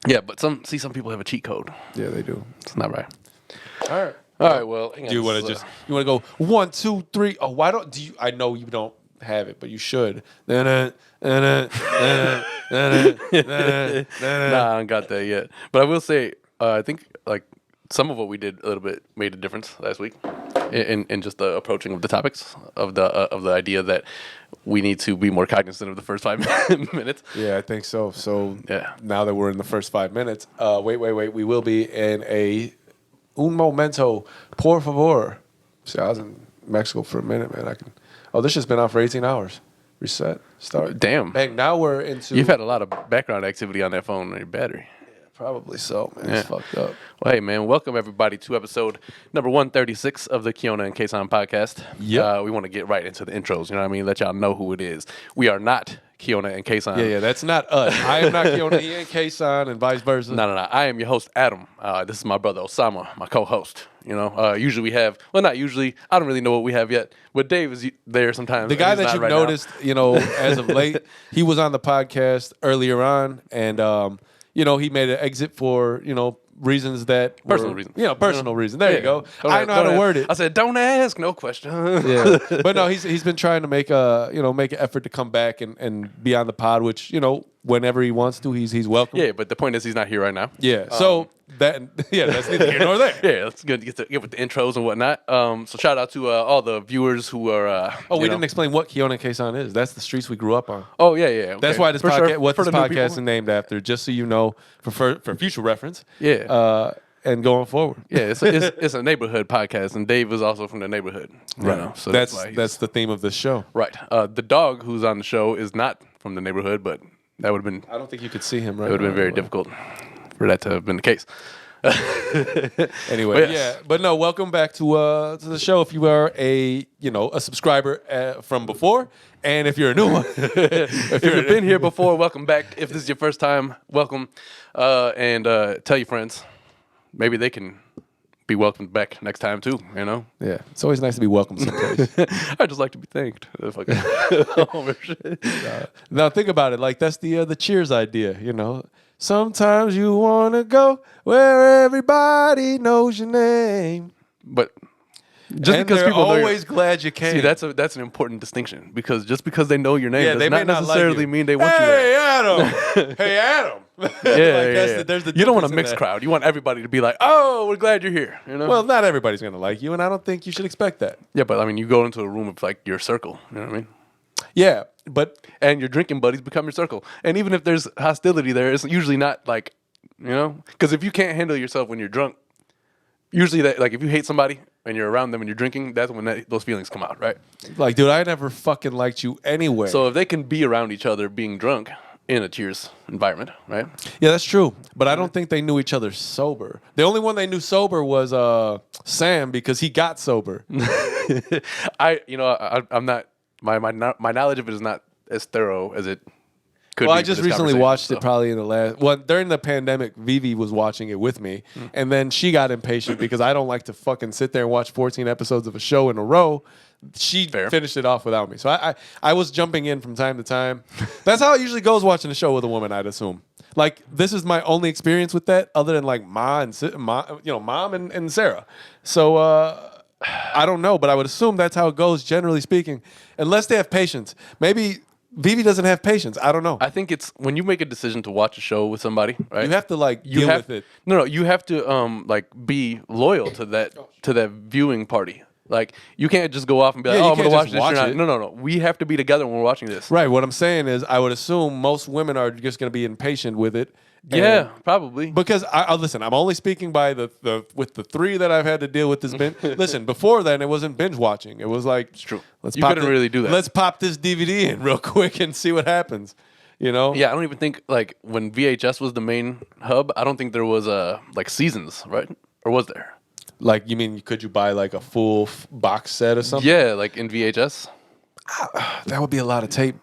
Yeah, but some people have a cheat code. Yeah, they do. It's not right. All right. All right. Well, Do you want to you want to go 1, 2, 3? Oh, why don't do you? I know you don't have it, but you should. Nah, I don't got that yet. But I will say, I think like some of what we did a little bit made a difference last week in just the approaching of the topics of the idea that we need to be more cognizant of the first 5 minutes. Yeah, I think so. So Yeah. now that we're in the first 5 minutes, wait. We will be in un momento, por favor. See, I was in Mexico for a minute, man. Oh, this has been on for 18 hours. Reset. Start. Damn. Bang. Now we're into. You've had a lot of background activity on that phone on your battery. Probably so, man. It's fucked up. Well, hey, man, welcome everybody to episode number 136 of the Kiona and Kasson podcast. Yep. We want to get right into the intros, you know what I mean? Let y'all know who it is. We are not Kiona and Kasson. Yeah, that's not us. I am not Kiona, he ain't Kasson, and vice versa. No. I am your host, Adam. This is my brother, Osama, my co-host. You know, usually we have, well, not usually. I don't really know what we have yet, but Dave is there sometimes. The guy that you've noticed, you know, as of late, he was on the podcast earlier on, and, you know, he made an exit for, you know, reasons that Personal reasons. You know, personal reasons. There you go. I know how to word it. I said, don't ask, no question. Yeah, but no, he's been trying to make an effort to come back and be on the pod, which, you know, whenever he wants to, he's welcome. Yeah, but the point is he's not here right now. Yeah, so that's neither here nor there. Yeah, it's good to get with the intros and whatnot. So shout out to all the viewers who are. We didn't explain what Kiona and Kasson is. That's the streets we grew up on. Oh yeah. Okay. That's why this For podcast, sure. what For this the new podcast people. is named after, just so you know, for future reference. Yeah. And going forward. Yeah, it's a neighborhood podcast, and Dave is also from the neighborhood. You know, so that's why that's the theme of this show. right. The dog who's on the show is not from the neighborhood, but that would have been I don't think you could see him right it would have been very difficult for that to have been the case. Anyway, But yes. yeah, but no, welcome back to the show. If you are a subscriber from before, and if you're a new one, If you've been here before, welcome back. If this is your first time, welcome, and tell your friends. Maybe they can be welcomed back next time too. You know. yeah, it's always nice to be welcome someplace. I just like to be thanked. Fucking Homer shit. Now think about it, like that's the Cheers idea, you know. Sometimes you wanna go where everybody knows your name, But just and because they're people know always glad you came. see, that's an important distinction because just because they know your name Yeah, does they may not not like necessarily you. mean they want you there. Hey Adam, hey Adam. Yeah. There's the You don't want a difference in mixed that. crowd. You want everybody to be like, "Oh, we're glad you're here." You know. Well, not everybody's gonna like you, and I don't think you should expect that. yeah, but I mean, you go into a room of like your circle. You know what I mean? Yeah, but And your drinking buddies become your circle. And even if there's hostility there, it's usually not like, you know, because if you can't handle yourself when you're drunk, usually that like if you hate somebody and you're around them and you're drinking, that's when those feelings come out, right? like, dude, I never fucking liked you anyway. So if they can be around each other being drunk in a Cheers environment, right? yeah, that's true. But I don't think they knew each other sober. The only one they knew sober was Sam because he got sober. I'm not my knowledge of it is not as thorough as it could Well, be. I for just this recently conversation, watched so. it probably in the last. Well, during the pandemic, Vivi was watching it with me, and then she got impatient because I don't like to fucking sit there and watch 14 episodes of a show in a row. She Fair. finished it off without me, so I was jumping in from time to time. That's how it usually goes watching a show with a woman, I'd assume. Like this is my only experience with that, other than like mom and Sarah. So I don't know, but I would assume that's how it goes, generally speaking, unless they have patience. Maybe Vivi doesn't have patience. I don't know. I think it's when you make a decision to watch a show with somebody, right? You have to like deal with it. No, you have to like be loyal to that viewing party. Like you can't just go off and be like, Yeah, you "Oh, I'm gonna can't watch just this." watch You're not- it. No. We have to be together when we're watching this. Right. What I'm saying is, I would assume most women are just going to be impatient with it. Yeah, probably. Because I listen, I'm only speaking by the with the three that I've had to deal with this binge. Listen, before then it wasn't binge watching. It was like it's true. Let's You pop couldn't really do that. Let's pop this DVD in real quick and see what happens. You know? Yeah, I don't even think like when VHS was the main hub. I don't think there was like seasons, right? Or was there? Like you mean could you buy like a full box set or something? Yeah, like in VHS. That would be a lot of tape.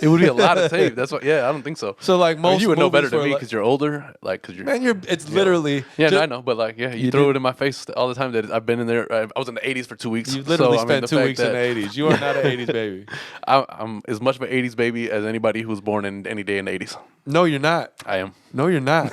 It would be a lot of tape. That's what. Yeah, I don't think so. So like I mean, most you would know better movies than were me like- because you're older. Like because you're. Man, it's literally Yeah, ju- no, I know, but like, yeah, you You throw did- it in my face all the time that I've been in there. I was in the '80s for 2 weeks. You literally so, I mean, spent the 2 fact weeks in the that 80s. You are not an 80s baby. I'm as much of an '80s baby as anybody who was born in any day in the '80s. No, you're not. I am. No, you're not.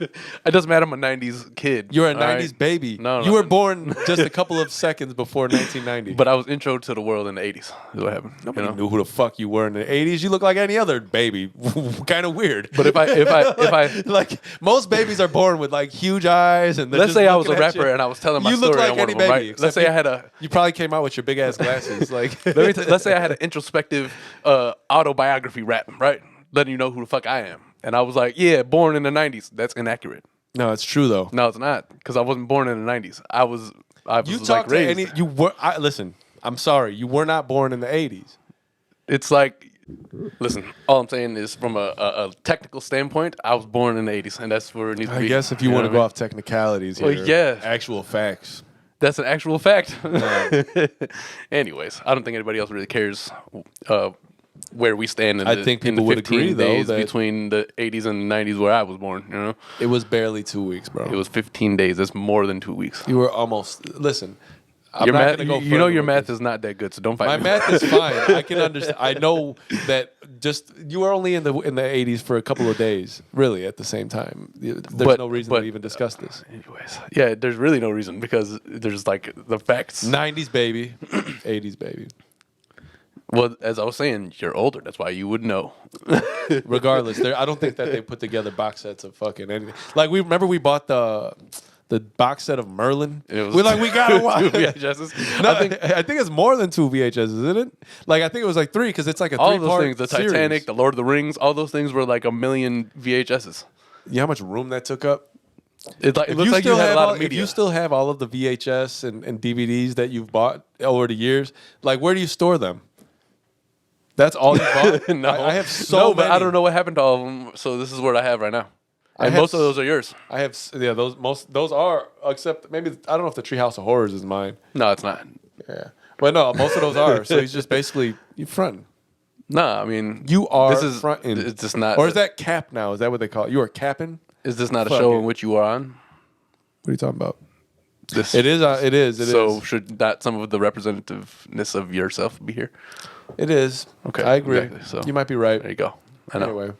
It doesn't matter. I'm a '90s kid. You're a all 90s right? baby. No, You were born just a couple of seconds before 1990. But I was intro to the world in the '80s. Is what happened. Nobody knew who the fuck you were in the 80s. You look like any other baby. Kind of weird. But if I like most babies are born with like huge eyes and they're let's just say I was a looking at rapper you. and I was telling my You story look like on one any of them, baby. right? Let's say I had a You probably came out with your big ass glasses. Like let's say I had an introspective autobiography rap, right? Letting you know who the fuck I am. And I was like, yeah, born in the '90s. That's inaccurate. No, it's true though. No, it's not, because I wasn't born in the '90s. I was You like talk to raised. any. You were. Listen. I'm sorry. You were not born in the 80s. It's like, listen, all I'm saying is from a technical standpoint, I was born in the '80s, and that's where it needs to be. I guess if you want to go off technicalities here, Well, yeah. actual facts. That's an actual fact. Anyways, I don't think anybody else really cares where we stand in I the, think in the people would 15 agree, though, days that- between the '80s and the '90s where I was born. You know, It was barely 2 weeks, bro. it was 15 days. That's more than 2 weeks. You were almost. Listen. I'm Your not math, gonna go you know, further your with math this. is not that good, so don't fight My me. math is fine. I can understand. I know that just you were only in the 80s for a couple of days, really. At the same time, there's But- no reason but- to even discuss this. Anyways, yeah, there's really no reason, because there's like the facts. 90s baby, 80s baby. Well, as I was saying, you're older. That's why you would know. Regardless, I don't think that they put together box sets of fucking anything. Like we bought the box set of Merlin. It was We're like, we gotta two watch. VHSs. No, I think it's more than 2 VHSs, isn't it? Like I think it was like 3 because it's like a All of three-part those things, the series. Titanic, the Lord of the Rings, all those things were like a million VHSs. You know how much room that took up? It If looks like you had a lot of if media. you still have all of the VHS and DVDs that you've bought over the years, like where do you store them? That's all you bought? No, I have so no, but many. I don't know what happened to all of them. So this is what I have right now, I and have most of those are yours. I have those are except maybe I don't know if the Treehouse of Horrors is mine. No, it's not. Yeah, but no, most of those are. So he's just basically you fronting. No, I mean You are This is fronting. It's just not. Or is that cap now? Is that what they call it? You are capping? Is this not a Fuck show it. in which you are on? What are you talking about? This It is. It is. It is. so should not some of the representativeness of yourself be here? It is. Okay, I agree. exactly. So you might be right. There you go. I know. Anyway,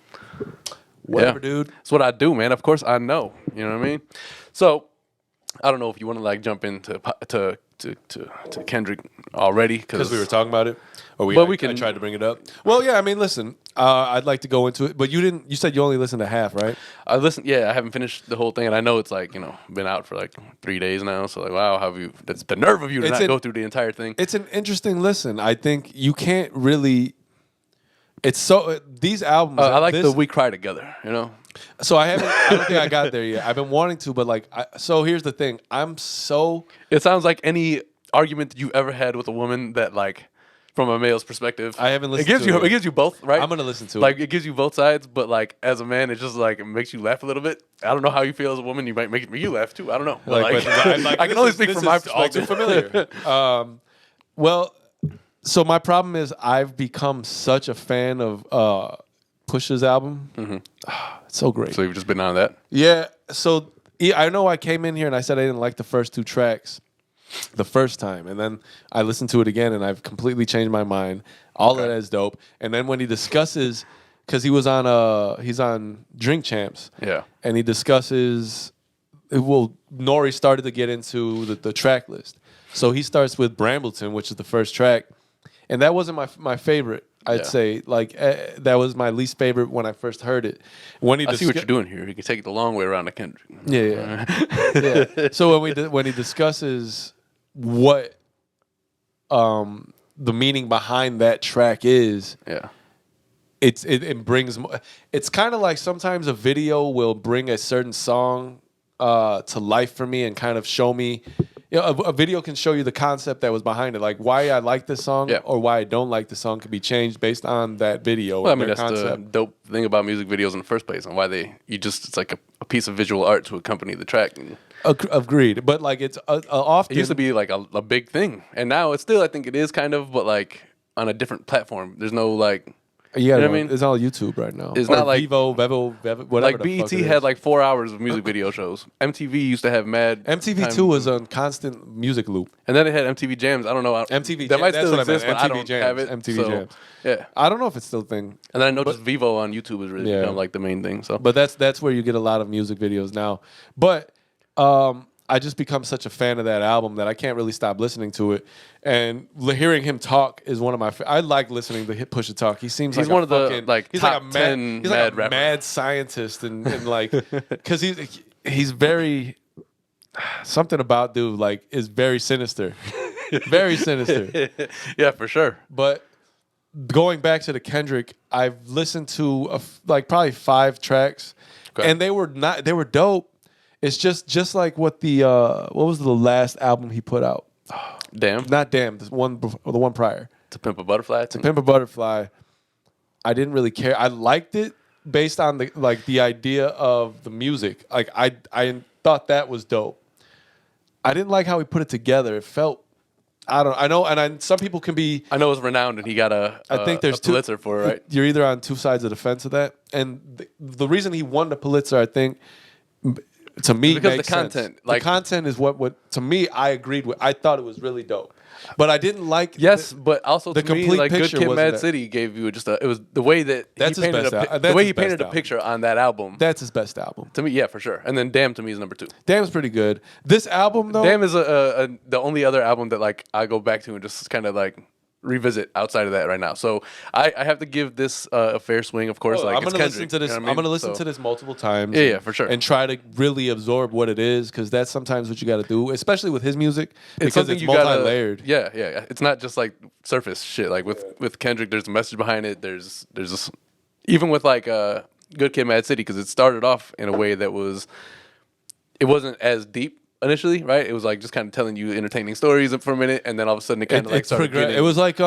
whatever, Yeah. dude. It's what I do, man. Of course I know. You know what I mean? So I don't know if you want to like jump into to Kendrick already Because we were talking about it, or Well, we I can- tried to bring it up. Well, yeah. I mean, listen. I'd like to go into it, but you didn't. You said you only listened to half, right? I listened. Yeah, I haven't finished the whole thing, and I know it's like been out for like 3 days now. So like, wow, have you? That's the nerve of you to It's not an- go through the entire thing. It's an interesting listen. I think you can't really. It's so these albums. I like this, the We Cry Together. You know, So I haven't. I don't think I got there yet. I've been wanting to, but like, so here's the thing. I'm so. it sounds like any argument that you ever had with a woman that like. From a male's perspective, I haven't listened It gives to you it. it gives you both, right? I'm gonna listen to like it. it gives you both sides, but like as a man, it just like it makes you laugh a little bit. I don't know how you feel as a woman. You might make you laugh too. I don't know. But, like, I can only speak from my perspective. Familiar. Well, so my problem is I've become such a fan of Push's album. It's so great. So you've just been on that. Yeah. So I know I came in here and I said I didn't like the first 2 tracks the first time, and then I listened to it again and I've completely changed my mind. All of that is dope. And then when he discusses, because he's on Drink Champs, Yeah. and he discusses. Well, Nori started to get into the track list, so he starts with Brambleton, which is the first track, and that wasn't my favorite. I'd Yeah. say that was my least favorite when I first heard it. When he I see what you're doing here. You can take it the long way around to Kendrick. Yeah, yeah. So when he discusses what the meaning behind that track is, Yeah. it brings. It's kind of like sometimes a video will bring a certain song to life for me and kind of show me. A video can show you the concept that was behind it, like why I like this song Yeah. or why I don't like the song, could be changed based on that video. Well, I and mean, their that's the concept. dope thing about music videos in the first place, and why it's like a piece of visual art to accompany the track. And Agreed, but like it's often it used to be like a big thing, and now it's still, I think it is kind of, but like on a different platform. There's no like, You gotta know go. what I mean? It's all YouTube right now. It's Or not like Vivo, whatever. like the fuck BET it had is. like 4 hours of music video shows. MTV used to have mad MTV2 time- was on constant music loop. and then it had MTV Jams. I don't know. MTV that Jam- might that's still what I meant. exist, but I MTV don't Jams, have it. MTV so, Jams. Yeah, I don't know if it's still a thing, and then I know just Vivo on YouTube has really Yeah. become like the main thing. So, but that's where you get a lot of music videos now. But I just become such a fan of that album that I can't really stop listening to it. And hearing him talk is one of my. I like listening to Pusha talk. He seems He's like one a of the, fucking, like, he's top like a 10 he's mad like a rapper. mad scientist and like because he's very something about dude like is very sinister, very sinister. yeah, for sure. But going back to the Kendrick, I've listened to like probably 5 tracks, Okay. and they were dope. It's just like what what was the last album he put out? Damn, Not Damn, the one prior. to Pimp a Butterfly. I think. Pimp a Butterfly. I didn't really care. I liked it based on the idea of the music. Like I thought that was dope. I didn't like how he put it together. It felt I know, and some people can be. I know it's renowned, and he got I think there's a Pulitzer for it, right? You're either on two sides of the fence of that, and the reason he won the Pulitzer, I think, to me, Because makes the content, sense. like- the content is what to me I agreed with. I thought it was really dope, but I didn't like. Yes, but also the to me, complete like Good picture Kid, wasn't Mad that. City gave you just it was the way that That's he his painted best the al- that's way his he painted best a album. picture on that album. That's his best album. To me, yeah, for sure. And then Damn to me is number 2. Damn's pretty good. This album though, Damn is the only other album that like I go back to and just kind of like revisit outside of that right now. So I have to give this a fair swing, of course. Like I'm it's gonna Kendrick, listen to this. you know what I I'm mean? gonna listen So- to this multiple times. Yeah, for sure. And try to really absorb what it is, because that's sometimes what you got to do, especially with his music, It's because something it's you gotta- multi-layered. Yeah. It's not just like surface shit. Like with Kendrick, there's a message behind it. There's this, even with like Good Kid, Mad City, because it started off in a way that it wasn't as deep initially, right? It was like just kind of telling you entertaining stories for a minute, and then all of a sudden it kind of like started getting. It was like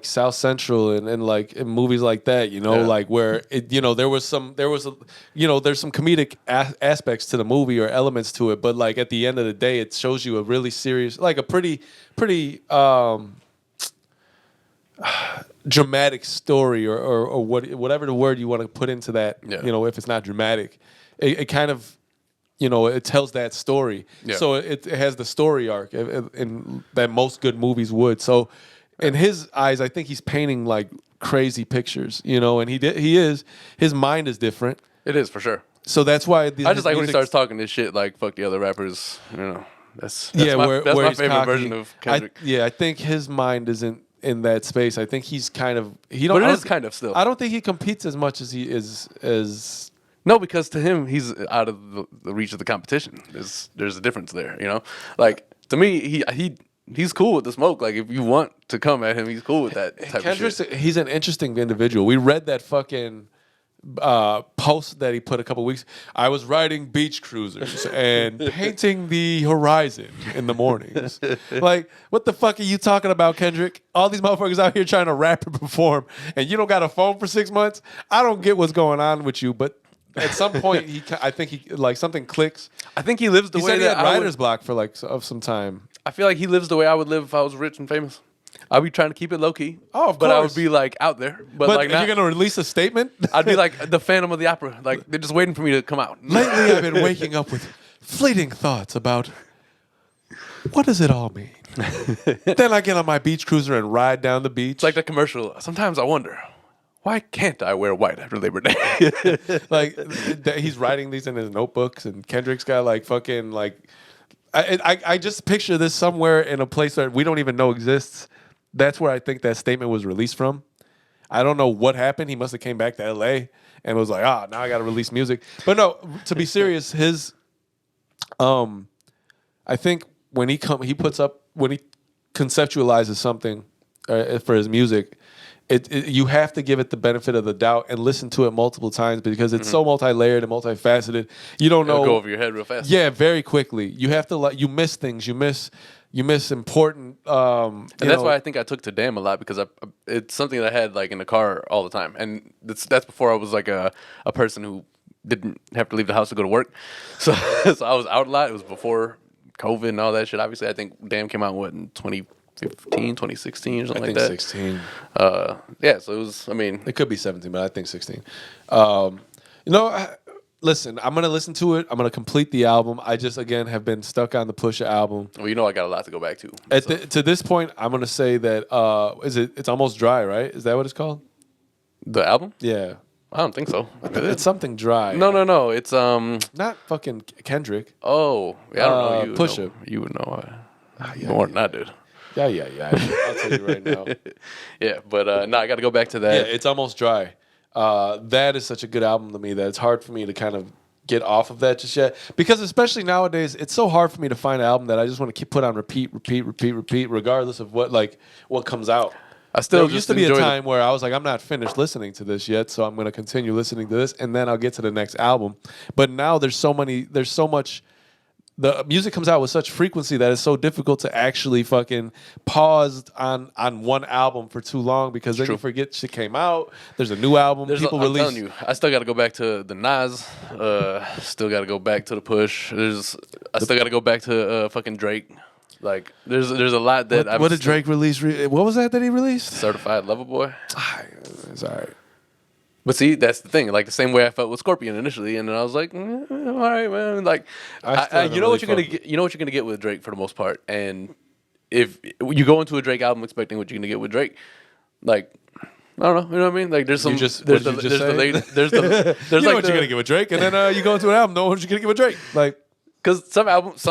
South Central and like in movies like that, Yeah. like where there's some comedic aspects to the movie or elements to it, but like at the end of the day, it shows you a really serious, like a pretty dramatic story or whatever the word you want to put into that. Yeah. If it's not dramatic, it kind of. It tells that story. Yeah. So it has the story arc in that most good movies would. So in his eyes, I think he's painting like crazy pictures, and his mind is different. It is for sure. So that's why I just like when he starts talking this shit like fuck the other rappers. That's where my he's favorite cocky. version of Kendrick. I think his mind isn't in that space. I think he's kind of But it is kind of still. I don't think he competes as much as he is as. No, because to him, he's out of the reach of the competition. There's a difference there, Like to me, he's cool with the smoke. Like if you want to come at him, he's cool with that type of shit. He's an interesting individual. We read that fucking post that he put a couple weeks. I was riding beach cruisers and painting the horizon in the mornings. Like, what the fuck are you talking about, Kendrick? All these motherfuckers out here trying to rap and perform, and you don't got a phone for 6 months. I don't get what's going on with you, but. At some point, I think he like something clicks. I think he lives the He way said he that had I writer's would. block for like of some time. I feel like he lives the way I would live if I was rich and famous. I'd be trying to keep it low key. Oh, of But I would course. be like out there. But But like you're not, gonna release a statement? I'd be like the Phantom of the Opera. Like they're just waiting for me to come out. Lately, I've been waking up with fleeting thoughts about what does it all mean. Then I get on my beach cruiser and ride down the beach. It's like the commercial. Sometimes I wonder, why can't I wear white after Labor Day? He's writing these in his notebooks, and Kendrick's got like fucking like. I just picture this somewhere in a place that we don't even know exists. That's where I think that statement was released from. I don't know what happened. He must have came back to LA and was like, now I got to release music. But no, to be serious, his I think when he conceptualizes something for his music, you have to give it the benefit of the doubt and listen to it multiple times because it's so multi-layered and multifaceted. You don't know. It'll go over your head real fast. Yeah, very quickly. You have to you miss things. You miss important. And that's why I think I took to Damn a lot because it's something that I had like in the car all the time, and that's before I was like a person who didn't have to leave the house to go to work. So I was out a lot. It was before COVID and all that shit. Obviously, I think Damn came out in 2014 2016 or something I like think that. 16. Yeah, so it was. I mean, It could be 17, but I think 16. Listen, I'm gonna listen to it. I'm gonna complete the album. I just again have been stuck on the Pusha album. well, I got a lot to go back to. To this point, I'm gonna say that it's almost dry, right? Is that what it's called? The album? Yeah, I don't think so. it's something dry. No. It's Not fucking Kendrick. Oh, yeah, I don't know. You would Pusha. know. You would know yeah, more than I did. Yeah. I'll tell you right now. Yeah, but no, I got to go back to that. Yeah, it's almost dry. That is such a good album to me that it's hard for me to kind of get off of that just yet. Because especially nowadays, it's so hard for me to find an album that I just want to keep put on repeat, regardless of what comes out. I still There just used to be a enjoy time where I was like, I'm not finished listening to this yet, so I'm going to continue listening to this, and then I'll get to the next album. But now there's so much. The music comes out with such frequency that it's so difficult to actually fucking pause on one album for too long because then you forget shit came out. There's a new album. I'm telling you, I still got to go back to the Nas. Still got to go back to the Push. I still got to go back to fucking Drake. Like, there's a lot that what did Drake release? What was that he released? Certified Lover Boy. It's all right. But see, that's the thing. Like the same way I felt with Scorpion initially, and then I was like, all right, man. Like, you know what you're gonna get. You know what you're gonna get with Drake for the most part. And if you go into a Drake album expecting what you're gonna get with Drake, like, I don't know. You know what I mean? Like, there's some. There's what you know like what you're gonna get with Drake, and then you go into an album, know what you're gonna get with Drake. Like, because some makes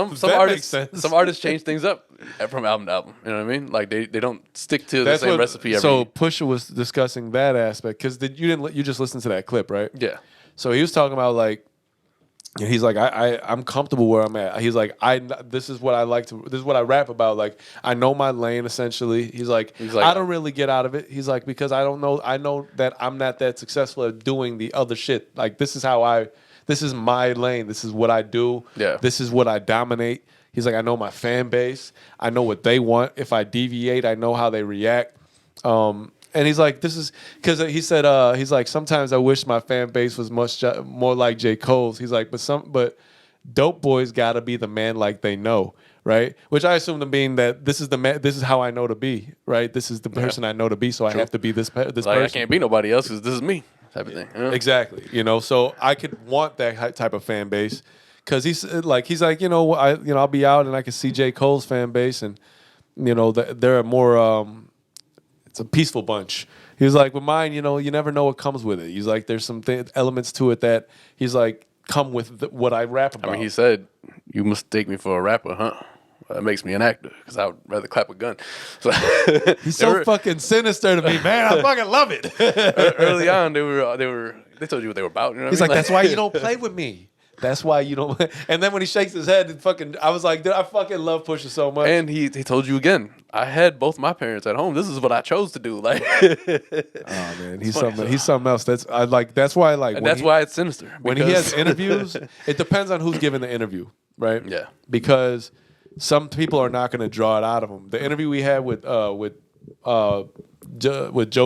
sense. some artists change things up from album to album. You know what I mean? Like they don't stick to the same recipe every. So Pusha was discussing that aspect because you just listened to that clip, right? Yeah. So he was talking about like, he's like, I'm comfortable where I'm at. He's like, this is what I like to. This is what I rap about. Like, I know my lane essentially. He's like I don't really get out of it. He's like, because I don't know. I know that I'm not that successful at doing the other shit. Like this is my lane. This is what I do. Yeah. This is what I dominate. He's like, I know my fan base. I know what they want. If I deviate, I know how they react. And he's like, this is because he said, he's like, sometimes I wish my fan base was much more like J. Cole's. He's like, but dope boys gotta be the man like they know, right? Which I assume to mean that this is the man. This is how I know to be, right? This is the person I know to be. So I have to be this person. I can't be nobody else because this is me. Type of thing. You know? Exactly. So I could want that type of fan base because he's like, I'll be out and I can see J. Cole's fan base and they're a more it's a peaceful bunch. He was like, with mine, you never know what comes with it. He's like, there's some elements to it that he's like come with what I rap about. I mean, he said, "You mistake me for a rapper, huh? That makes me an actor because I would rather clap a gun." So he's so fucking sinister to me, man. I fucking love it. Early on, they told you what they were about. You know he's what I like, mean? that's why you don't play with me. That's why you don't. And then when he shakes his head, I was like, dude, I fucking love Pusha so much. And he told you again, I had both my parents at home. This is what I chose to do. Like, oh man, he's something else. That's why I like. And that's why it's sinister. When he has interviews, it depends on who's giving the interview, right? Yeah. Because some people are not going to draw it out of him. The interview we had with Joe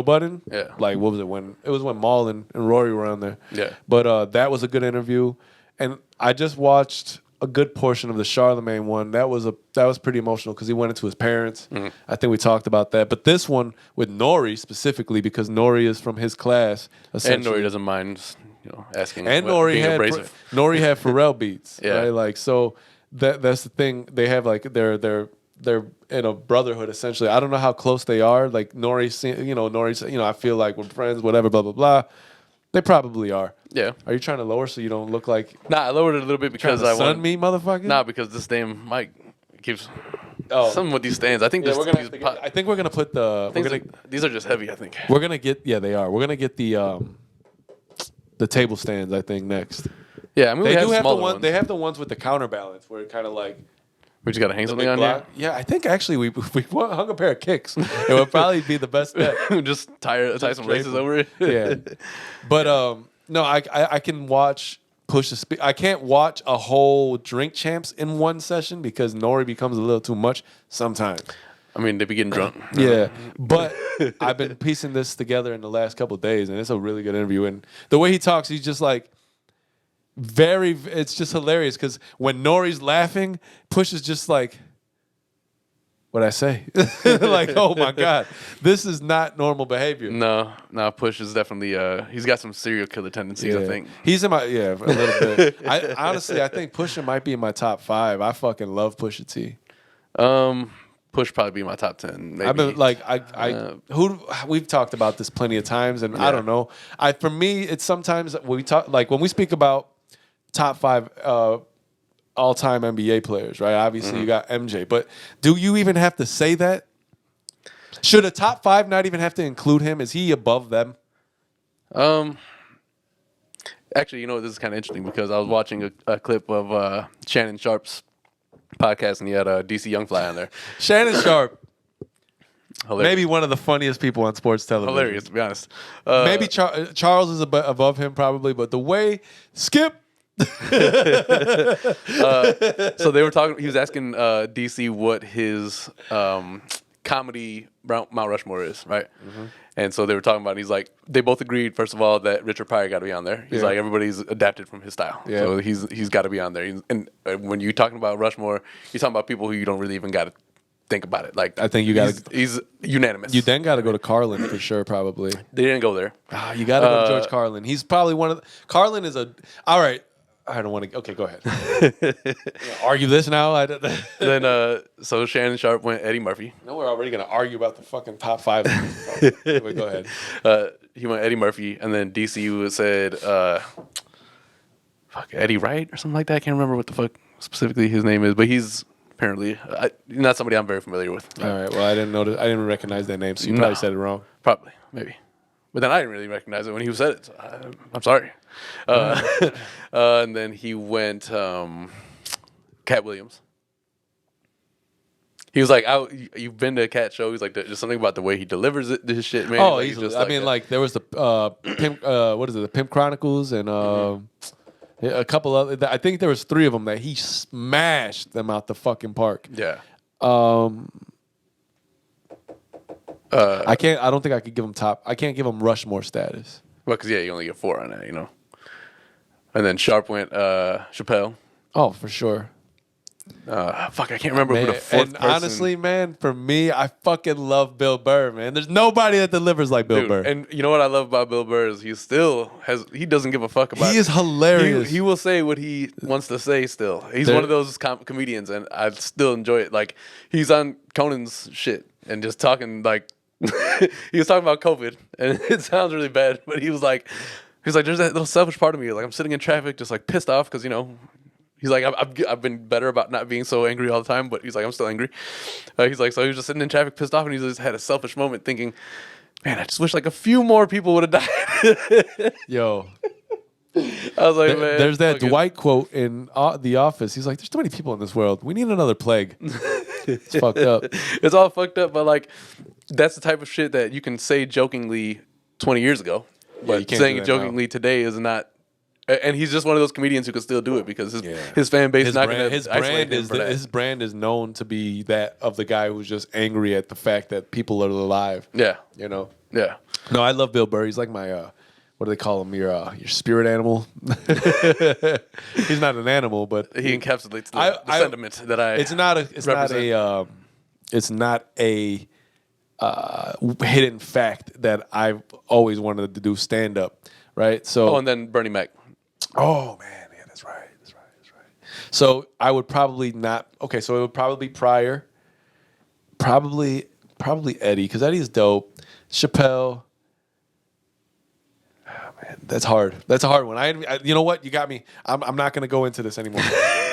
Budden, yeah. Like what was it when Maul and Rory were on there? Yeah. But that was a good interview, and I just watched a good portion of the Charlemagne one. That was pretty emotional because he went into his parents. Mm-hmm. I think we talked about that. But this one with Nori specifically because Nori is from his class. And Nori doesn't mind, asking. And Nori had Pharrell beats. Yeah. Right? Like so that's the thing. They have like they're in a brotherhood essentially. I don't know how close they are. Like Nori's, I feel like we're friends. Whatever. Blah blah blah. They probably are. Yeah. Are you trying to lower so you don't look like? Nah, I lowered it a little bit because I want me, motherfucker. Nah, because this damn mic keeps. Oh. Something with these stands. I think we're gonna put the. These are just heavy. I think we're gonna get. Yeah, they are. We're gonna get the table stands. I think next. Yeah, I mean they we do have the ones. They have the ones with the counterbalance where it kind of like. We just gotta hang something on here. Yeah, I think actually we hung a pair of kicks. It would probably be the best bet. just tie some laces over it. Yeah, but no, I can watch Pusha. I can't watch a whole Drink Champs in one session because Nori becomes a little too much sometimes. I mean, they be getting drunk. Yeah, but I've been piecing this together in the last couple of days, and it's a really good interview. And the way he talks, he's just like. It's just hilarious because when Nori's laughing, Push is just like, What'd I say? Like, oh my God, this is not normal behavior. No, Push is definitely he's got some serial killer tendencies. I think he's in my a little bit. I honestly, I think Pusha might be in my top 5. I fucking love Pusha T. Push probably be my top 10. Maybe. I've been like we've talked about this plenty of times, and I don't know. For me, it's sometimes when we talk like when we speak about top 5 all-time NBA players, right? Obviously, you got MJ, but do you even have to say that? Should a top 5 not even have to include him? Is he above them? Actually, you know, this is kind of interesting because I was watching a clip of Shannon Sharp's podcast, and he had DC Youngfly on there. Shannon Sharp, Hilarious. maybe one of the funniest people on sports television. Hilarious, to be honest. Maybe Charles is above him probably, but the way Skip. So they were talking. He was asking DC what his comedy Mount Rushmore is, right? Mm-hmm. And so they were talking about. He's like, they both agreed, first of all, that Richard Pryor got to be on there. He's like, everybody's adapted from his style, so he's got to be on there. And when you're talking about Rushmore, you're talking about people who you don't really even got to think about it. Like, I think you got he's unanimous. You then got to go to Carlin for sure, probably. They didn't go there. You got to go to George Carlin. He's probably one of the, Carlin is all right. I don't want to. Okay, go ahead. Argue this now. Then so Shannon Sharp went Eddie Murphy. No, we're already going to argue about the fucking top 5. Wait, go ahead. He went Eddie Murphy, and then DC said, Eddie Wright or something like that. I can't remember what the fuck specifically his name is, but he's apparently not somebody I'm very familiar with. All right. Well, I didn't notice. I didn't recognize that name, so you probably said it wrong. Probably, maybe. But then I didn't really recognize it when he said it. So I'm sorry. And then he went Cat Williams. He was like, "You've been to a Cat show." He's like, "There's something about the way he delivers this shit, man." Oh, like, easily. I mean, like there was the Pimp, what is it? The Pimp Chronicles and a couple other. I think there was 3 of them that he smashed them out the fucking park. Yeah. I can't. I don't think I could give him top. I can't give him Rushmore status. Well, because you only get 4 on that, you know. And then Sharp went Chappelle. Oh, for sure. Fuck, I can't remember who the 4th person. Honestly, man, for me, I fucking love Bill Burr, man. There's nobody that delivers like Bill Burr. And you know what I love about Bill Burr is he doesn't give a fuck about it. He is hilarious. He will say what he wants to say still. He's one of those comedians, and I still enjoy it. Like, he's on Conan's shit and just talking, like, he was talking about COVID, and it sounds really bad, but he was like, there's that little selfish part of me. Like, I'm sitting in traffic just, like, pissed off because, you know, he's like, I've been better about not being so angry all the time, but he's like, I'm still angry. He's like, so he was just sitting in traffic pissed off, and he just had a selfish moment thinking, man, I just wish like a few more people would have died. Yo. I was like, man. There's that Dwight quote in The Office. He's like, there's too many people in this world. We need another plague. It's fucked up. It's all fucked up, but like, that's the type of shit that you can say jokingly 20 years ago, but saying it jokingly today is not. And he's just one of those comedians who can still do it because his fan base is not going to isolate him for that. His brand is known to be that of the guy who's just angry at the fact that people are alive. Yeah. You know? Yeah. No, I love Bill Burr. He's like my, what do they call him? Your spirit animal? He's not an animal, but he encapsulates the sentiment that I It's not a hidden fact that I've always wanted to do stand-up, right? So, and then Bernie Mac. Oh man, yeah, that's right. So I would probably not. Okay, so it would probably be Pryor, probably Eddie, because Eddie's dope. Chappelle. Oh, man, that's hard. That's a hard one. I you know what? You got me. I'm not going to go into this anymore.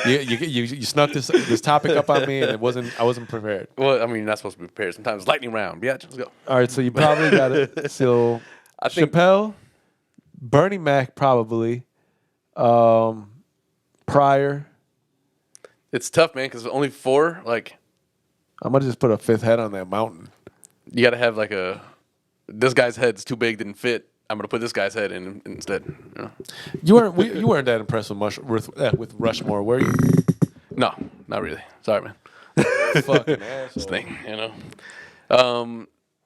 you snuck this topic up on me, and I wasn't prepared. Well, I mean, you're not supposed to be prepared. Sometimes lightning round. Yeah, let's go. All right, so you probably got it. So I think Chappelle, Bernie Mac, probably. Pryor. It's tough, man, because only 4. Like, I'm gonna just put a 5th head on that mountain. You got to have like this guy's head's too big, didn't fit. I'm gonna put this guy's head in instead. You weren't that impressed with Rushmore, were you? No, not really. Sorry, man. Fucking asshole. This thing, you know.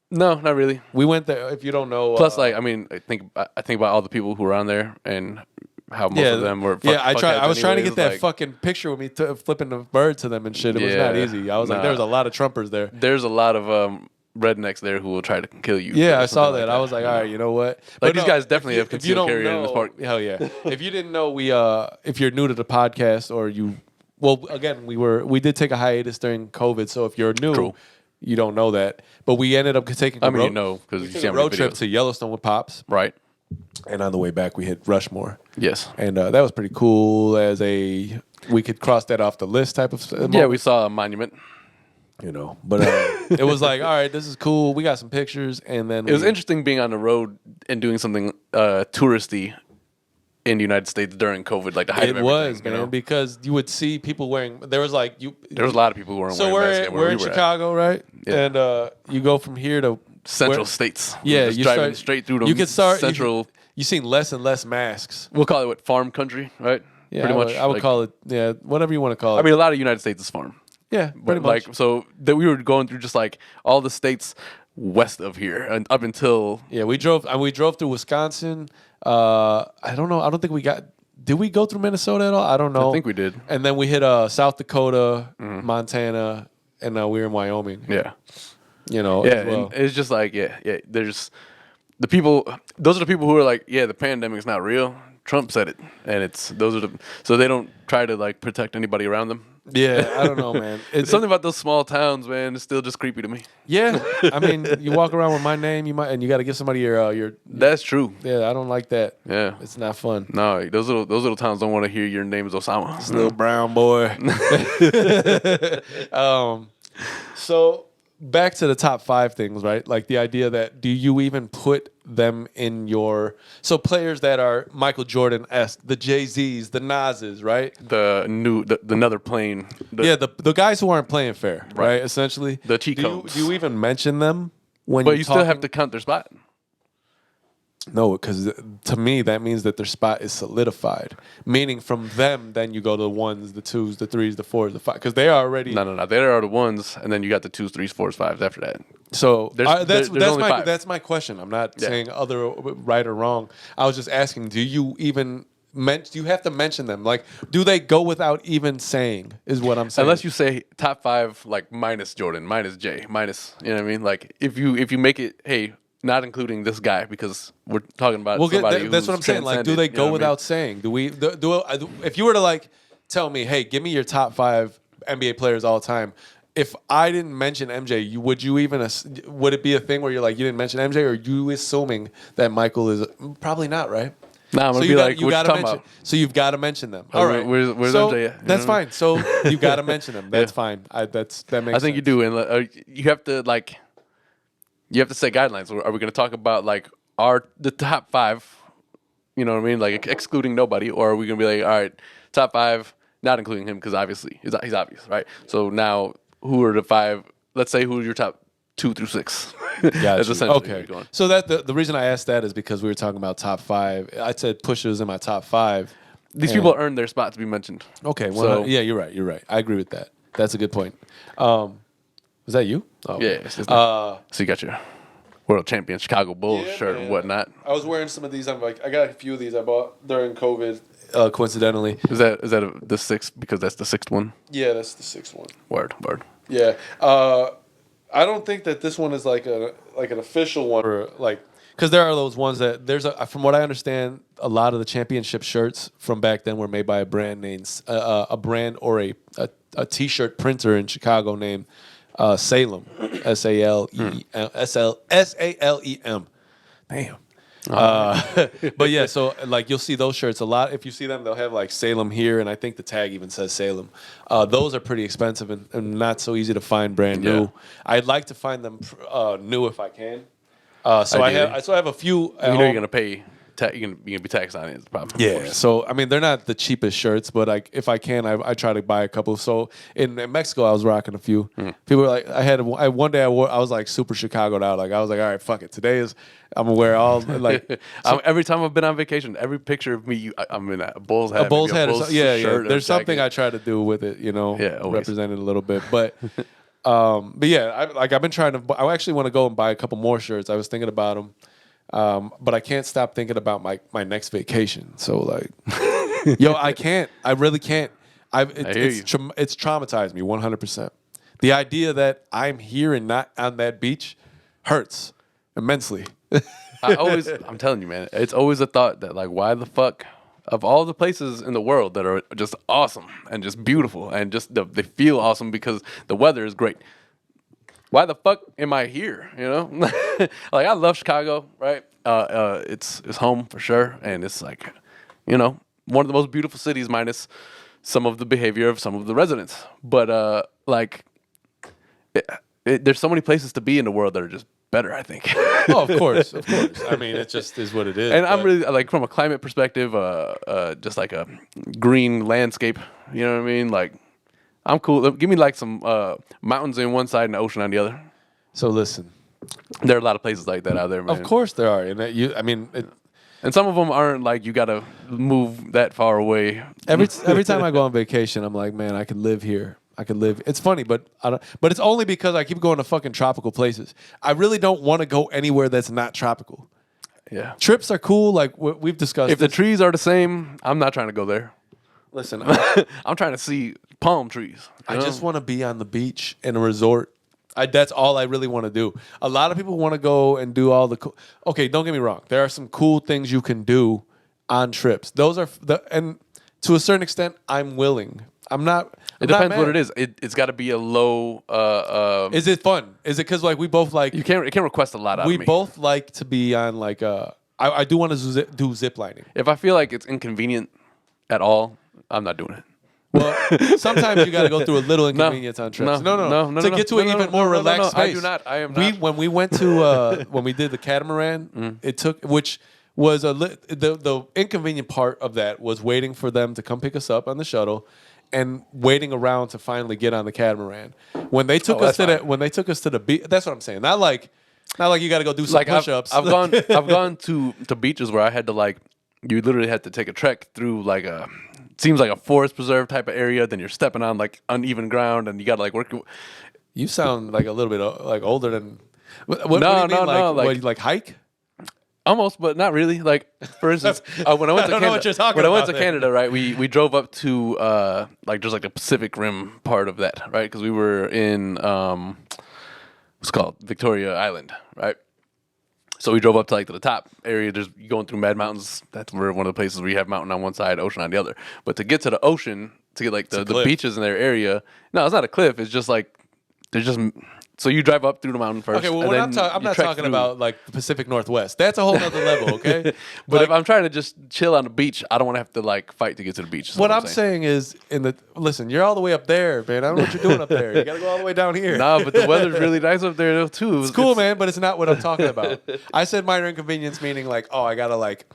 No, not really. We went there. If you don't know, plus, like, I mean, I think about all the people who were on there, and how most of them were. I was trying to get that like, fucking picture with me flipping the bird to them and shit. It was not easy. I was like, there was a lot of Trumpers there. There's a lot of rednecks there who will try to kill you. Yeah, I saw that. I was like, all right, you know what? Like these guys definitely have concealed carry in this park. Hell yeah! If you didn't know, if you're new to the podcast or again, we did take a hiatus during COVID, so if you're new. True. You don't know that, but we ended up taking a road trip to Yellowstone with Pops. Right. And on the way back, we hit Rushmore. Yes. And that was pretty cool we could cross that off the list type of moment. Yeah, we saw a monument. But it was like, all right, this is cool. We got some pictures. And then it was interesting being on the road and doing something touristy in the United States during COVID, like the height of everything. It was, man, because you would see people wearing. There was a lot of people who weren't wearing masks. We're in Chicago, right? Yeah. And you go from here to Central states. Yeah, you driving straight through the central. You seen less and less masks. We'll call it farm country, right? Yeah, pretty much. I would call it whatever you want to call it. I mean, a lot of United States is farm. Yeah, pretty much. Like so that we were going through just like all the states west of here and up until we drove through Wisconsin. I don't know. I don't think we got. Did we go through Minnesota at all? I don't know. I think we did. And then we hit South Dakota, Montana, and we were in Wyoming. Yeah. And it's just like there's the people. Those are the people who are like, the pandemic's not real. Trump said it, and so they don't try to like protect anybody around them. Yeah, I don't know, man. It's something about those small towns, man. It's still just creepy to me. Yeah, I mean, you walk around with my name, and you got to give somebody your. That's true. Yeah, I don't like that. Yeah, it's not fun. No, those little towns don't want to hear your name is Osama. This little brown boy. So back to the top 5 things, right? Like the idea that do you even put them in players that are Michael Jordan-esque, the Jay-Z's, the Nas's, right? The another plane. The guys who aren't playing fair, right? Essentially. The cheat codes. Do you even mention them when But you still have to count their spot. No, because to me, that means that their spot is solidified. Meaning from them, then you go to the 1s, the 2s, the 3s, the 4s, the 5s. Because they are already... No. They are the 1s, and then you got the 2s, 3s, 4s, 5s after that. So that's my question. I'm not saying other right or wrong. I was just asking, do you even... do you have to mention them? Like, do they go without even saying, is what I'm saying. Unless you say top 5, like minus Jordan, minus Jay, minus... You know what I mean? Like, if you make it, hey... Not including this guy because we're talking about somebody that's what I'm saying. Like, do they go without saying? Do we? If you were to like tell me, hey, give me your top 5 NBA players all time. If I didn't mention MJ, would it be a thing where you're like you didn't mention MJ, or are you assuming that Michael is probably not, right? Nah, I'm gonna be like, what you talking about? So you've got to mention them. All right, where's MJ? Yeah. That's fine. So you got to mention them. That's fine. That makes sense. I think you do, and you have to like. You have to set guidelines. Are we going to talk about like the top 5? You know what I mean? Like excluding nobody, or are we going to be like, all right, top 5, not including him because obviously he's obvious, right? So now, who are the 5? Let's say who's your top 2 through 6. That's essentially where you're going. So that the reason I asked that is because we were talking about top 5. I said Pusha was in my top 5. These people earned their spot to be mentioned. Okay, well, yeah, you're right. I agree with that. That's a good point. Was that you? Oh. Yeah. So you got your world champion Chicago Bulls shirt and whatnot. I was wearing some of these. I got a few of these I bought during COVID. Coincidentally, is that the 6th because that's the 6th one? Yeah, that's the 6th one. Word. Yeah. I don't think that this one is like an official one or like because there are those ones that from what I understand, a lot of the championship shirts from back then were made by a brand named a brand or a t-shirt printer in Chicago named. Salem, Salem. Damn. But yeah, so like you'll see those shirts a lot. If you see them, they'll have like Salem here, and I think the tag even says Salem. Those are pretty expensive and not so easy to find brand new. I'd like to find them new if I can. So I have a few. You're gonna pay. You're gonna be taxed on it. It's the problem. Yeah. So I mean, they're not the cheapest shirts, but like if I can, I try to buy a couple. So in Mexico, I was rocking a few. People were like, one day I was like super Chicago'd out. Like I was like, all right, fuck it. Today is I'm gonna wear all like. Every time I've been on vacation, every picture of me, I'm in a Bulls hat. A Bulls hat. Yeah. There's something jacket. I try to do with it. Represent it a little bit, but. But yeah, I've been trying to. I actually want to go and buy a couple more shirts. I was thinking about them. But I can't stop thinking about my next vacation. So like, yo, I can't. I really can't. It's traumatized me 100%. The idea that I'm here and not on that beach hurts immensely. I'm telling you, man, it's always a thought that like, why the fuck of all the places in the world that are just awesome and just beautiful and just they feel awesome because the weather is great. Why the fuck am I here? You know, like I love Chicago, right? It's home for sure, and it's like, you know, one of the most beautiful cities minus some of the behavior of some of the residents. But like, there's so many places to be in the world that are just better, I think. Oh, of course. I mean, it just is what it is. And I'm really like from a climate perspective, just like a green landscape. You know what I mean? Like, I'm cool. Give me like some mountains on one side and the ocean on the other. So listen, there are a lot of places like that out there, man. of course there are, and And some of them aren't like you got to move that far away. every time I go on vacation, I'm like, man, I could live here. I could live. It's funny, but I don't. But it's only because I keep going to fucking tropical places. I really don't want to go anywhere that's not tropical. Yeah, Trips are cool. Like we've discussed. if the trees are the same, I'm not trying to go there. Listen, I'm trying to see palm trees. I just want to be on the beach in a resort. That's all I really want to do. A lot of people want to go and do all the cool. Okay, don't get me wrong. There are some cool things you can do on trips. Those are and to a certain extent, I'm willing. I'm not. It depends what it is. It's got to be a low. Is it fun? Is it because like we both like You can't request a lot out of me. we both like to be on like I do want to do zip lining. If I feel like it's inconvenient at all, I'm not doing it. Well, sometimes you got to go through a little inconvenience on trips. No, to get to an even more relaxed space. I do not. I am not. When we went to when we did the catamaran, it took which was the inconvenient part of that was waiting for them to come pick us up on the shuttle. And waiting around to finally get on the catamaran. When they took us to the beach, that's what I'm saying. Not like you got to go do some push-ups. I've gone to beaches where I had to like you literally had to take a trek through like seems like a forest preserve type of area. Then you're stepping on like uneven ground, and you got to like work. You sound like a little bit like older than. What No, do you mean? no, Like, what, like hike? Almost, but not really. Like, for instance, when I went to Canada, I went to Canada, right? We drove up to like there's like a Pacific Rim part of that, right? Because we were in what's called Victoria Island, right? So we drove up to like to the top area. There's going through Mad Mountains. That's where one of the places where you have mountain on one side, ocean on the other. But to get to the ocean, to get like the beaches in their area, no, it's not a cliff. It's just like there's just. So you drive up through the mountain first. Okay, well, I'm not talking about like the Pacific Northwest. That's a whole other level, okay? But like, if I'm trying to just chill on the beach, I don't want to have to like fight to get to the beach. What I'm saying is, listen, you're all the way up there, man. I don't know what you're doing up there. You got to go all the way down here. No, but the weather's really nice up there too. It's cool, man, but it's not what I'm talking about. I said minor inconvenience, meaning like, oh, I got to like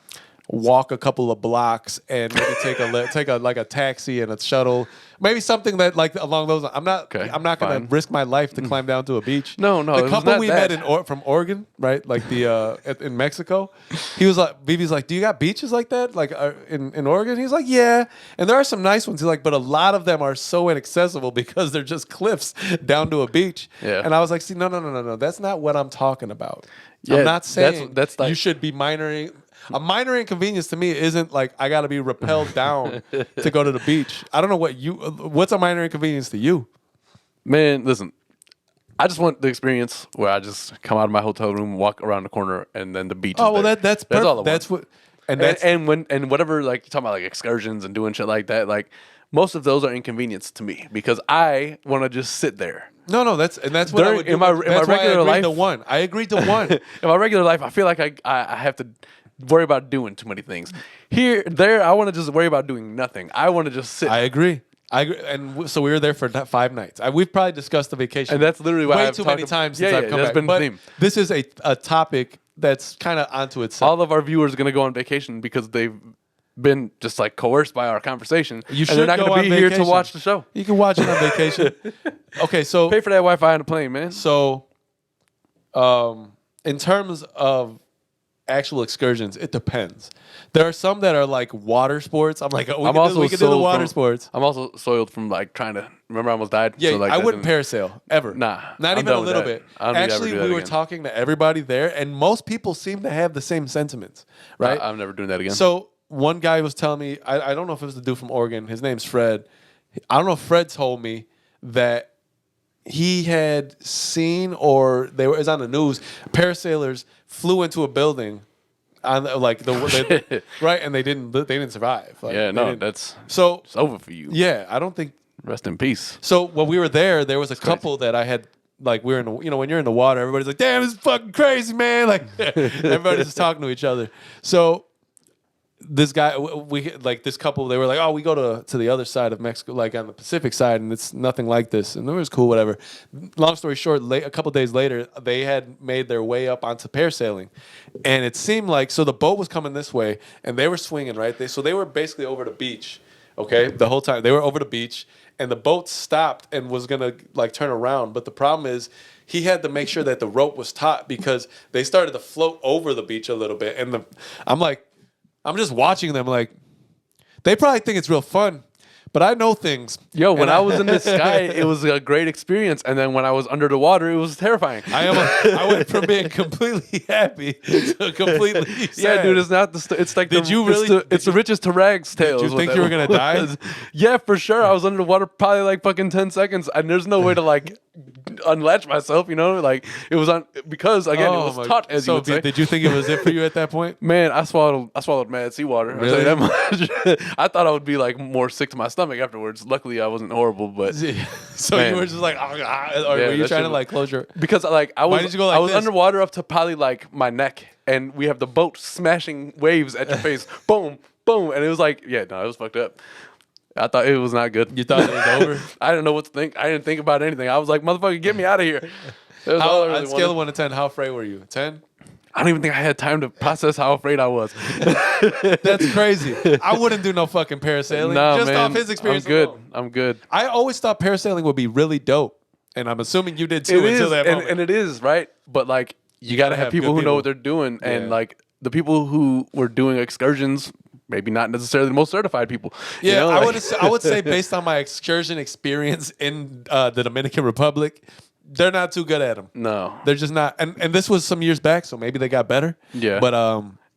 walk a couple of blocks and maybe take a taxi and a shuttle, maybe something that like along those lines. I'm not going to risk my life to climb down to a beach. No, the couple we met from Oregon, right? Like the in Mexico, he was like, BB's like, do you got beaches like that, like in Oregon? He's like, yeah, and there are some nice ones. He's like, but a lot of them are so inaccessible because they're just cliffs down to a beach. Yeah. And I was like, see, no, that's not what I'm talking about. Yeah, I'm not saying that's like, you should be minoring. A minor inconvenience to me isn't like I got to be rappelled down to go to the beach. I don't know what's a minor inconvenience to you? Man, listen, I just want the experience where I just come out of my hotel room, walk around the corner, and then the beach. Oh, well, that's perfect. all I want. That's what, and whatever, like you're talking about like excursions and doing shit like that. Like most of those are inconvenience to me because I want to just sit there. No, that's what I would do. In my regular life, I agreed to one. In my regular life, I feel like I have to worry about doing too many things. There, I want to just worry about doing nothing. I want to just sit. I agree. And so we were there for 5 nights. We've probably discussed the vacation, and that's literally why way I've too many times since I've come that's back. Been but the theme. This is a topic that's kind of onto itself. All of our viewers are going to go on vacation because they've been just like coerced by our conversation. You should and they're not going to be here to watch the show. You can watch it on vacation. Okay, so pay for that Wi-Fi on the plane, man. So, in terms of actual excursions, it depends. There are some that are like water sports. I'm like, we can do the water sports. I'm also soiled from like trying to remember I almost died. Yeah, so, like, I wouldn't parasail ever. Nah, not I'm even a done with little that. bit. I don't think I'd ever Actually, do that we were again. talking to everybody there, and most people seem to have the same sentiments, right? I'm never doing that again. So one guy was telling me, I don't know if it was the dude from Oregon. His name's Fred. I don't know if Fred told me that he had seen, or it was on the news, parasailers flew into a building on like right, and they didn't survive. Like, yeah, no, it's over for you. Yeah, I don't think. Rest in peace. So when we were there was a couple that I had. Like we were in the, when you're in the water, everybody's like, "Damn, this is fucking crazy, man!" Like everybody's just talking to each other. So this guy, we like this couple, they were like, "Oh, we go to the other side of Mexico, like on the Pacific side, and it's nothing like this." And it was cool, whatever. Long story short, a couple days later, they had made their way up onto parasailing, and it seemed like the boat was coming this way, and they were swinging right. So they were basically over the beach. Okay, the whole time they were over the beach, and the boat stopped and was gonna like turn around. But the problem is, he had to make sure that the rope was taut because they started to float over the beach a little bit. And I'm just watching them like, they probably think it's real fun, but I know things. Yo, when I was in the sky, it was a great experience, and then when I was under the water, it was terrifying. I went from being completely happy to completely sad. Yeah, dude, it's not the. It's like it's the richest to rags tale. Did you think you were gonna die? Yeah, for sure. I was under the water probably like fucking 10 seconds, and there's no way to like unlatch myself. Like it was on because again it was taut. As you would say. Did you think it was it for you at that point? Man, I swallowed mad seawater. Really? I'll tell you that much. I thought I would be like more sick to my stomach afterwards. Luckily, I wasn't horrible, but so man. you were just like, or were you trying to like close your? Because like I was, Why did you go like I was this? underwater up to probably like my neck, and we have the boat smashing waves at your face, boom, boom, and it was like, yeah, no, it was fucked up. I thought it was not good. You thought it was over? I didn't know what to think. I didn't think about anything. I was like, motherfucker, get me out of here. On scale of 1 to 10, how afraid were you? 10? I don't even think I had time to process how afraid I was. That's crazy. I wouldn't do no fucking parasailing. No, just man, off his experience. I'm good. I always thought parasailing would be really dope, and I'm assuming you did too until that moment. And it is, right? But like, you gotta have people who know what they're doing, and like the people who were doing excursions, maybe not necessarily the most certified people. Yeah, you know? I would say based on my excursion experience in the Dominican Republic, they're not too good at them. No, they're just not. And this was some years back, so maybe they got better. Yeah, but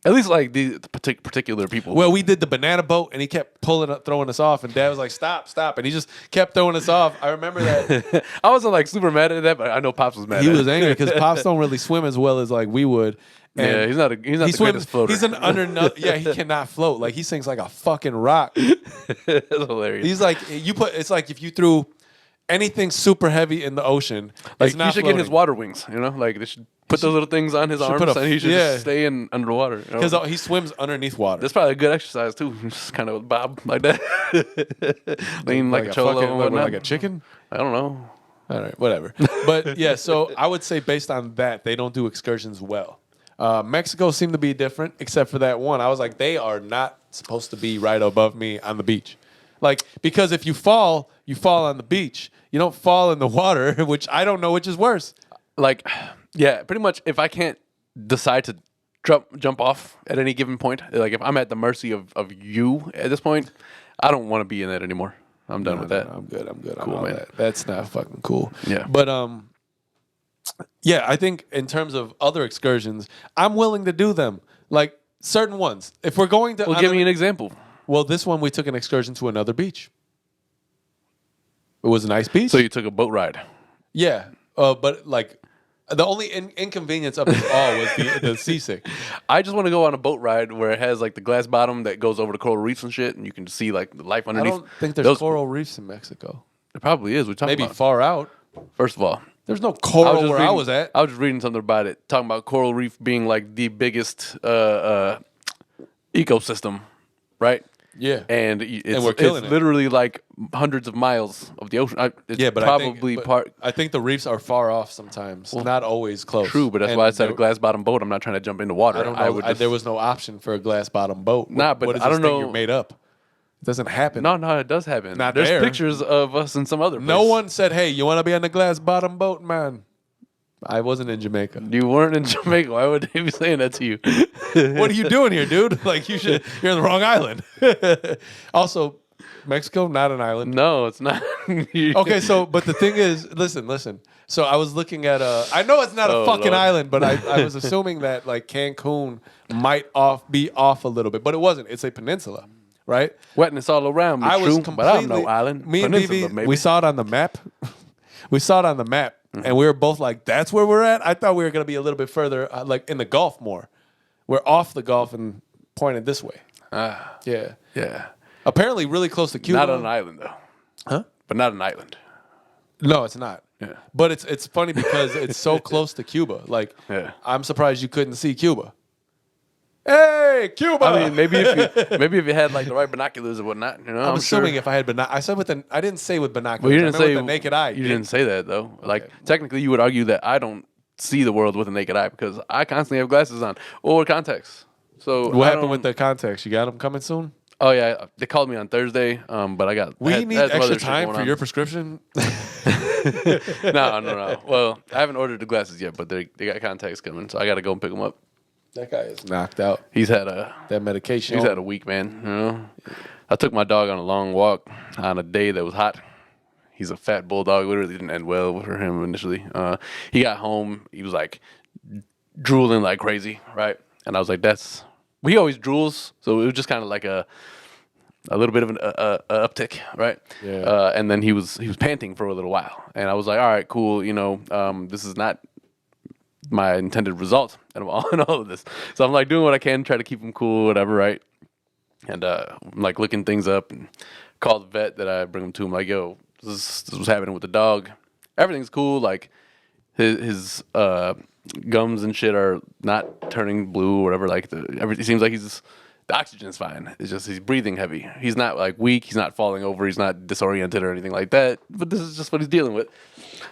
at least like the particular people. Well, we did the banana boat, and he kept throwing us off, and Dad was like, "Stop, stop!" And he just kept throwing us off. I remember that. I wasn't like super mad at that, but I know Pops was mad. He was angry because Pops don't really swim as well as like we would. And yeah, he's not the greatest floater. He's yeah, he cannot float. Like he sinks like a fucking rock. That's hilarious. He's like it's like if you threw anything super heavy in the ocean, like it's not he should floating. get his water wings. Like they should put those little things on his arms, and he should just stay in underwater. Because he swims underneath water. That's probably a good exercise too. Just kind of bob like that, lean like a cholo, like a chicken. I don't know. All right, whatever. But yeah, so I would say based on that, they don't do excursions well. Mexico seemed to be different, except for that one. I was like, they are not supposed to be right above me on the beach. Like, because if you fall on the beach. You don't fall in the water, which I don't know which is worse. Like, yeah, pretty much if I can't decide to jump off at any given point, like if I'm at the mercy of you at this point, I don't want to be in that anymore. I'm done with that. I'm good. Cool, man. That's not fucking cool. Yeah. But yeah, I think in terms of other excursions, I'm willing to do them. Like certain ones. If we're going to, well, give me an example. Well, this one we took an excursion to another beach. It was a nice beach. So you took a boat ride. Yeah, but like the only inconvenience of it all was the seasick. I just want to go on a boat ride where it has like the glass bottom that goes over the coral reefs and shit, and you can see like the life underneath. I don't think there's coral reefs in Mexico. There probably is. Maybe far out. First of all, there's no coral where I was at. I was just reading something about it, talking about coral reef being like the biggest ecosystem, right? Yeah, and we're killing it's literally like hundreds of miles of the ocean. But probably I think the reefs are far off sometimes, not always close. True, but that's why I said a glass bottom boat. I'm not trying to jump into water. I don't know. There was no option for a glass bottom boat. Nah, but what is I don't know. You're made up. It doesn't happen. No, it does happen. There's pictures of us in some other place. No one said, "Hey, you want to be on the glass bottom boat, man?" I wasn't in Jamaica. You weren't in Jamaica. Why would they be saying that to you? What are you doing here, dude? Like you're in the wrong island. Also, Mexico, not an island. No, it's not. Okay, so but the thing is, listen. So I was looking at I know it's not a Oh, fucking Lord. island, but I was assuming that like Cancun might be off a little bit, but it wasn't. It's a peninsula, right? Wetness all around me, I was true, completely. but I'm no island. Me and Peninsula, BB, maybe. we saw it on the map. We saw it on the map, and we were both like, "That's where we're at." I thought we were gonna be a little bit further, like in the Gulf more. We're off the Gulf and pointed this way. Yeah. Yeah. Apparently, really close to Cuba. Not on an island, though. Huh? But not an island. No, it's not. Yeah. But it's funny because it's so close to Cuba. Like, Yeah. I'm surprised you couldn't see Cuba. Hey, Cuba! I mean, maybe if you had like the right binoculars and whatnot, you know. I'm assuming sure. if I had I said I didn't say with binoculars. Well, you didn't I meant say with the naked eye. You didn't say that though. Like technically, you would argue that I don't see the world with a naked eye because I constantly have glasses on or contacts. So What I happened don't- with the contacts? You got them coming soon? Oh yeah, they called me on Thursday, but I got. We had need some other extra shit time going for on. your prescription. No. Well, I haven't ordered the glasses yet, but they got contacts coming, so I got to go and pick them up. That guy is knocked out. He's had That medication. a week, man. You know, I took my dog on a long walk on a day that was hot. He's a fat bulldog. Literally didn't end well for him initially. He got home. He was like drooling like crazy, right? And I was like, "That's." Well, he always drools, so it was just kind of like a little bit of an uptick, right? Yeah. And then he was panting for a little while, and I was like, "All right, cool. You know, this is not my intended result in all of this." So I'm like doing what I can, try to keep him cool, whatever, right? And I'm like looking things up and call the vet that I bring him to. I'm like, "Yo, this is what's happening with the dog. Everything's cool. Like his gums and shit are not turning blue or whatever. Like it seems like the oxygen's fine. It's just he's breathing heavy. He's not like weak. He's not falling over. He's not disoriented or anything like that. But this is just what he's dealing with."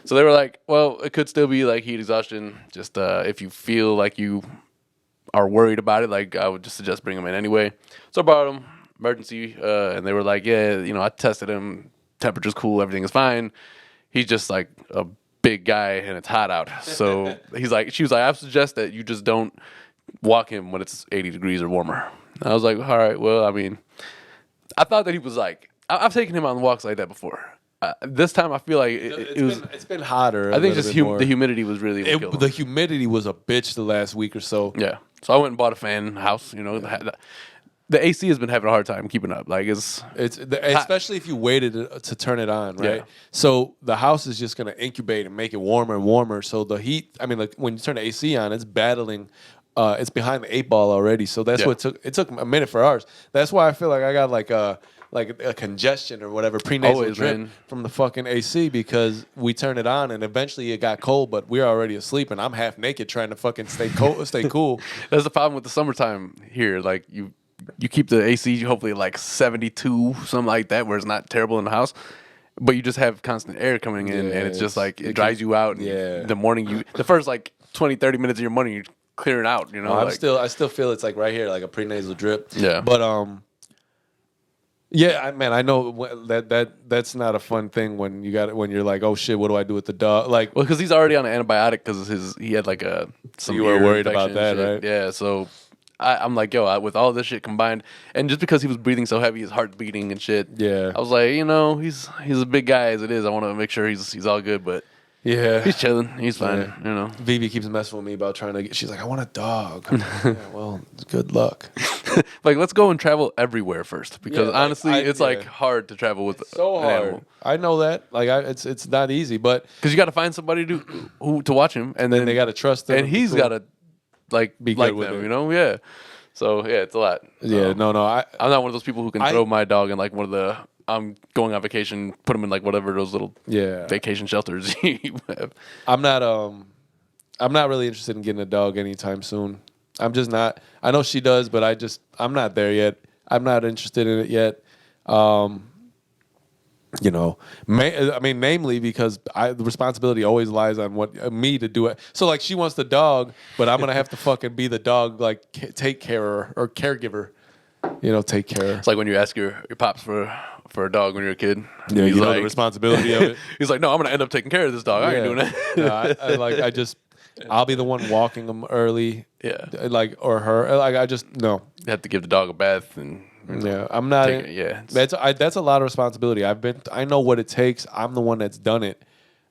So they were like, "Well, it could still be like heat exhaustion. Just if you feel like you are worried about it, like I would just suggest bring him in anyway." So I brought him emergency, and they were like, "Yeah, you know, I tested him. Temperature's cool. Everything is fine. He's just like a big guy and it's hot out." So she was like, "I suggest that you just don't walk him when it's 80 degrees or warmer." And I was like, "All right, well, I mean, I thought that he was like, I've taken him on walks like that before. This time I feel like It's been hotter. I think just the humidity was really what killed him. The humidity was a bitch the last week or so. Yeah. So I went and bought a fan house. You know, the AC has been having a hard time keeping up. Like Especially if you waited to turn it on, right? Yeah. So the house is just going to incubate and make it warmer and warmer. So the heat, I mean, like when you turn the AC on, it's battling. It's behind the 8 ball already. So that's what it took a minute for ours. That's why I feel like I got like a congestion or whatever prenasal Always, drip man. from the fucking AC because we turned it on and eventually it got cold, but we were already asleep and I'm half naked trying to fucking stay cool. That's the problem with the summertime here. Like you keep the AC hopefully like 72, something like that, where it's not terrible in the house. But you just have constant air coming in, and it's just like it dries you out. And the morning the first like 20, 30 minutes of your morning, you're clearing out. You know, I still feel it's like right here, like a prenasal drip. Yeah. But yeah, I know that's not a fun thing when you're like, oh shit, what do I do with the dog? Like, well, because he's already on an antibiotic because he had like some. You were ear worried about infection and that, shit. right? Yeah. So I'm like, yo, with all this shit combined, and just because he was breathing so heavy, his heart beating and shit. Yeah. I was like, you know, he's a big guy as it is. I want to make sure he's all good, but yeah, he's chilling. He's fine. Yeah. You know. Vivi keeps messing with me about trying to get. She's like, I want a dog. I'm like, yeah, well, good luck. Like, let's go and travel everywhere first, because Yeah, like, honestly, it's like yeah. hard to travel with So an hard. animal. I know that. Like, it's not easy, but Because you got to find somebody to watch him, and then they got to trust them. and he's got to like Be good like with them, it. you know? Yeah. So yeah, it's a lot. Yeah, no. I'm not one of those people who can throw my dog in like one of the I'm going on vacation, put him in like whatever those little vacation shelters you have. I'm not really interested in getting a dog anytime soon. I'm just not. I know she does, but I'm not there yet. I'm not interested in it yet. You know, namely because the responsibility always lies on me to do it. So like she wants the dog, but I'm gonna have to fucking be the dog, like take care or caregiver. You know, take care. It's like when you ask your pops for for a dog when you're a kid. Yeah, He's you know like, the responsibility of it. He's like, no, I'm gonna end up taking care of this dog. I ain't doing that. No, I'll be the one walking them early. Yeah. Like, or her. Like, I just, no. You have to give the dog a bath and Yeah, I'm not. yeah, That's a lot of responsibility. I know what it takes. I'm the one that's done it.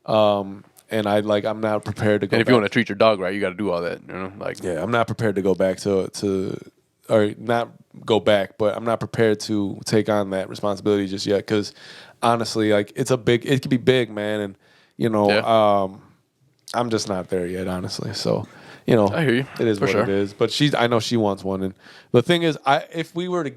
And I'm not prepared to go and if back. you want to treat your dog right, you got to do all that. You know, like Yeah, I'm not prepared to go back or not go back, but I'm not prepared to take on that responsibility just yet. Because honestly, like it could be big, man, and I'm just not there yet, honestly. So, I hear you. It is for what sure. it is. But I know she wants one, and the thing is, if we were to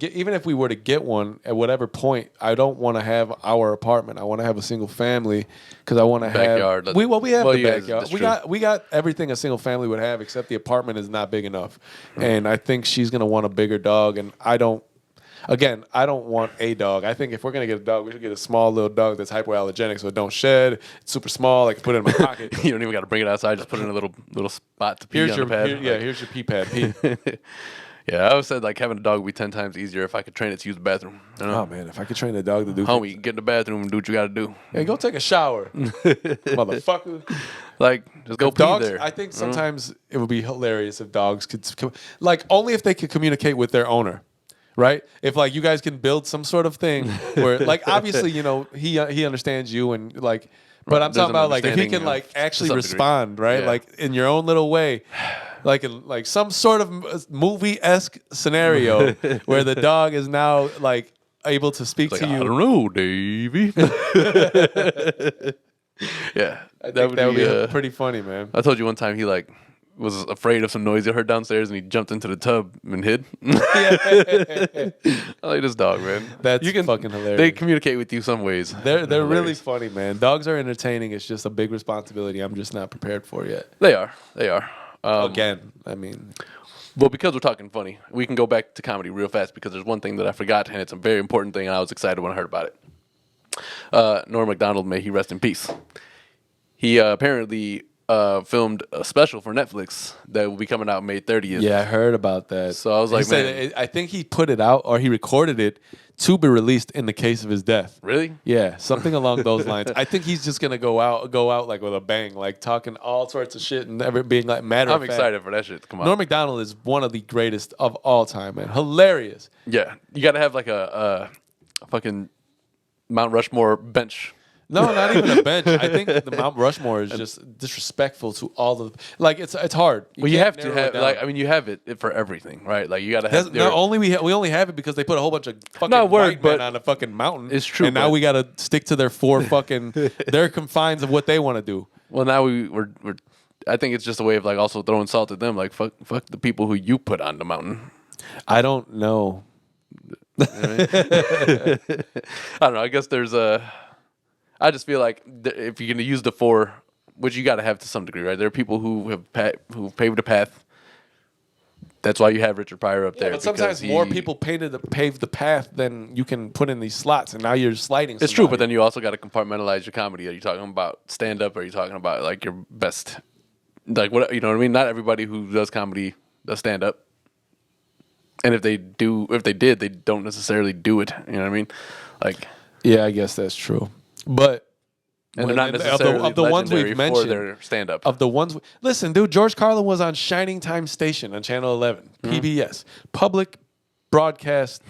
get one at whatever point, I don't want to have our apartment. I want to have a single family because I want to Backyard. have. We have the backyard. That's We true. we got everything a single family would have, except the apartment is not big enough, and I think she's gonna want a bigger dog, and I don't want a dog. I think if we're gonna get a dog, we should get a small little dog that's hypoallergenic, so it don't shed. It's super small. I can put it in my pocket. You don't even got to bring it outside. Just put it in a little spot to pee Here's on your the pad. here's your pee pad. Pee. Yeah, I always said like having a dog would be 10 times easier if I could train it to use the bathroom. You know? Oh man, if I could train a dog to do Homie, get in the bathroom and do what you got to do. hey, go take a shower, motherfucker. Like, just go pee Dogs, there. I think sometimes it would be hilarious if dogs could, only if they could communicate with their owner, right? If like you guys can build some sort of thing where, like, obviously, he understands you and like, but I'm There's talking an about like if he can understanding like to actually some degree. respond, right? Yeah. Like in your own little way. Like some sort of movie-esque scenario where the dog is now like able to speak Like, to I you. don't know, Davey. Yeah, I think that would be pretty funny, man. I told you one time he like was afraid of some noise he heard downstairs and he jumped into the tub and hid. I like this dog, man. That's fucking hilarious. They communicate with you some ways. They're really hilarious. funny, man. Dogs are entertaining. It's just a big responsibility. I'm just not prepared for yet. They are. Again, I mean, Well, because we're talking funny, we can go back to comedy real fast because there's one thing that I forgot, and it's a very important thing, and I was excited when I heard about it. Norm Macdonald, may he rest in peace. He apparently filmed a special for Netflix that will be coming out May 30th. yeah, I heard about that. So I was like, he said I think he put it out or he recorded it to be released in the case of his death. Really? Yeah, something along those lines. I think he's just gonna go out like with a bang, like talking all sorts of shit and never being like matter of I'm fact. excited for that shit to come out. Norm Macdonald is one of the greatest of all time, man. Hilarious. Yeah, you got to have like a fucking Mount Rushmore bench. No, not even a bench. I think the Mount Rushmore is just disrespectful to all the it's hard. Well, you can't have to narrow it have down. like I mean you have it for everything, right? Like you got to That's, have. not only we only have it because they put a whole bunch of fucking Not word, white men but on a fucking mountain. it's true, and now but- we got to stick to their four fucking their confines of what they want to do. Well, now we're. I think it's just a way of like also throwing salt at them. Like fuck the people who you put on the mountain. I don't know. You know what I mean? I don't know. I guess there's a. I just feel like if you're gonna use the four, which you got to have to some degree, right? There are people who have who paved the path. That's why you have Richard Pryor up there. But sometimes more people paved the path than you can put in these slots, and now you're sliding. It's true, but then you also got to compartmentalize your comedy. Are you talking about stand up? Or are you talking about like your best, like what you know what I mean? Not everybody who does comedy does stand up, and if they did, they don't necessarily do it. You know what I mean? Like, yeah, I guess that's true. But and they're not necessarily of the ones we've legendary mentioned. for their stand up. Of the ones, listen, dude, George Carlin was on Shining Time Station on Channel 11, PBS, public broadcast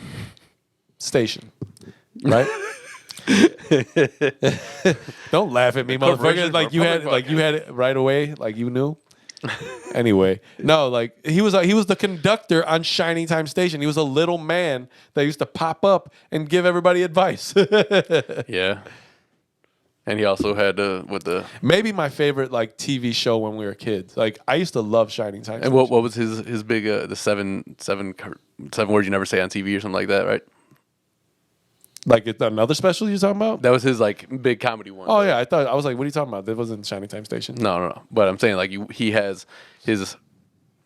station, right? Don't laugh at me, motherfucker. Corporation Like for you had, public like you had it right away, like you knew. Anyway, no, like he was the conductor on Shining Time Station. He was a little man that used to pop up and give everybody advice. Yeah. And he also had with the Maybe my favorite like TV show when we were kids. Like I used to love Shining Time. and what was his big the seven words you never say on TV or something like that, right? Like it's another special you're talking about? That was his like big comedy one. Oh yeah, I was like, what are you talking about? That wasn't Shining Time Station. No. But I'm saying like he has his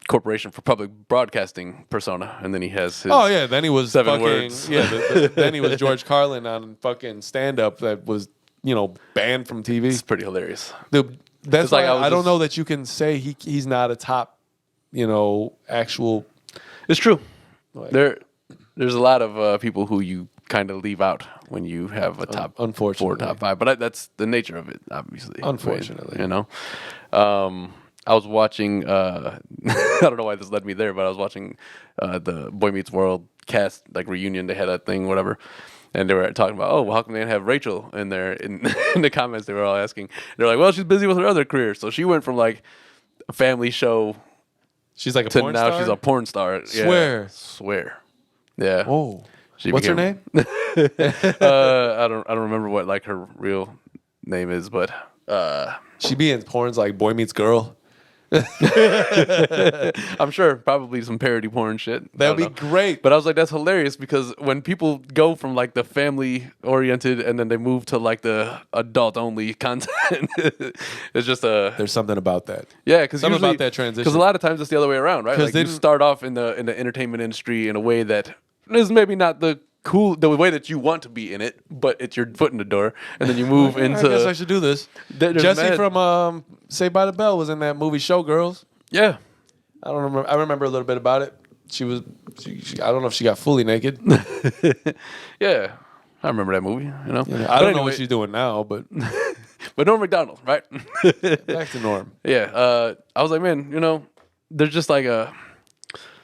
corporation for public broadcasting persona, and then he has his. Oh yeah, then he was Seven fucking words. yeah. Then he was George Carlin on fucking stand up that was banned from TV. It's pretty hilarious. Dude, that's It's like why I was I don't just- know that you can say he's not a top, actual. It's true. Like- There's a lot of people who you kind of leave out when you have a top 4, top 5. But that's the nature of it, obviously. Unfortunately. Right? You know? I was watching, I don't know why this led me there, but I was watching the Boy Meets World cast, like, reunion. They had that thing, whatever. And they were talking about, oh, well, how come they didn't have Rachel in there? In the comments, they were all asking. They're like, well, she's busy with her other career. So she went from, like, a family show. She's like a to porn now star? she's a porn star. Swear. Yeah. Whoa. She What's her became- name? I don't remember what, like, her real name is, but She be in porns like Boy Meets Girl. I'm sure probably some parody porn shit. That'd be great. But I was like, that's hilarious because when people go from like the family oriented and then they move to like the adult only content, it's just There's something about that. yeah, because Something about that transition. Because a lot of times it's the other way around, right? 'Cause Like you then- start off in the entertainment industry in a way that is maybe not the way that you want to be in it, but it's your foot in the door, and then you move into. I guess I should do this. There's Jesse mad- from Saved by the Bell was in that movie Showgirls. Yeah. I don't remember. I remember a little bit about it. She was. I don't know if she got fully naked. Yeah. I remember that movie, you know? I don't know what she's doing now, but But Norm Macdonald, right? back to Norm. Yeah. I was like, man, you know, there's just like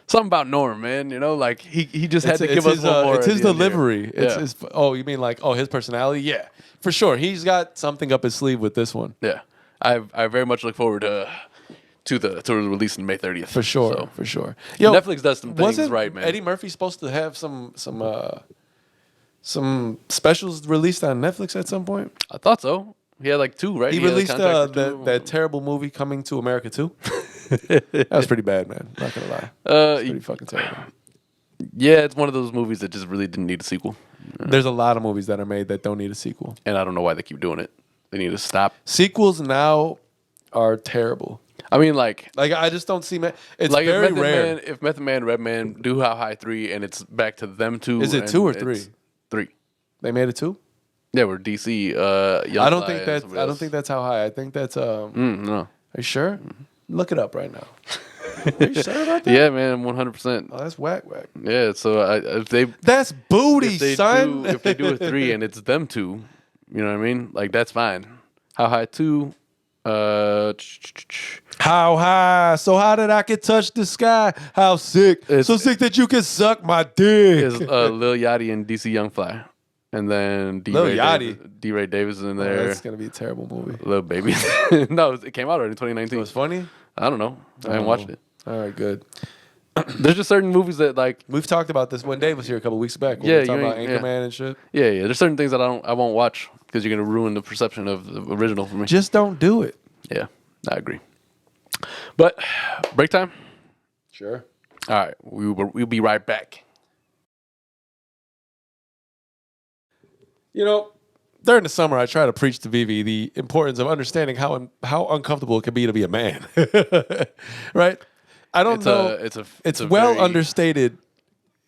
something about Norm, man. You know, like he just had to give us one more. It's his at the end here. delivery. It's Yeah. his. Oh, you mean like his personality? Yeah, for sure. He's got something up his sleeve with this one. Yeah. I very much look forward to the release on May 30th. For sure, So, for sure. Yo, Netflix does some things wasn't right, man. Eddie Murphy supposed to have some specials released on Netflix at some point? I thought so. He had like 2, right? He had a released contract for 2. that terrible movie Coming to America 2. That was pretty bad, man. Not gonna lie. It's pretty fucking terrible. Yeah, it's one of those movies that just really didn't need a sequel. There's a lot of movies that are made that don't need a sequel. And I don't know why they keep doing it. They need to stop. Sequels now are terrible. I mean, like I just don't see. It's like very if Method rare. Man, if Method Man, Redman do How High 3 and it's back to them 2. Is it and 2 or it's 3? 3. They made it 2. Yeah, we're DC. Young I don't Fly think and that's. somebody I don't else. think that's how high. I think that's. Are No. you sure? Look it up right now. Are you sure about that? Yeah, man, 100%. Oh, that's whack. Yeah, so if they That's booty, if they son. do if they do a 3 and it's them 2, you know what I mean? Like that's fine. How High 2? How high? So high that I can touch the sky. How sick? So sick that you can suck my dick. Is Lil Yachty and DC Young Fly, and then Lil Yachty? D. Ray Davis is in Oh, there. that's gonna be a terrible movie. Lil Baby. No, it came out already in 2019. It was funny. I don't know. I haven't watched it. All right, good. There's just certain movies that like We've talked about this when Dave was here a couple weeks back. When Yeah, we were talking you about ain't- Anchorman and shit. yeah. There's certain things that I won't watch because you're gonna ruin the perception of the original for me. Just don't do it. Yeah, I agree. But break time. Sure. All right, we'll be right back. You know, during the summer, I try to preach to Vivi the importance of understanding how uncomfortable it can be to be a man. Right? I don't know. It's a well very- understated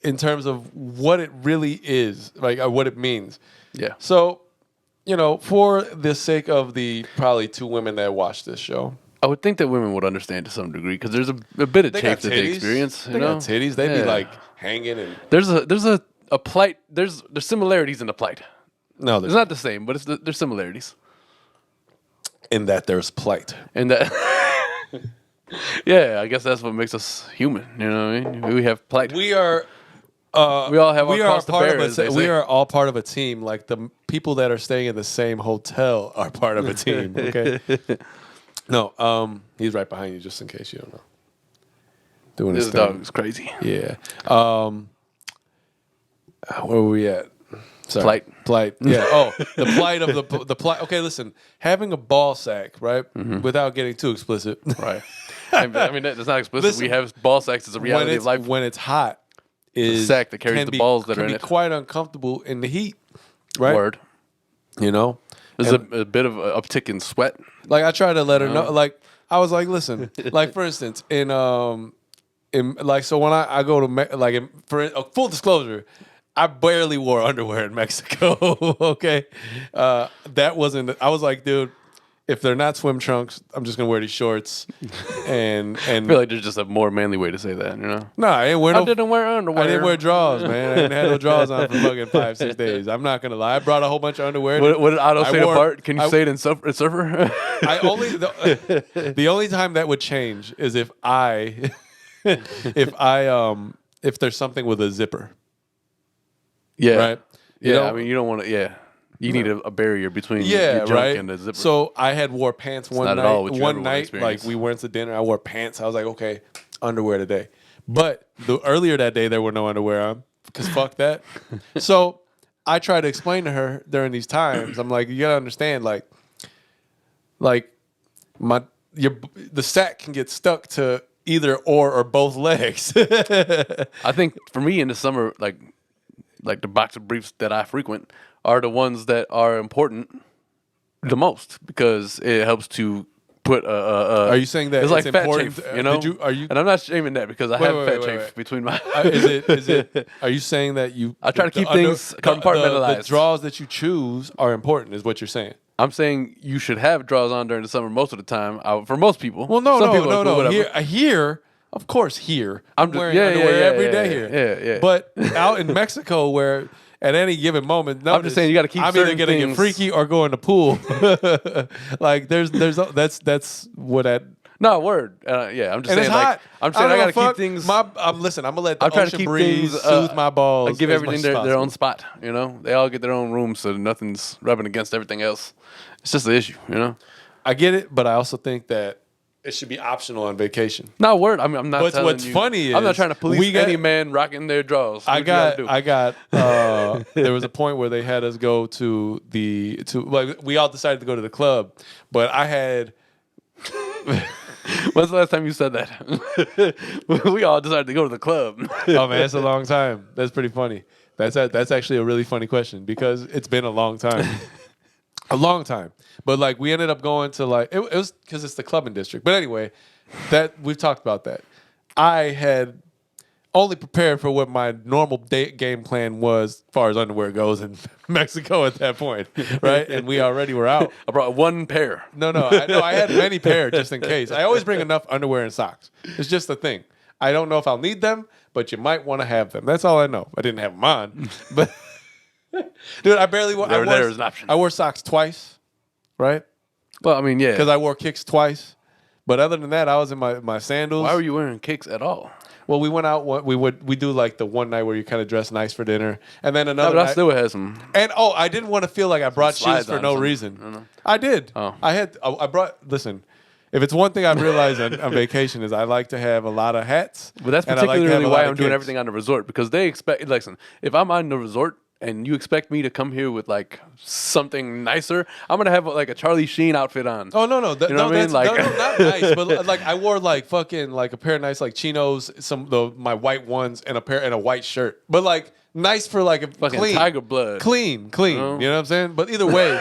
in terms of what it really is, like what it means. Yeah. So, you know, for the sake of the probably 2 women that watch this show, I would think that women would understand to some degree because there's a bit of they chafe got that they titties. experience. They You know, got titties. They be Yeah. like hanging and There's a plight. There's similarities in the plight. no, It's not the same, but there's similarities. in that there's plight. And that, yeah, I guess that's what makes us human. You know what I mean? We have plight. We are. We all have our cross to bear, as they We say. are all part of a team. Like the people that are staying in the same hotel are part of a team. Okay. No, he's right behind you, just in case you don't know. Doing This his dog thing. is crazy. Yeah. Where were we at? Sorry. Plight. Yeah. Oh, the plight of the plight. Okay, listen. Having a ball sack, right? Without getting too explicit. Right. I mean, that's not explicit. Listen, we have ball sacks as a reality of life. When it's hot, is sack that carries can the be- balls that can are in be it. quite uncomfortable in the heat, right? Word. You know, There's And- a bit of an uptick in sweat. like I try to let her know. Like I was like, listen, like for instance, in like so when I go to for full disclosure, I barely wore underwear in Mexico. Okay, that wasn't. I was like, dude, if they're not swim trunks, I'm just gonna wear these shorts. And I feel like there's just a more manly way to say that, you know? no, I didn't wear I didn't wear underwear. I didn't wear drawers, man. I didn't have no drawers on for fucking 5-6 days. I'm not gonna lie. I brought a whole bunch of underwear. What did Otto say to wore- Bart? Can you say it in Surfer? I only the only time that would change is if if there's something with a zipper. Yeah. Right? You Yeah, know? I mean, you don't want to, you need a barrier between Yeah, your junk right. and the zipper. So I had wore pants one not at night. all what your One underwear night, experience. like we went to dinner. I wore pants. I was like, okay, underwear today. But the earlier that day, there were no underwear on because fuck that. So I tried to explain to her during these times. I'm like, you gotta understand, like the sack can get stuck to either or both legs. I think for me in the summer, like the boxer briefs that I frequent are the ones that are important the most because it helps to put Are you saying that it's like it's fat important? chafe, you know? Are you? And I'm not shaming that because I have wait, fat wait, chafe wait. between my. Is it? Are you saying that you? I try to keep the things compartmentalized. The draws that you choose are important, is what you're saying. I'm saying you should have drawers on during the summer most of the time. For most people. Well, no, Some people are cool, no. whatever. Here, of course, here. I'm just- wearing yeah, underwear yeah, every yeah, day yeah, here. yeah. But out in Mexico, where at any given moment, I'm just saying you gotta keep I'm either certain gonna get things- freaky or go in the pool. Like that's what that. No word. Yeah, I'm just And saying it's like hot. I'm saying I don't gotta give a keep things. Listen, I'm gonna let the I'm trying ocean to keep breeze things soothe my balls. and give as everything much as their own possible. spot. You know, they all get their own room, so nothing's rubbing against everything else. It's just the issue, you know. I get it, but I also think that it should be optional on vacation. No word. I'm not. But telling what's you, funny I'm not is trying to police we got- any man rocking their drawers. I What you gotta got. do. There was a point where they had us go to like we all decided to go to the club, but I had. When's the last time you said that? We all decided to go to the club. Oh man, that's a long time. That's pretty funny. That's actually a really funny question because it's been a long time. A long time. But like we ended up going to like it was because it's the clubbing district. But anyway, that we've talked about that. I had only prepared for what my normal game plan was as far as underwear goes in Mexico at that point, right? And we already were out. I brought one pair. No, I had many pair just in case. I always bring enough underwear and socks. It's just a thing. I don't know if I'll need them, but you might want to have them. That's all I know. I didn't have them on, but dude, I barely wore. There is an option. I wore socks twice, right? Well, I mean, yeah. Because I wore kicks twice. But other than that, I was in my sandals. Why were you wearing kicks at all? Well, we went out. We do like the one night where you kind of dress nice for dinner, and then No, another. but I night, still had some. and I didn't want to feel like I brought shoes slides for on no something. reason. I did. Oh. I brought. Listen, if it's one thing I've realized on vacation is I like to have a lot of hats. But that's and I like to have particularly a why lot I'm of doing kicks. everything on the resort because they expect. Listen, if I'm on the resort and you expect me to come here with like something nicer, I'm gonna have like a Charlie Sheen outfit on. Oh no, You know what I mean? Like- not nice, but like I wore like fucking like a pair of nice like chinos, my white ones, and a white shirt, but like nice for like a Fucking clean, tiger blood. clean. Oh. You know what I'm saying? But either way,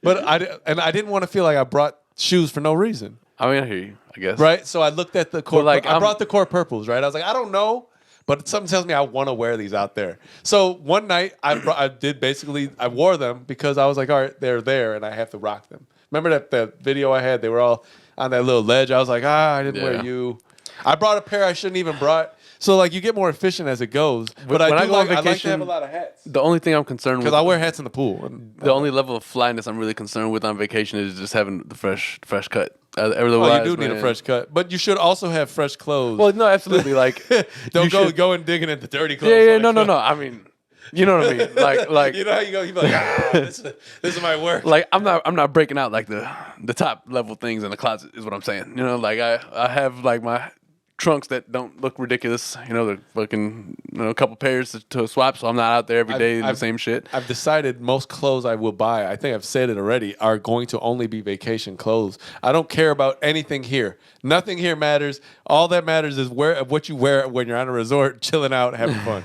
but I didn't want to feel like I brought shoes for no reason, I mean, I hear you. I guess. right? So I looked at the core. like, I brought the core purples, right? I was like, I don't know. But something tells me I want to wear these out there. So one night I wore them because I was like, all right, they're there and I have to rock them. Remember that video I had? They were all on that little ledge. I was like, I didn't wear Yeah. you. I brought a pair I shouldn't even brought. So like you get more efficient as it goes. But When I go on I like to vacation, have a lot of hats. The only thing I'm concerned with, Because I wear hats in the pool. And, the only level of flyness I'm really concerned with on vacation is just having the fresh cut. you do need a fresh cut. But you should also have fresh clothes. Well, no, absolutely. Like, Don't you should- go and digging in the dirty clothes. Yeah, like, no. I mean, you know what I mean. Like, You know how you go? You be like, this is my work. like I'm not breaking out like the top level things in the closet is what I'm saying. You know, like I have like my trunks that don't look ridiculous. You know, they're fucking a couple pairs to swap, so I'm not out there every day in the same shit. I've decided most clothes I will buy, I think I've said it already, are going to only be vacation clothes. I don't care about anything here. Nothing here matters. All that matters is what you wear when you're on a resort, chilling out, having fun.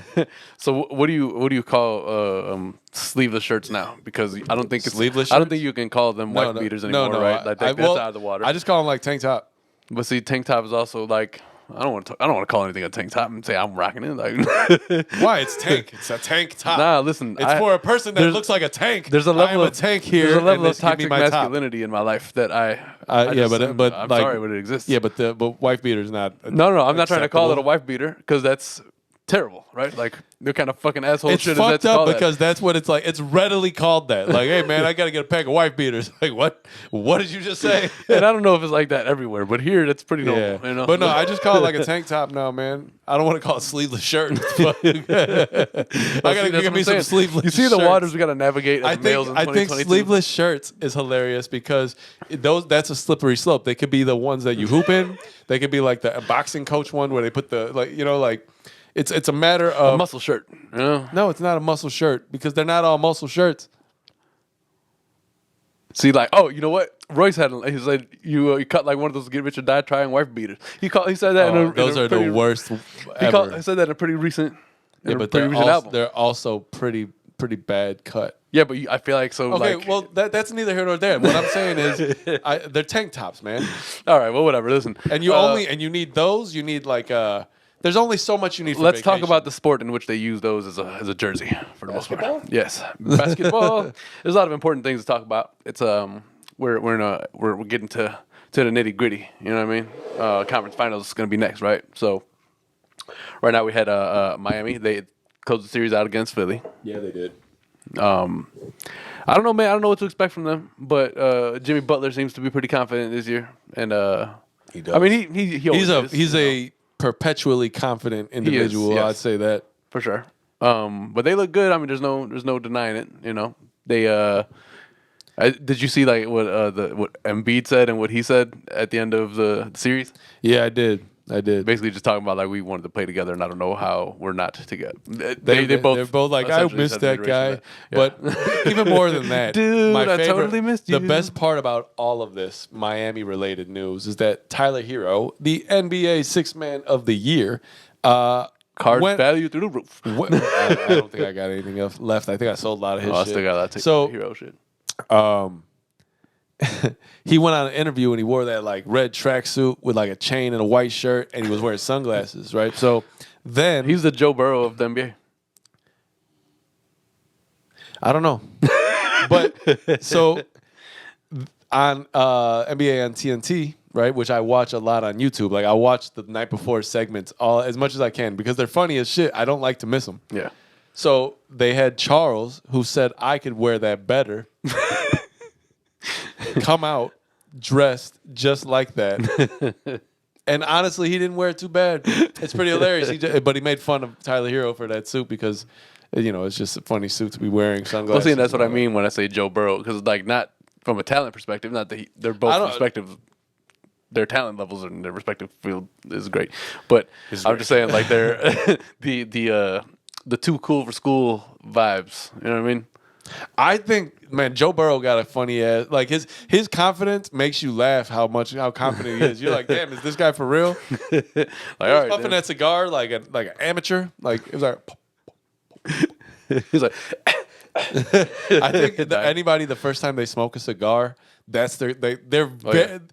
So what do you call sleeveless shirts now? Because I don't think it's Sleeveless I don't shirts? think you can call them white beaters anymore, right? Like that's out of the water. I just call them like tank top. But see, tank top is also like I don't want to call anything a tank top and say I'm rocking it. Like, Why? It's tank. It's a tank top. nah, listen. It's for a person that looks like a tank. There's a level I am of a tank here. There's a level and of toxic my top. masculinity in my life that I yeah, just, but I'm like, sorry, but it exists. Yeah, but wife beater is not. No, I'm not trying to call it a acceptable. wife beater because that's terrible, right? Like, the kind of fucking asshole It's shit is fucked that to up call that. because that's what it's like. It's readily called that. Like, hey man, I gotta get a pack of wife beaters. Like, what? What did you just say? And I don't know if it's like that everywhere, but here that's pretty normal. Yeah, You know? but no, I just call it like a tank top now, man. I don't want to call it sleeveless shirt. I gotta give me some sleeveless. You see the shirts. waters we gotta navigate as males in I think 2022. sleeveless shirts is hilarious because that's a slippery slope. They could be the ones that you hoop in. They could be like the boxing coach one where they put the like. It's a matter of a muscle shirt. You know? No, it's not a muscle shirt because they're not all muscle shirts. See, like, oh, you know what? Royce he said you cut like one of those get rich or die trying wife beaters. He said that. Those are the worst. He said that in a pretty recent. Yeah, but album. they're also pretty bad cut. Yeah, but I feel like so. Okay, like, well that's neither here nor there. What I'm saying is, they're tank tops, man. all right, well, whatever. Listen, And you need those. You need like there's only so much you need. For let's talk vacation. about the sport in which they use those as a jersey for the most Basketball? part. Yes, basketball. There's a lot of important things to talk about. It's we're getting to the nitty gritty. You know what I mean? Conference finals is going to be next, right? So right now we had Miami. They closed the series out against Philly. Yeah, they did. I don't know, man. I don't know what to expect from them, but Jimmy Butler seems to be pretty confident this year, and He does. I mean, he always is, he's you know, a perpetually confident individual. yes. I'd say that. for sure. But they look good. I mean, there's no denying it. You know, they. Did you see like what Embiid said and what he said at the end of the series? Yeah, I did. Basically, just talking about like we wanted to play together, and I don't know how we're not together. They're both like, I essentially missed said that guy. Yeah. But even more than that, Dude, I totally missed you. The best part about all of this Miami-related news is that Tyler Hero, the NBA Sixth Man of the Year, Card value through the roof. I don't think I got anything else left. I think I sold a lot of his shit. I still got a lot to So, Hero shit. he went on an interview and he wore that like red tracksuit with like a chain and a white shirt, and he was wearing sunglasses, right? So then He's the Joe Burrow of the NBA. I don't know, but so on NBA on TNT, right, which I watch a lot on YouTube. Like I watch the night before segments all as much as I can because they're funny as shit. I don't like to miss them. Yeah. So they had Charles, who said I could wear that better, come out dressed just like that. And honestly, he didn't wear it too bad. It's pretty hilarious. But he made fun of Tyler Hero for that suit because, it's just a funny suit to be wearing, Well, sunglasses. see, that's what I mean when I say Joe Burrow, because like not from a talent perspective, not that they're both respective. Their talent levels in their respective field is great, but I'm just saying like they're the too cool for school vibes. You know what I mean? I think, man, Joe Burrow got a funny ass. Like his confidence makes you laugh how confident he is. You're like, damn, is this guy for real? Like, He all was right, puffing that cigar like an amateur. Like it was like. he's like, I think anybody the first time they smoke a cigar, that's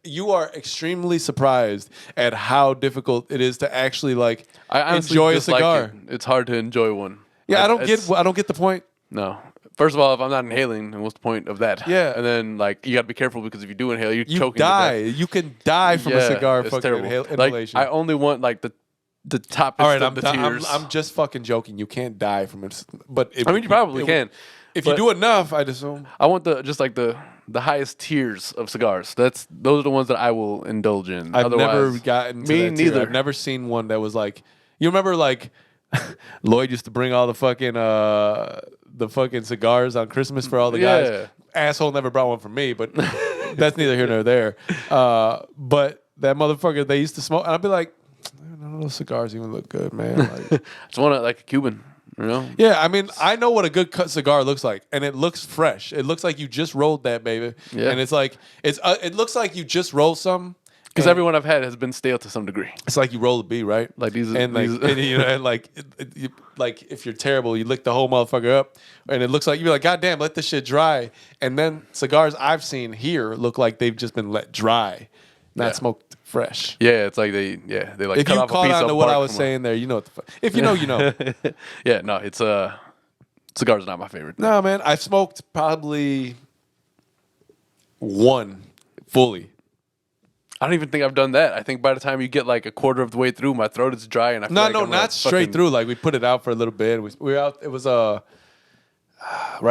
you are extremely surprised at how difficult it is to actually like I honestly enjoy a dislike cigar. it. It's hard to enjoy one. Yeah, I don't get the point. No. First of all, if I'm not inhaling, then what's the point of that? Yeah. And then like you got to be careful because if you do inhale, you're You choking. die. To death. You can die from a cigar it's fucking terrible. inhalation. Like I only want like the top All right, of the tiers. I'm just fucking joking. You can't die from it, but I mean, you probably can. If you do enough, I'd assume. I want the highest tiers of cigars. Those are the ones that I will indulge in. I've Otherwise, never gotten to me that tier. neither. I've never seen one that was like. You remember like Lloyd used to bring all the fucking cigars on Christmas for all the guys. Yeah. Asshole never brought one for me, but that's neither here nor there. But that motherfucker, they used to smoke, and I'd be like, none of those cigars even look good, man. Like, Just want like a Cuban, you know? yeah, I mean, I know what a good cut cigar looks like, and it looks fresh. It looks like you just rolled that, baby. Yeah. And it's like it looks like you just rolled some. Because everyone I've had has been stale to some degree. It's like you roll a B, right? Like these, And like, and like if you're terrible, you lick the whole motherfucker up, and it looks like you're like, God damn, let this shit dry. And then cigars I've seen here look like they've just been let dry, not smoked fresh. Yeah, it's like they like If cut you off a caught piece on of to what bark I was from saying there, you know what the fuck. If you know, you know. Yeah, no, it's cigars are not my favorite. No, man, I've smoked probably one fully. I don't even think I've done that. I think by the time you get like a quarter of the way through, my throat is dry and I feel No, like no, I'm gonna not straight fucking- through. Like we put it out for a little bit. We were out. It was right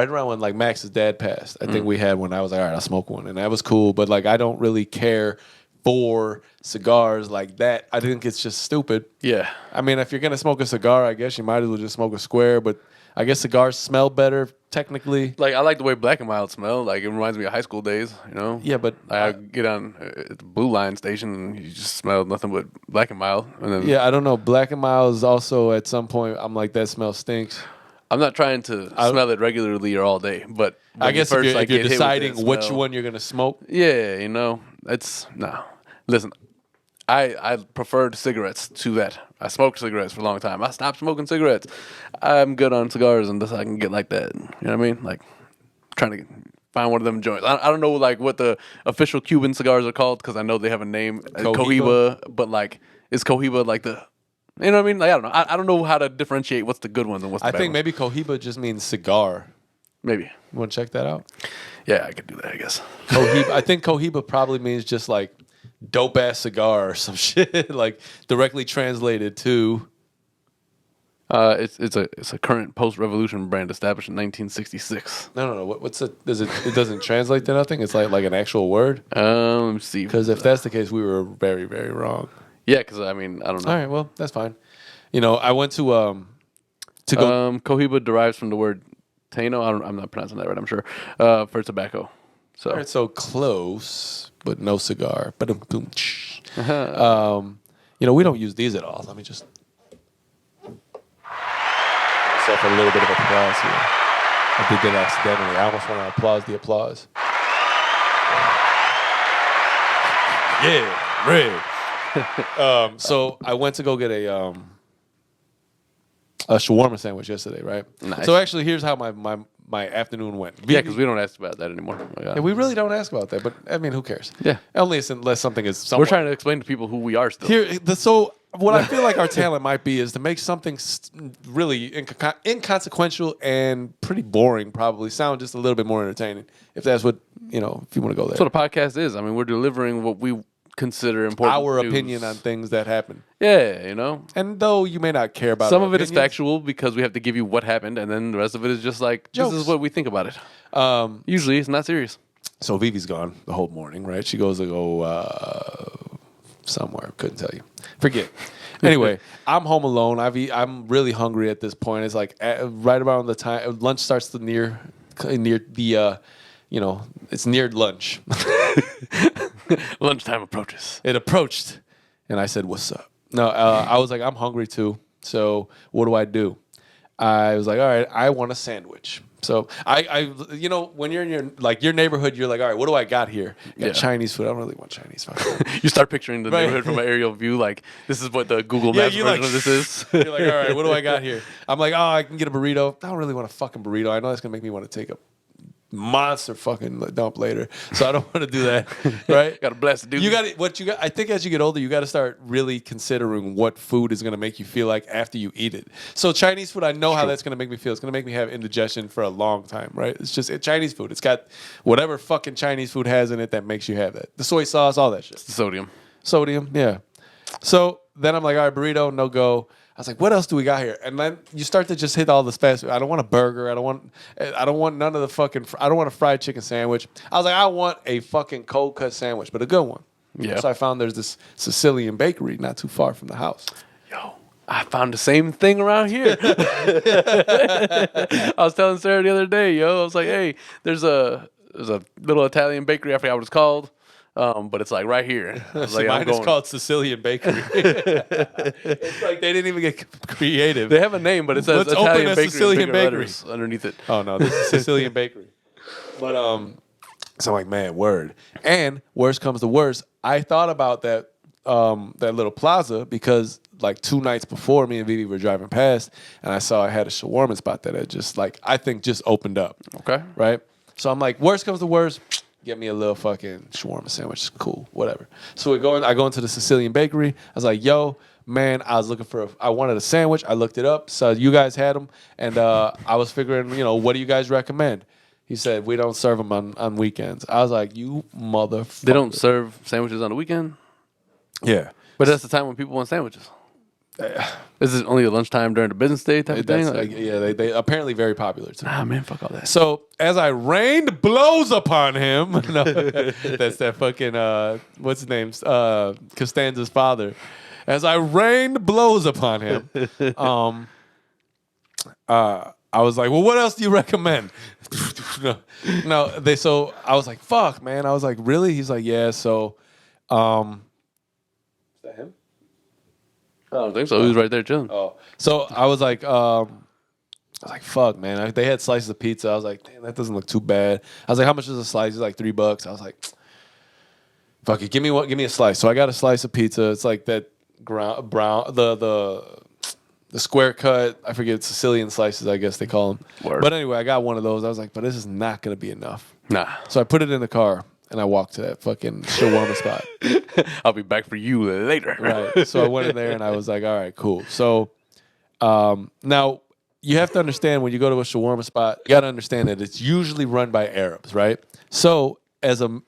around when like Max's dad passed. I think we had one. I was like, all right, I'll smoke one, and that was cool. But like, I don't really care for cigars like that. I think it's just stupid. Yeah, I mean, if you're gonna smoke a cigar, I guess you might as well just smoke a square. But I guess cigars smell better technically. like I like the way Black and Mild smell. Like it reminds me of high school days. You know. Yeah, but I get on at the Blue Line station and you just smell nothing but Black and Mild. And then yeah, I don't know. Black and Mild is also at some point. I'm like, that smell stinks. I'm not trying to smell it regularly or all day, but when I you guess first, if like, you're get hit with deciding that which smell- one you're gonna smoke, Yeah, you know, it's no. Listen, I preferred cigarettes to that. I smoked cigarettes for a long time. I stopped smoking cigarettes. I'm good on cigars unless I can get like that. You know what I mean? Like trying to find one of them joints. I don't know like what the official Cuban cigars are called because I know they have a name, Cohiba, but like is Cohiba like the you know what I mean? Like I don't know. I don't know how to differentiate what's the good one and what's the I bad think one. maybe Cohiba just means cigar. Maybe. You want to check that out? Yeah, I could do that. I guess. Cohiba. I think Cohiba probably means just like dope ass cigar or some shit, like directly translated to. It's a current post-revolution brand established in 1966. No. What's it? It doesn't translate to nothing. It's like an actual word. Let me see. Because if that's the case, we were very, very wrong. Yeah, because I mean, I don't know. All right, well, that's fine. You know, I went to go. Cohiba derives from the word Taino. I'm not pronouncing that right. I'm sure for tobacco. So All right, so close, but no cigar. But you know, we don't use these at all. Let me just myself a little bit of applause here. I did that accidentally. I almost want to applaud the applause. Yeah, red. So I went to go get a shawarma sandwich yesterday, right? Nice. So actually, here's how my afternoon went. yeah, because we don't ask about that anymore. Yeah, we really don't ask about that, but I mean, who cares? Yeah. Only unless something is. We're Somewhat. trying to explain to people who we are still. So what I feel like our talent might be is to make something really inconsequential and pretty boring, probably sound just a little bit more entertaining. If that's what if you want to go there. That's what a podcast is. I mean, we're delivering what we consider important. Our news. opinion on things that happen. Yeah, you know. And though you may not care about Some our of it is opinions, factual because we have to give you what happened, and then the rest of it is just like Jokes. this is what we think about it. Usually, it's not serious. So Vivi's gone the whole morning, right? She goes to go somewhere. Couldn't tell you. Forget. Anyway, I'm home alone. I'm really hungry at this point. It's like right around the time lunch starts to near the it's near lunch. Lunchtime approaches. It approached, and I said, "What's up?" No, I was like, "I'm hungry too." So what do? I was like, "All right, I want a sandwich." So I when you're in your neighborhood, you're like, "All right, what do I got here?" Got Yeah. Chinese food. I don't really want Chinese food. You start picturing the Right. neighborhood from an aerial view, like this is what the Google Yeah, Maps you version like- of this is. You're like, "All right, what do I got here?" I'm like, "Oh, I can get a burrito." I don't really want a fucking burrito. I know that's gonna make me want to take a monster fucking dump later, so I don't want to do that. Right? Got to bless the dude. You got what you got. I think as you get older, you got to start really considering what food is going to make you feel like after you eat it. So Chinese food, I know how that's going to make me feel. It's going to make me have indigestion for a long time, right? It's just Chinese food. It's got whatever fucking Chinese food has in it that makes you have that. The soy sauce, all that shit. Sodium. Sodium, yeah. So then I'm like, all right, burrito, no go. I was like, what else do we got here? And then you start to just hit all this fast food. I don't want a burger. I don't want none of the fucking. I don't want a fried chicken sandwich. I was like, I want a fucking cold cut sandwich, but a good one. Yeah. So I found there's this Sicilian bakery not too far from the house. Yo, I found the same thing around here. I was telling Sarah the other day, I was like, hey, there's a little Italian bakery. I forgot what it's called. But it's like right here. I was like, Mine I'm is going. called Sicilian Bakery. It's like they didn't even get creative. They have a name, but it says Let's open Italian a bakery. in Sicilian bigger bakery. letters underneath it. Oh no, this is Sicilian Bakery. But so I'm like, man, word. And worst comes to worst, I thought about that little plaza because like 2 nights before me and Vivi were driving past, and I saw I had a shawarma spot that had just like I think just opened up. Okay. Right. So I'm like, worst comes to worst, get me a little fucking shawarma sandwich. Cool, whatever. So I go into the Sicilian bakery. I was like, yo, man, I was looking I wanted a sandwich. I looked it up. So you guys had them. And I was figuring, what do you guys recommend? He said, we don't serve them on weekends. I was like, you motherfucker. They don't serve sandwiches on the weekend? Yeah. But that's the time when people want sandwiches. Is it only a lunchtime during the business day type of thing? Yeah, they apparently very popular too. Nah, man, fuck all that. So as I rained blows upon him, no, that's that fucking what's his name? Costanza's father. As I rained blows upon him, I was like, well, what else do you recommend? So I was like, fuck, man. I was like, really? He's like, yeah. So, is that him? I don't think so. He was right there chilling. Oh, so I was like, fuck, man. They had slices of pizza. I was like, damn, that doesn't look too bad. I was like, how much is a slice? It's like $3. I was like, fuck it, give me a slice. So I got a slice of pizza. It's like that brown, the square cut. I forget, Sicilian slices, I guess they call them. Word. But anyway, I got one of those. I was like, but this is not gonna be enough. Nah. So I put it in the car. And I walked to that fucking shawarma spot. I'll be back for you later. Right. So I went in there and I was like, all right, cool. So now you have to understand when you go to a shawarma spot, you got to understand that it's usually run by Arabs, right? So as a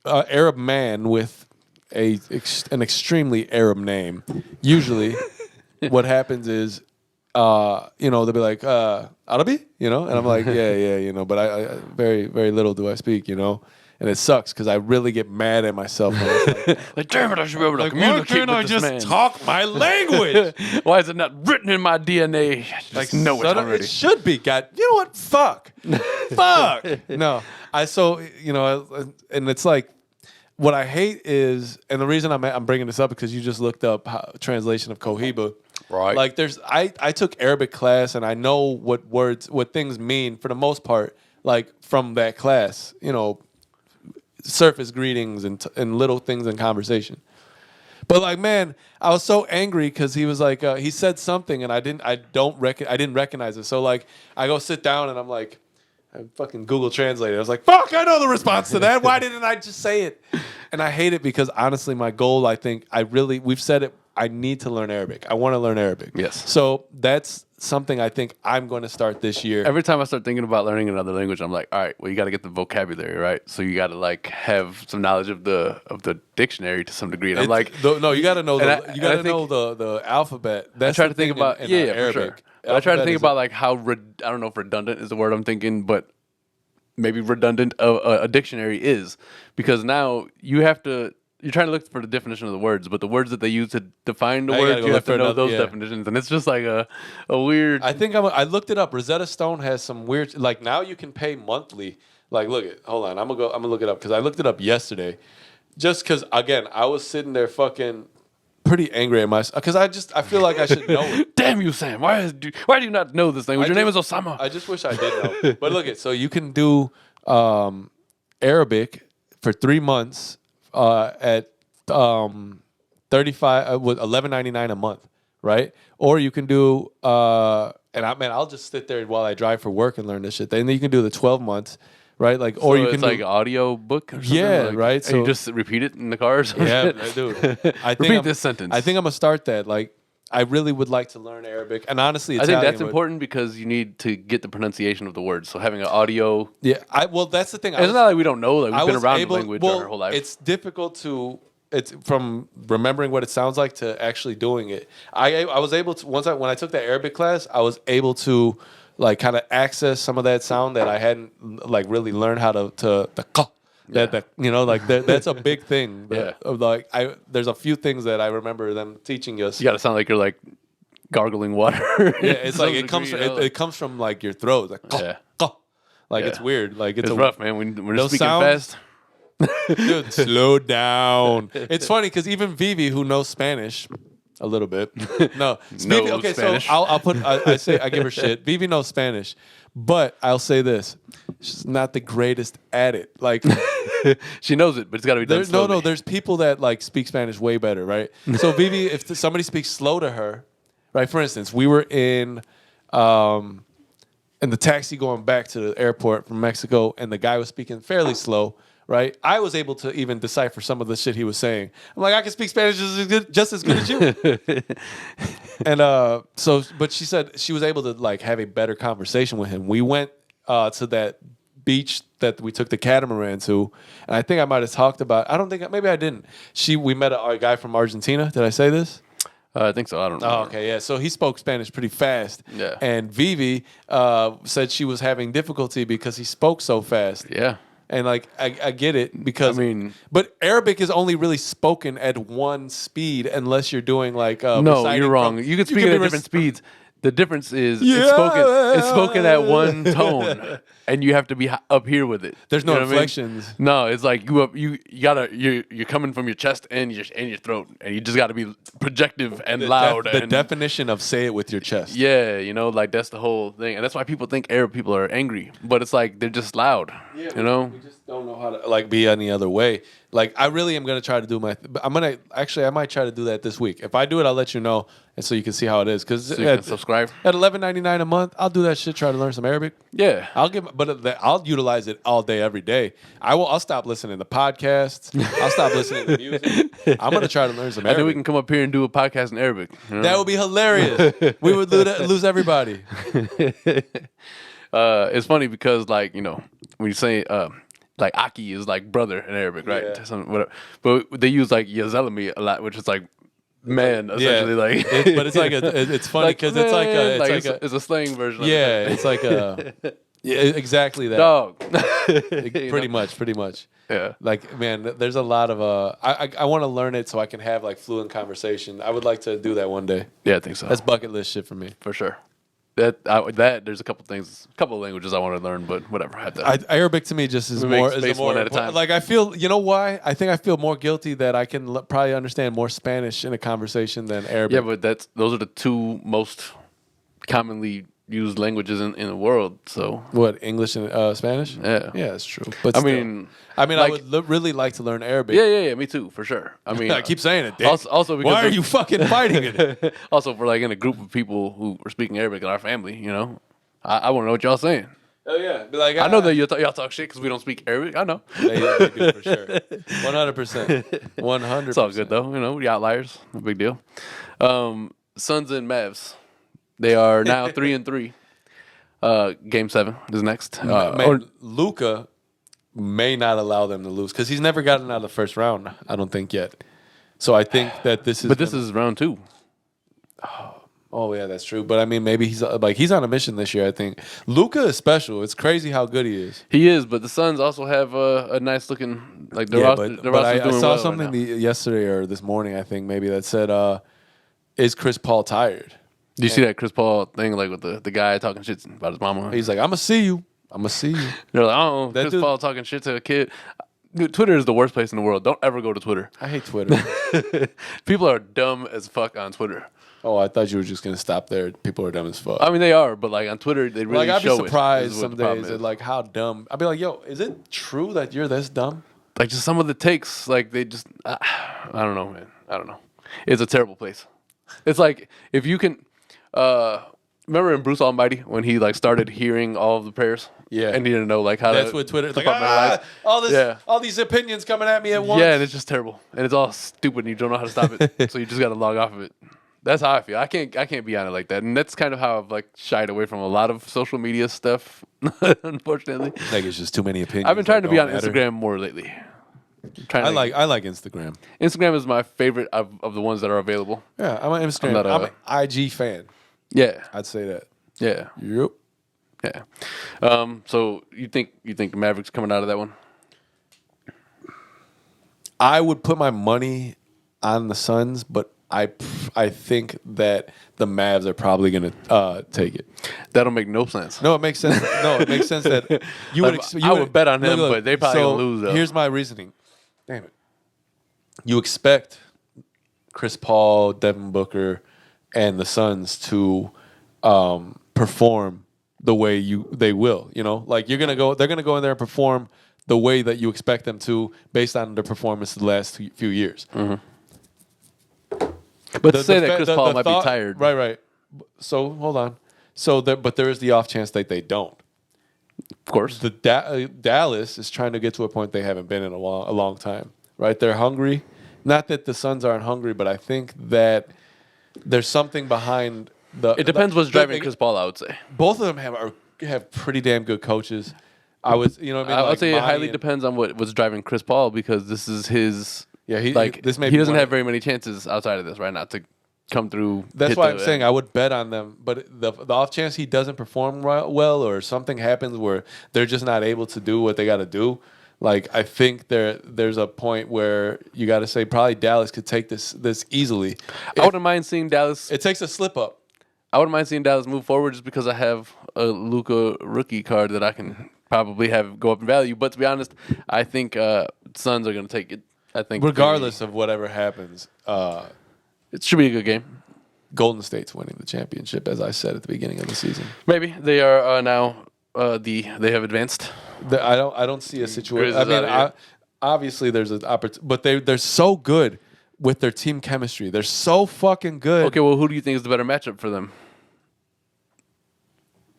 Arab man with an extremely Arab name, usually what happens is, they'll be like, Arabi, and I'm like, yeah, but I very, very little do I speak, And it sucks because I really get mad at myself. Like, damn it, I should be able to communicate with this man. Why can't I just talk my language? Why is it not written in my DNA? I just know it already. It should be. God, you know what? Fuck. Fuck. No. And it's like, what I hate is, and the reason I'm bringing this up because you just looked up translation of Cohiba. Right. Like I took Arabic class and I know what things mean for the most part, like from that class, surface greetings and little things in conversation. But like, man, I was so angry because he was like, he said something and I didn't recognize it. So like, I go sit down and I'm like, I fucking Google Translate it. I was like, fuck, I know the response to that. Why didn't I just say it? And I hate it because honestly, my goal, I think we've said it. I need to learn Arabic. I want to learn Arabic. Yes. So that's something I think I'm going to start this year. Every time I start thinking about learning another language, I'm like, all right, well, you got to get the vocabulary, right? So you got to like have some knowledge of the dictionary to some degree. And I'm like, no, you got to know the alphabet. That's I try to think about Arabic. For sure. I try to think about like how I don't know if redundant is the word I'm thinking, but maybe redundant a dictionary is, because now you're trying to look for the definition of the words, but the words that they use to define the words, you have to know those definitions, and it's just like a weird. I think I looked it up. Rosetta Stone has some weird, like now you can pay monthly. Like, hold on, I'm gonna look it up because I looked it up yesterday, just because again I was sitting there fucking pretty angry at myself because I feel like I should know it. Damn you, Sam! Why do you not know this language? Your name is Osama. I just wish I did know. But look so you can do Arabic for 3 months. At $35 with $11.99 a month, right? Or you can do I'll just sit there while I drive for work and learn this shit. Then you can do the 12 months, right? Like, or you can like audio book or something. Yeah, like, right. So you just repeat it in the car or something. Yeah, dude. Repeat this sentence. I think I'm gonna start that. Like, I really would like to learn Arabic, and honestly, Italian, I think that's important because you need to get the pronunciation of the words. So having an audio, that's the thing. It's not like we don't know. Like we've been around the language our whole life. It's difficult from remembering what it sounds like to actually doing it. I was able to when I took that Arabic class, I was able to like kind of access some of that sound that I hadn't like really learned how to that's a big thing. There's a few things that I remember them teaching us. You got to sound like you're like gargling water. Yeah, it's like it comes from like your throat. Like, it's weird. Like it's rough, man. We're just speaking fast. Dude, slow down. It's funny because even Vivi, who knows Spanish a little bit, okay, Spanish. So I give her shit. Vivi knows Spanish, but I'll say this: she's not the greatest at it. Like, she knows it, but it's got to be done slowly. No. There's people that like speak Spanish way better, right? So Vivi, if somebody speaks slow to her, right? For instance, we were in the taxi going back to the airport from Mexico, and the guy was speaking fairly slow. right? I was able to even decipher some of the shit he was saying. I'm like, I can speak Spanish just as good as you. And but she said she was able to like have a better conversation with him. We went to that beach that we took the catamaran to, and I think I might have talked about. I don't think maybe I didn't. We met a guy from Argentina. Did I say this? I think so. I don't know. Oh, okay, yeah. So he spoke Spanish pretty fast. Yeah. And Vivi said she was having difficulty because he spoke so fast. Yeah. And like I get it because but Arabic is only really spoken at one speed unless you're doing like no, you're wrong. You can speak it at different speeds. The difference is it's spoken at one tone, and you have to be up here with it. There's no inflections. I mean? No, it's like you're coming from your chest and your throat, and you just got to be projective and loud. The definition of say it with your chest. Yeah, like that's the whole thing, and that's why people think Arab people are angry, but it's like they're just loud. Yeah, We just don't know how to like be any other way. Like I really am gonna try to do I might try to do that this week. If I do it, I'll let you know, and so you can see how it is. Because you can subscribe at $11.99 a month, I'll do that shit. Try to learn some Arabic. Yeah, I'll utilize it all day, every day. I'll stop listening to podcasts. I'll stop listening to music. I'm gonna try to learn some Arabic. I think we can come up here and do a podcast in Arabic. That would be hilarious. We would lose everybody. It's funny because like when you say like Aki is like brother in Arabic, right? Yeah. Whatever. But they use like Yazalami a lot, which is like man, essentially. Like, but it's like it's funny because it's a slang version. Yeah, it's like exactly that. Dog. Pretty much. Yeah. Like man, there's a lot of I want to learn it so I can have like fluent conversation. I would like to do that one day. Yeah, I think so. That's bucket list shit for me. For sure. There's a couple of languages I want to learn, but whatever. I have to. Arabic to me just is more one at a time. Like I feel, you know why? I think I feel more guilty that I can probably understand more Spanish in a conversation than Arabic. Yeah, but those are the two most commonly used languages in the world. So what, English and Spanish? Yeah, that's true. But I still. mean, I like, would really like to learn Arabic. Yeah, me too, for sure. I mean, I keep saying it. Dick. Also because why are you fucking fighting it? Also, for like in a group of people who are speaking Arabic in our family, I want to know what y'all saying. Oh yeah, be like, I know that y'all talk shit because we don't speak Arabic. I know. They do for sure. 100%. 100%. It's all good though. We outliers. No big deal. Suns and Mavs. They are now 3-3. Game 7 is next. Luka may not allow them to lose because he's never gotten out of the first round. I don't think yet. So I think that this is. But this is round 2. Oh yeah, that's true. But I mean, maybe he's on a mission this year. I think Luka is special. It's crazy how good he is. He is, but the Suns also have a nice looking like the roster. But I saw well something right yesterday or this morning. I think maybe that said, "Is Chris Paul tired?" Do you see that Chris Paul thing like with the guy talking shit about his mama? He's like, "I'm gonna see you. I'm gonna see you." They're like, "Oh, Chris Paul talking shit to a kid." Dude, Twitter is the worst place in the world. Don't ever go to Twitter. I hate Twitter. People are dumb as fuck on Twitter. Oh, I thought you were just gonna stop there. People are dumb as fuck. I mean, they are, but like on Twitter, they really I'd be show surprised some days at like how dumb. I'd be like, "Yo, is it true that you're this dumb?" Like just some of the takes, like they just, I don't know, man. I don't know. It's a terrible place. It's like if you can, remember in Bruce Almighty when he like started hearing all of the prayers? Yeah, and he didn't know like how that's what Twitter. Like, all these opinions coming at me at once. Yeah, and it's just terrible, and it's all stupid, and you don't know how to stop it. So you just got to log off of it. That's how I feel. I can't be on it like that, and that's kind of how I've like shied away from a lot of social media stuff. Unfortunately, like it's just too many opinions. I've been trying to be on Instagram more lately. I like Instagram. Instagram is my favorite of the ones that are available. Yeah, I'm an Instagram. I'm an IG fan. Yeah, I'd say that. Yeah. Yep. Yeah. So you think the Mavericks coming out of that one? I would put my money on the Suns, but I think that the Mavs are probably going to take it. That'll make no sense. No, it makes sense. No, it makes sense that you would. I would bet on them, but they probably gonna lose. Though. Here's my reasoning. Damn it. You expect Chris Paul, Devin Booker, and the Suns to perform the way they will. Like they're gonna go in there and perform the way that you expect them to, based on their performance the last few years. Mm-hmm. But to say that Chris Paul might be tired. Right. So, hold on. But there is the off chance that they don't. Of course. The Dallas is trying to get to a point they haven't been in a long time. Right? They're hungry. Not that the Suns aren't hungry, but I think that there's something behind the. It depends what's driving Chris Paul, I would say. Both of them have pretty damn good coaches. I was, you know what I mean? I would say it highly and, depends on what's driving Chris Paul because this is his. Yeah, he doesn't have very many chances outside of this right now to come through. That's why I'm saying I would bet on them. But the off chance he doesn't perform well or something happens where they're just not able to do what they got to do, like I think there's a point where you got to say probably Dallas could take this easily. I wouldn't mind seeing Dallas. It takes a slip up. I wouldn't mind seeing Dallas move forward just because I have a Luka rookie card that I can probably have go up in value. But to be honest, I think Suns are going to take it. I think regardless of whatever happens, it should be a good game. Golden State's winning the championship, as I said at the beginning of the season. Maybe they are now they have advanced. I don't see a situation. I mean, obviously there's an opportunity, but they're so good with their team chemistry. They're so fucking good. Okay, well, who do you think is the better matchup for them?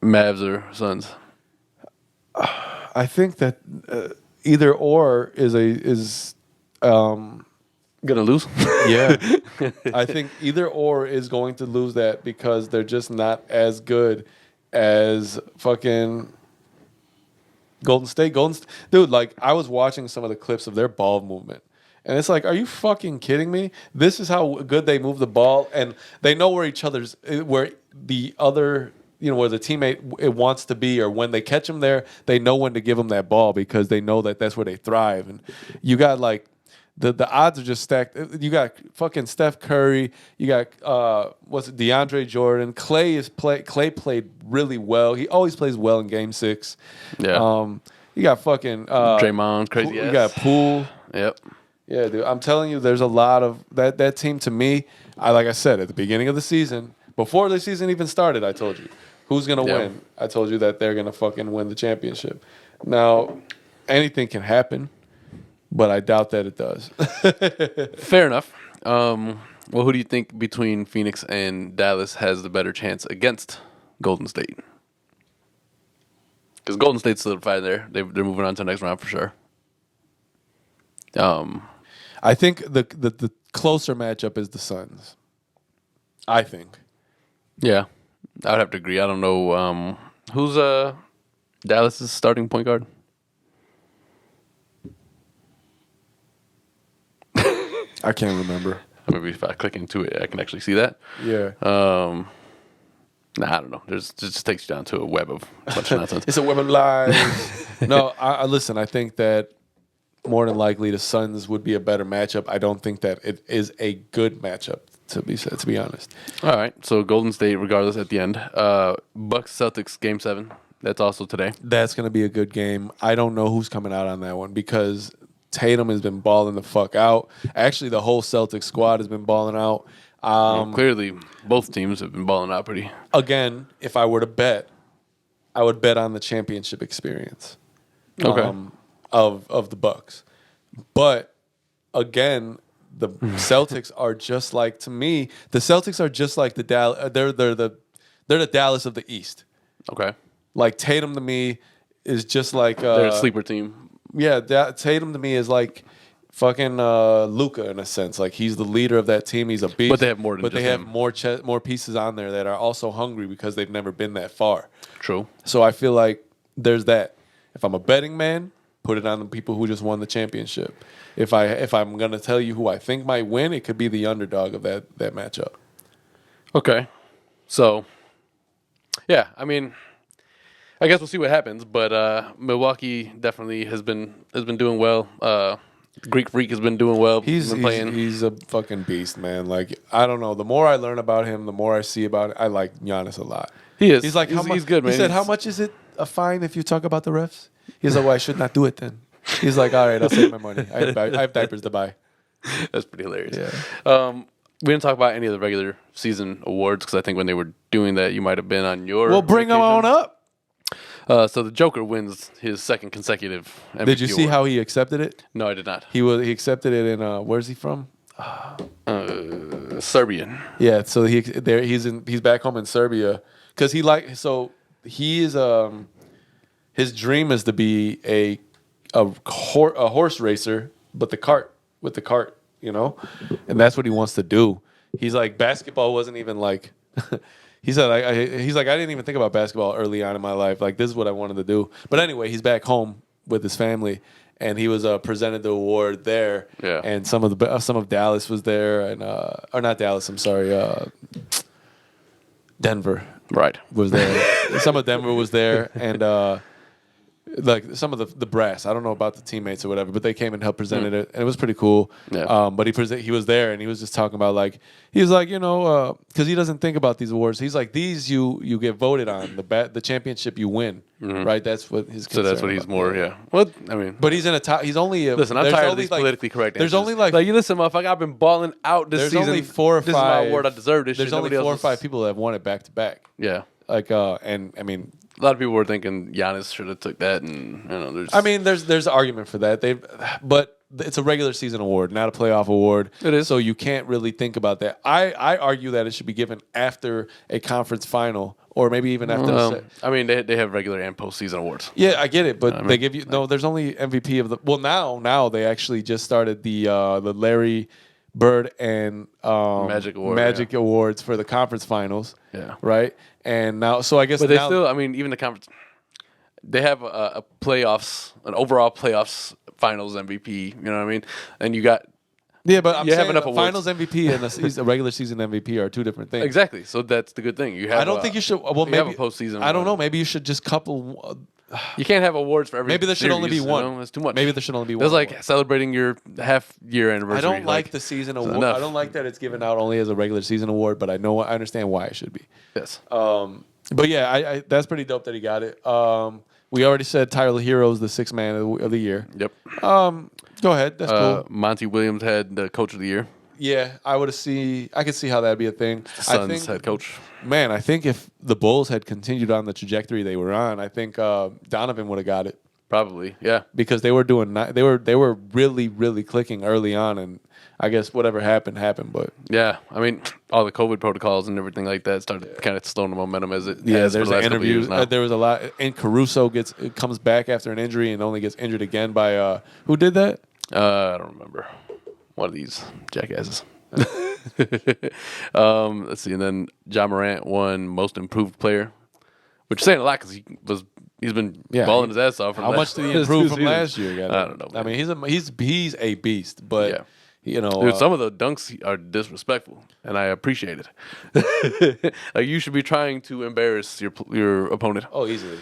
Mavs or Suns? I think that either or is gonna lose. Yeah, I think either or is going to lose that because they're just not as good as fucking Golden State. Dude, like I was watching some of the clips of their ball movement. And it's like, are you fucking kidding me? This is how good they move the ball, and they know where where the other, where the teammate it wants to be, or when they catch them there, they know when to give them that ball because they know that that's where they thrive. And you got like the odds are just stacked. You got fucking Steph Curry. You got DeAndre Jordan. Clay played really well. He always plays well in Game 6. Yeah. You got fucking Draymond, crazy. You got Poole. Yep. Yeah, dude. I'm telling you, there's a lot of that team. To me, like I said at the beginning of the season, before the season even started, I told you who's gonna win. I told you that they're gonna fucking win the championship. Now, anything can happen, but I doubt that it does. Fair enough. Well, who do you think between Phoenix and Dallas has the better chance against Golden State? Because Golden State's solidified there. They're moving on to the next round for sure. I think the closer matchup is the Suns. I think. Yeah, I would have to agree. I don't know who's Dallas's starting point guard. I can't remember. Maybe if I click into it, I can actually see that. Yeah. Nah, I don't know. It just takes you down to a web of a bunch of nonsense. It's a web of lies. No, I listen. I think that more than likely the Suns would be a better matchup. I don't think that it is a good matchup to be honest. All right. So Golden State, regardless, at the end. Bucks Celtics Game 7. That's also today. That's going to be a good game. I don't know who's coming out on that one because Tatum has been balling the fuck out. Actually, the whole Celtics squad has been balling out. Clearly, both teams have been balling out pretty. Again, if I were to bet, I would bet on the championship experience. Okay. Of the Bucks. But again, the Celtics are just like, to me, the Celtics are just like the Dallas. They're the Dallas of the East. Okay. Like Tatum to me is just like they're a sleeper team. Yeah, Tatum to me is like fucking Luka in a sense. Like he's the leader of that team. He's a beast. But they have more than But just they have him. more pieces on there that are also hungry because they've never been that far. True. So I feel like there's that. If I'm a betting man, put it on the people who just won the championship. If I'm gonna tell you who I think might win, it could be the underdog of that matchup. Okay. So, yeah, I mean, I guess we'll see what happens. But Milwaukee definitely has been doing well. Greek Freak has been doing well. He's playing. He's a fucking beast, man. Like I don't know. The more I learn about him, the more I see about it. I like Giannis a lot. He is. He's like, he's good, man. He said, "How much is it a fine if you talk about the refs?" He's like, "Well, I should not do it then." He's like, "All right, I'll save my money. I have diapers to buy." That's pretty hilarious. Yeah. We didn't talk about any of the regular season awards because I think when they were doing that, you might have been on your. Well, bring them on up. So the Joker wins his second consecutive MVP Did you see award. how he accepted it? No, I did not. He accepted it in where's he from? Serbian. Yeah, so he's back home in Serbia because he is his dream is to be a horse racer, but with the cart, and that's what he wants to do. He's like, basketball wasn't even like. He said, he's like, I didn't even think about basketball early on in my life. Like, this is what I wanted to do. But anyway, he's back home with his family, and he was presented the award there. Yeah. And some of Dallas was there, and or not Dallas. I'm sorry, Denver Right. was there. Some of Denver was there, and like some of the brass. I don't know about the teammates or whatever, but they came and helped presented it, and it was pretty cool. Yeah. But he was there, and he was just talking about like he was like because he doesn't think about these awards. He's like, these you get voted on, the championship you win, right? That's what his. So that's what he's more. Yeah. Well, I mean, But he's in a top. He's only. listen, I'm tired of these politically correct There's answers. only like you listen, motherfucker. I've been balling out this there's season. only 4 or 5. This is my award. I deserve this. There's shit. only Nobody 4 or else 5 is- people that have won it back to back. Yeah. Like and I mean. A lot of people were thinking Giannis should have took that, and there's. I mean, there's an argument for that. But it's a regular season award, not a playoff award. It is. So you can't really think about that. I argue that it should be given after a conference final, or maybe even after. I mean, they have regular and postseason awards. Yeah, I get it, but they give you there's only MVP of the. Well, now they actually just started the Larry Bird and Magic Awards for the conference finals. Yeah. Right. And now, so I guess, But they still, I mean, even the conference, they have a playoffs, an overall playoffs finals MVP. You know what I mean? And you got but I'm you have saying enough a awards. finals MVP and a regular season MVP are two different things. exactly. So that's the good thing. You have. I don't think you should. Well, you maybe have a postseason. I don't know. one. Maybe you should just couple. You can't have awards for every. Maybe there should only be series, one. It's too much. Maybe there should only be one. That's like award. celebrating your half-year anniversary. I don't like the season award. enough. I don't like that it's given out only as a regular season award. But I understand why it should be. Yes. But yeah, I that's pretty dope that he got it. We already said Tyler Hero's the 6th man of the year. Yep. Go ahead. That's cool. Monty Williams had the coach of the year. Yeah, I could see how that'd be a thing. Suns head coach. Man, I think if the Bulls had continued on the trajectory they were on, I think Donovan would have got it Probably. Yeah. because they were really really clicking early on, and I guess whatever happened. But Yeah. I mean, all the COVID protocols and everything like that started kind of slowing the momentum as it. yeah, has for there's the an last couple of interview. years now. There was a lot, and Caruso comes back after an injury and only gets injured again by who did that? I don't remember. One of these jackasses. Let's see, and then John Morant won Most Improved Player, which is saying a lot because he's been balling his ass off. How much did he improve from last year? I don't know. I mean, he's a beast, but Dude, some of the dunks are disrespectful, and I appreciate it. Like you should be trying to embarrass your opponent. oh, easily.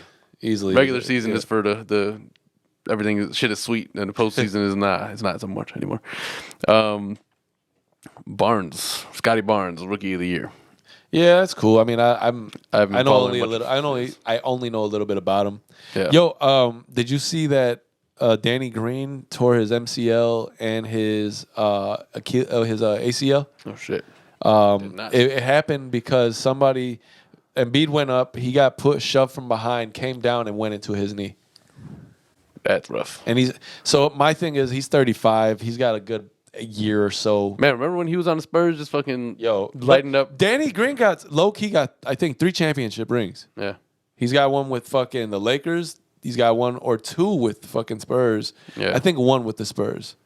Regular season is for the everything. Shit is sweet, and the postseason is not. It's not so much anymore. Scotty Barnes, Rookie of the Year. Yeah, that's cool. I mean, I know only following a much little. I only know a little bit about him. Yeah. Yo, did you see that Danny Green tore his MCL and his ACL? Oh shit. It happened because Embiid went up, he got shoved from behind, came down and went into his knee. That's rough. And so my thing is he's 35. He's got a year or so. Man, remember when he was on the Spurs, just fucking lightened up? Danny Green got I think 3 championship rings. Yeah. He's got one with fucking the Lakers. He's got 1 or 2 with fucking Spurs. Yeah. I think 1 with the Spurs,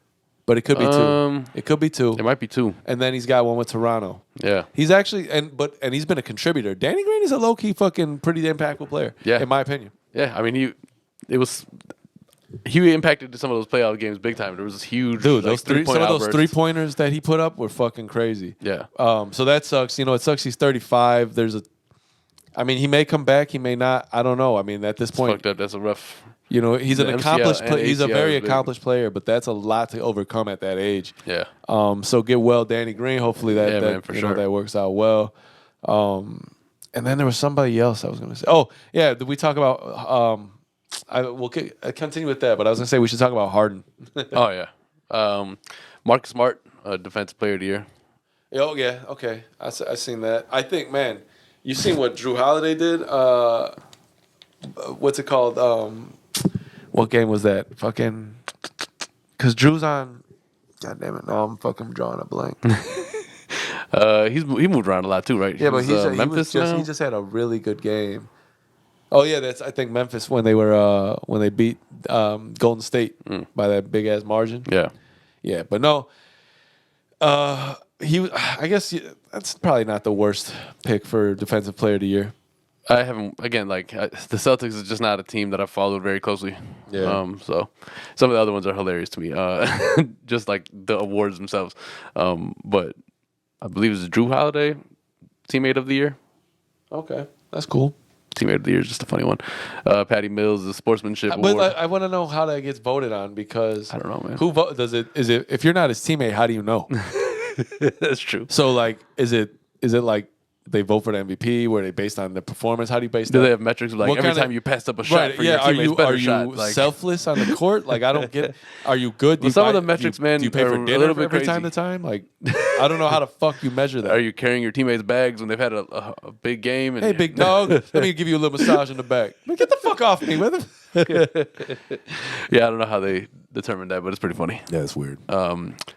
but it could be 2. It could be 2. It might be 2. And then he's got 1 with Toronto. Yeah. He's actually and he's been a contributor. Danny Green is a low key fucking pretty impactful player. Yeah. In my opinion. Yeah. I mean, he impacted some of those playoff games big time. There was this huge Dude, those some of those outbursts. 3-pointers that he put up were fucking crazy. Yeah. So that sucks. It sucks he's 35. He may come back, he may not. I don't know. I mean, at this point, Fucked up. That's a rough. He's an The accomplished MCL player. and He's a ACL very is big. accomplished player, but that's a lot to overcome at that age. Yeah. So get well, Danny Green. Hopefully that man, for sure. that works out well. And then there was somebody else I was going to say. Oh yeah, did we talk about? We'll continue with that, but I was going to say we should talk about Harden. Oh yeah. Marcus Smart, Defensive Player of the Year. Oh yeah, okay. I seen that. I think, man, you seen what Drew Holiday did? What's it called? What game was that? Fucking, because Drew's on. God damn it! Now I'm fucking drawing a blank. He moved around a lot too, right? Yeah, but Memphis he now? just had a really good game. Oh yeah, that's I think Memphis when they beat Golden State by that big ass margin. Yeah. Yeah, but no. I guess that's probably not the worst pick for Defensive Player of the Year. I haven't again the Celtics is just not a team that I've followed very closely. Yeah. So some of the other ones are hilarious to me. Just like the awards themselves. But I believe it's Drew Holiday, Teammate of the Year. Okay, that's cool. Teammate of the Year is just a funny one. Patty Mills, the Sportsmanship Award. But I want to know how that gets voted on because I don't know, man. Who does it? Is it if you're not his teammate? How do you know? That's true. So like, is it like they vote for the MVP? Where they based on the performance? How do you base that? Do they have metrics like What every kinda- time you passed up a shot Right? for Yeah. your teammate's better Are you shot? Like, selfless on the court? Like I don't get. Are you good? Do Well, you some of buy- the metrics, do you, man, Do you pay are for a dinner little bit every crazy. time to time? Like I don't know how the fuck you measure that. are you carrying your teammates' bags when they've had a big game? And Hey, big dog, let me give you a little massage in the back. Man, get the fuck off me, man. Yeah, I don't know how they determined that, but it's pretty funny. Yeah, it's weird.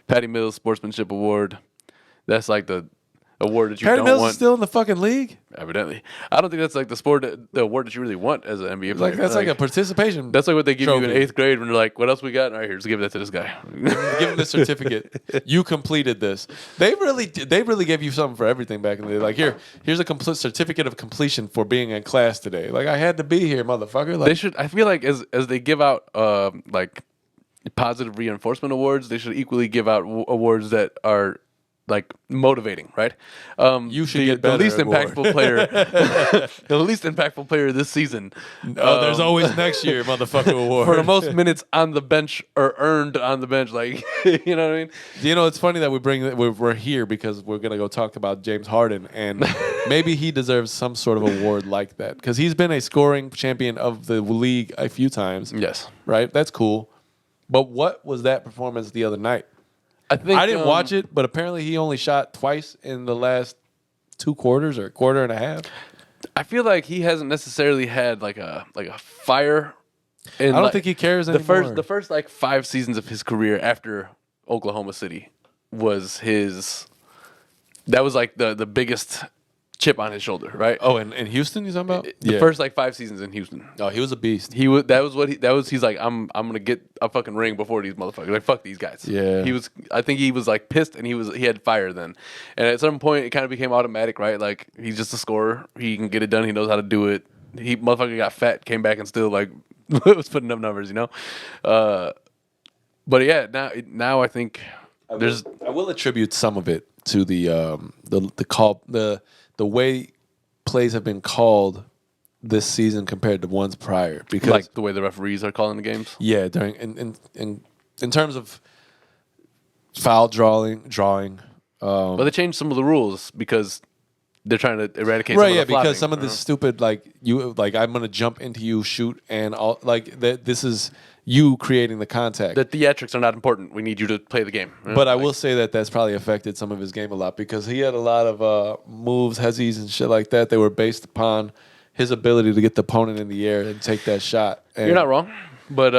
Patty Mills Sportsmanship Award. That's like the award that you Patty don't Mills want. is still in the fucking league. Evidently, I don't think that's like the award that you really want as an NBA player. Like that's like a participation. That's like what they give you in trophy. 8th grade when they're like, "What else we got?" All right, here, just give that to this guy. Give him the certificate. You completed this. They really gave you something for everything back in the day. Like here's a complete certificate of completion for being in class today. Like I had to be here, motherfucker. Like They should. I feel like as they give out like positive reinforcement awards, they should equally give out awards that are like motivating, right? You should get better the least award. impactful player, the least impactful player this season. there's always next year, motherfucker award. For the most minutes on the bench or earned on the bench, like you know what I mean? You know, it's funny that we're here because we're gonna go talk about James Harden, and maybe he deserves some sort of award like that because he's been a scoring champion of the league a few times. Yes, Right, that's cool. But what was that performance the other night? I think I didn't watch it, but apparently he only shot twice in the last 2 quarters or a quarter and a half. I feel like he hasn't necessarily had like a fire. I don't think he cares anymore. The first like 5 seasons of his career after Oklahoma City was his. That was like the biggest chip on his shoulder, right? Oh, and in Houston, you talking about? The first like 5 seasons in Houston. Oh, he was a beast. He was. That was what he. That was. He's like, I'm gonna get a fucking ring before these motherfuckers. Like, fuck these guys. Yeah. He was. I think he was like pissed, and he had fire then, and at some point it kind of became automatic, right? Like he's just a scorer. He can get it done. He knows how to do it. He motherfucker got fat, came back, and still like was putting up numbers, you know. But yeah, now I think I will attribute some of it to the way plays have been called this season compared to ones prior. Because like the way the referees are calling the games. yeah, during in terms of foul drawing. But they changed some of the rules because they're trying to eradicate. Right, some yeah, of the flopping, because some of this stupid I'm gonna jump into you, shoot, and all like that. This is you creating the contact. the theatrics are not important. We need you to play the game. But I will say that that's probably affected some of his game a lot because he had a lot of moves, hezzies, and shit like that. They were based upon his ability to get the opponent in the air and take that shot. And You're not wrong, but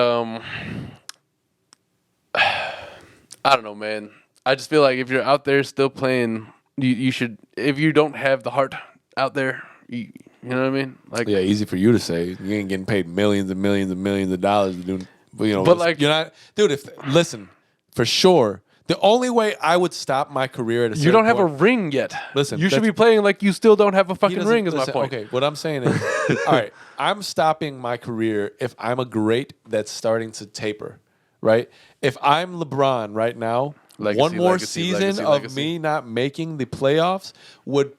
I don't know, man. I just feel like if you're out there still playing, you should. If you don't have the heart out there, you know what I mean? Like, Yeah, easy for you to say. You ain't getting paid millions and millions and millions of dollars to do. But like- you're not, dude. Listen, for sure. The only way I would stop my career at a certain you don't have a point, ring yet. Listen, you should that's- be playing like you still don't have a He fucking doesn't- ring. Is listen, my point. Okay, what I'm saying is, all right, I'm stopping my career if I'm a great that's starting to taper, right? If I'm LeBron right now, Legacy, one more legacy, season legacy, of legacy. me not making the playoffs would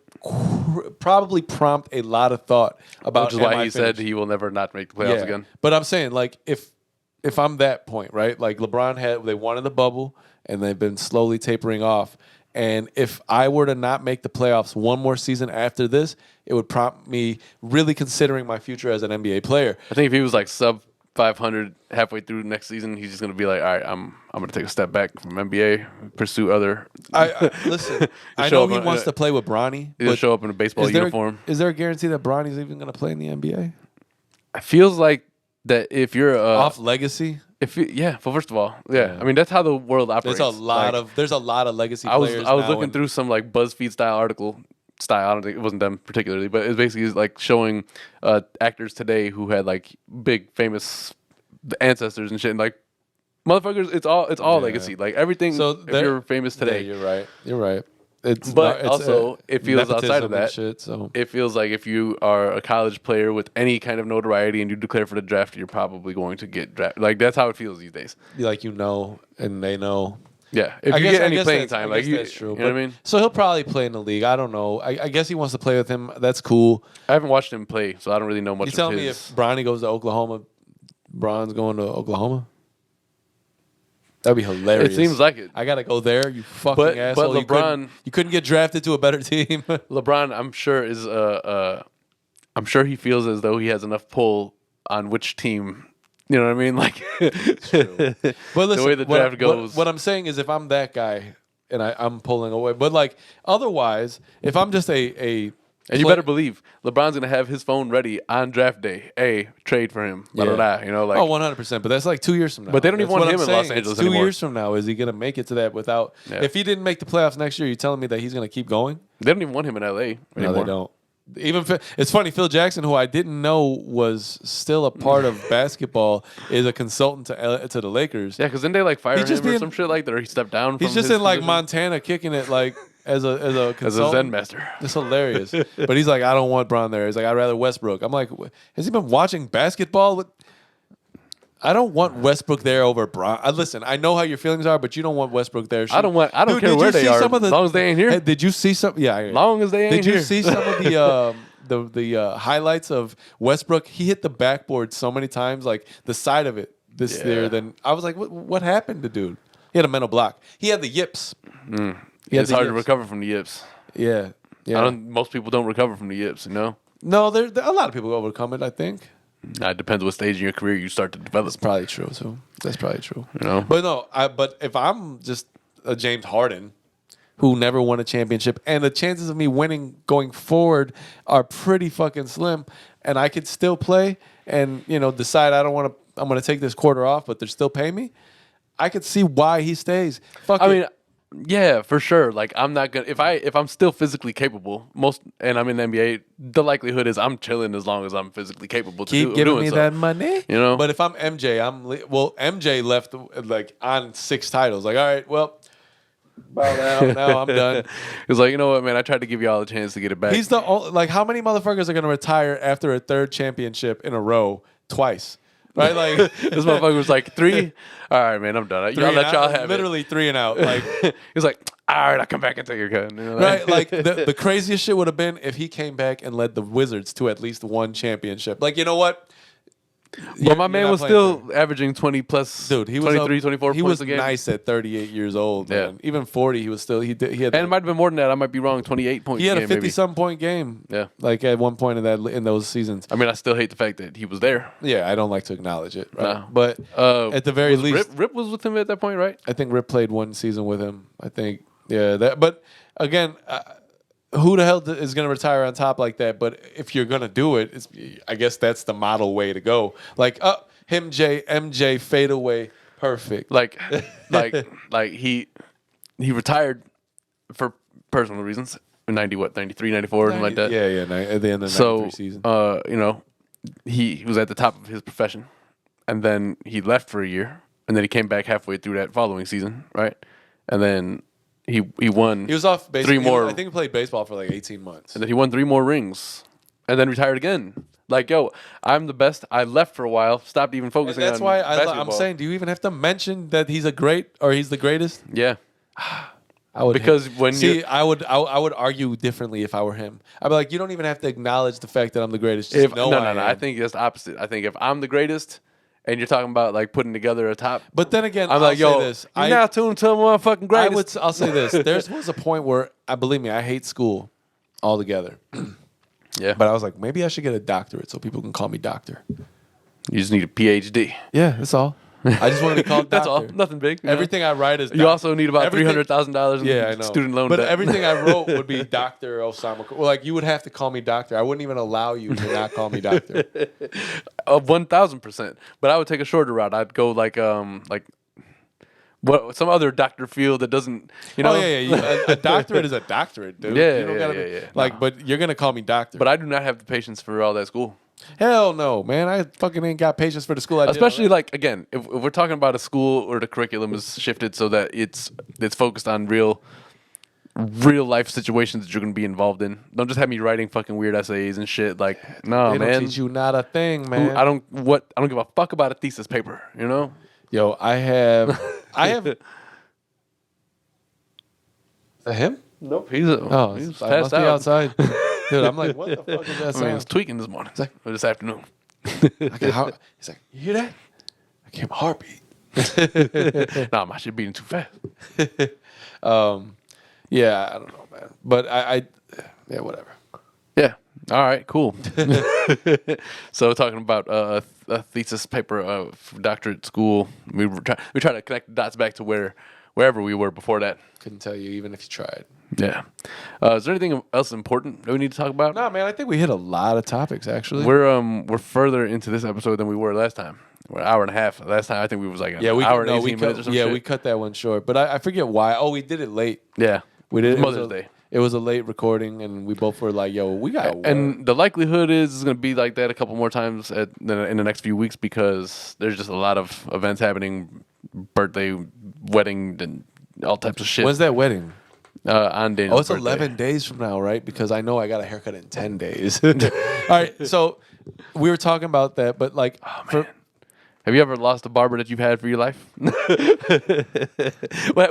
probably prompt a lot of thought about. Which is am why I he said finished? he will never not make the playoffs Yeah. again. But I'm saying, like, if I'm that point, right? Like LeBron they won in the bubble and they've been slowly tapering off. And if I were to not make the playoffs one more season after this, it would prompt me really considering my future as an NBA player. I think if he was like sub 500 halfway through next season, he's just gonna be like, all right, I'm gonna take a step back from NBA, pursue other. Listen, I show know up he wants to play with Bronny, He'll but show up in a baseball uniform. is there a guarantee that Bronny's even going to play in the NBA? It feels like that if you're Off legacy? well, first of all, yeah. I mean that's how the world operates. There's a lot Like, of legacy I was players. I was now looking and- through some like BuzzFeed style article style. I don't think it wasn't them particularly, but it's basically like showing actors today who had like big famous ancestors and shit. And like motherfuckers, it's all legacy. Like everything. So if you're famous today, yeah, you're right. It's but it's, also it feels outside of nepotism and that. shit. So It feels like if you are a college player with any kind of notoriety and you declare for the draft, you're probably going to get drafted. Like that's how it feels these days. like and they know. Yeah, if you get any playing time, like that's true. You know what I mean? So he'll probably play in the league. I don't know. I guess he wants to play with him. That's cool. I haven't watched him play, so I don't really know much. You telling of me his... if Bronny goes to Oklahoma, Bron's going to Oklahoma? That'd be hilarious. It seems like it. I gotta go there. You fucking asshole. But LeBron, you couldn't get drafted to a better team. LeBron, I'm sure is I'm sure he feels as though he has enough pull on which team. You know what I mean? Like, But listen, the way the draft goes. What I'm saying is, if I'm that guy and I'm pulling away, but like otherwise, if I'm just a and you better believe LeBron's gonna have his phone ready on draft day. Hey, trade for him. Blah, blah, blah, you know, like 100%. But that's like 2 years from now. But they don't even That's want what him I'm in Los saying. Angeles It's 2 anymore. years from now, is he gonna make it to that without? Yeah. If he didn't make the playoffs next year, you telling me that he's gonna keep going? they don't even want him in LA anymore. No, they don't. Even it's funny. Phil Jackson, who I didn't know was still a part of basketball, is a consultant to the Lakers. Yeah, because then they like fire He's him just or being- some shit like that, or he stepped down. He's from just his in like position Montana kicking it like as a consultant. as a Zen master. It's hilarious. But he's like, I don't want Bron there. He's like, I'd rather Westbrook. I'm like, has he been watching basketball? I don't want Westbrook there over Bron. Listen, I know how your feelings are, but you don't want Westbrook there. I don't Dude, care did where you they see are, some of as long as they ain't here. Hey, did you see some? Yeah. Long as they ain't Did here. you see some of the highlights of Westbrook? He hit the backboard so many times, like the side of it this Yeah. year. Then I was like, what happened to dude? He had a mental block. He had the yips. He had It's the hard to yips. recover from the yips. Yeah. Most people don't recover from the yips, you know? No, there a lot of people overcome it, I think. It depends what stage in your career you start to develop. That's probably true too. That's probably true. You know? But no, but if I'm just a James Harden who never won a championship, and the chances of me winning going forward are pretty fucking slim, and I could still play and decide I'm gonna take this quarter off, but they're still paying me. I could see why he stays. I mean, yeah, for sure. Like I'm not gonna if I'm still physically capable, and I'm in the NBA, the likelihood is I'm chilling as long as I'm physically capable to keep do, giving doing me so. that money, You know? But if I'm MJ, MJ left like on 6 titles. Like, all right, well, bow down. Now I'm done. It's like, you know what, man? I tried to give y'all a chance to get it back. He's the only, like, how many motherfuckers are gonna retire after a 3rd championship in a row twice? Right, like this motherfucker was like 3. All right, man, I'm done. I'll let y'all have literally 3 and out. Like, He's like, all right, I'll come back and take your cut. You know, right, like the craziest shit would have been if he came back and led the Wizards to at least 1 championship. Like, you know what? But my man was still averaging 20 plus, Dude, he was 23, 24 he points was a game. nice at 38 years old. Yeah. Man. Even 40, he was still he had And it might have been more than that. I might be wrong. 28 points. he had a a game, 50-some point game. Yeah. Like at one point in those seasons. I mean, I still hate the fact that he was there. Yeah, I don't like to acknowledge it. Right? No. But at the very least, Rip was with him at that point, right? I think Rip played 1 season with him. I think, yeah. But again, who the hell is going to retire on top like that? But if you're going to do it, I guess that's the model way to go. Like, MJ fade away, perfect. Like he retired for personal reasons. 93, 94, something like that. Yeah. At the end of the 93 season. He was at the top of his profession, and then he left for a year, and then he came back halfway through that following season, right? And then he won. He was off basically. 3 more. I think he played baseball for like 18 months. And then he won 3 more rings, and then retired again. Like, yo, I'm the best. I left for a while, stopped even focusing on That's why I'm basketball. saying, do you even have to mention that he's he's the greatest? Yeah. I would Because when I would argue differently if I were him. I'd be like, you don't even have to acknowledge the fact that I'm the greatest. Just know I am. I think it's the opposite. I think if I'm the greatest, and you're talking about like putting together a top, But then again, I'm like, yo, this. you're not tuned to the motherfucking greatest. I'll say this. There was a point where believe me, I hate school altogether. Yeah, But I was like, maybe I should get a doctorate so people can call me doctor. you just need a PhD. Yeah, that's all. I just want to be called doctor. That's all. Nothing big. you know? Everything I write is. You also need about everything- $300,000 in Yeah, I know. student loan But debt. everything I wrote would be Dr. Osama. Well, like, you would have to call me doctor. I wouldn't even allow you to not call me doctor. 1,000%. But I would take a shorter route. I'd go like what some other doctor field that doesn't, you know. Oh yeah. A doctorate is a doctorate, dude. Yeah, you don't gotta be, yeah. Like, No. but you're gonna call me doctor. But I do not have the patience for all that school. Hell no, man. I fucking ain't got patience for the school I did Especially already. like again, if we're talking about a school or the curriculum is shifted so that it's focused on real life situations that you're gonna be involved in. Don't just have me writing fucking weird essays and shit. Like, no, They man. don't teach you not a thing, man. I don't give a fuck about a thesis paper. You know. Yo, I have. Is that him? Nope. He's Oh, passed I must be out. outside. Dude, I'm like, what the fuck is that I sound? mean, he was tweaking this morning or this afternoon. He's like, you hear that? I can't heartbeat. Nah, my shit beating too fast. Yeah, I don't know, man. But yeah, whatever. Yeah. All right. Cool. So talking about a thesis paper for doctorate school, we try to connect the dots back to wherever we were before that. Couldn't tell you even if you tried. Yeah. Is there anything else important that we need to talk about? No, man, I think we hit a lot of topics actually. We're further into this episode than we were last time. We're an hour and a half. Last time I think we was like an hour and 18 minutes or some shit. we cut that one short. But I forget why. Oh, we did it late. Yeah. We did it Mother's Day. It was a late recording, and we both were like, "Yo, we got." And the likelihood is it's going to be like that a couple more times in the next few weeks because there's just a lot of events happening, birthday, wedding, and all types of shit. When's that wedding? On Daniel's Oh, it's birthday. 11 days from now, right? Because I know I got a haircut in 10 days. All right, so we were talking about that, but like, Have you ever lost a barber that you've had for your life? What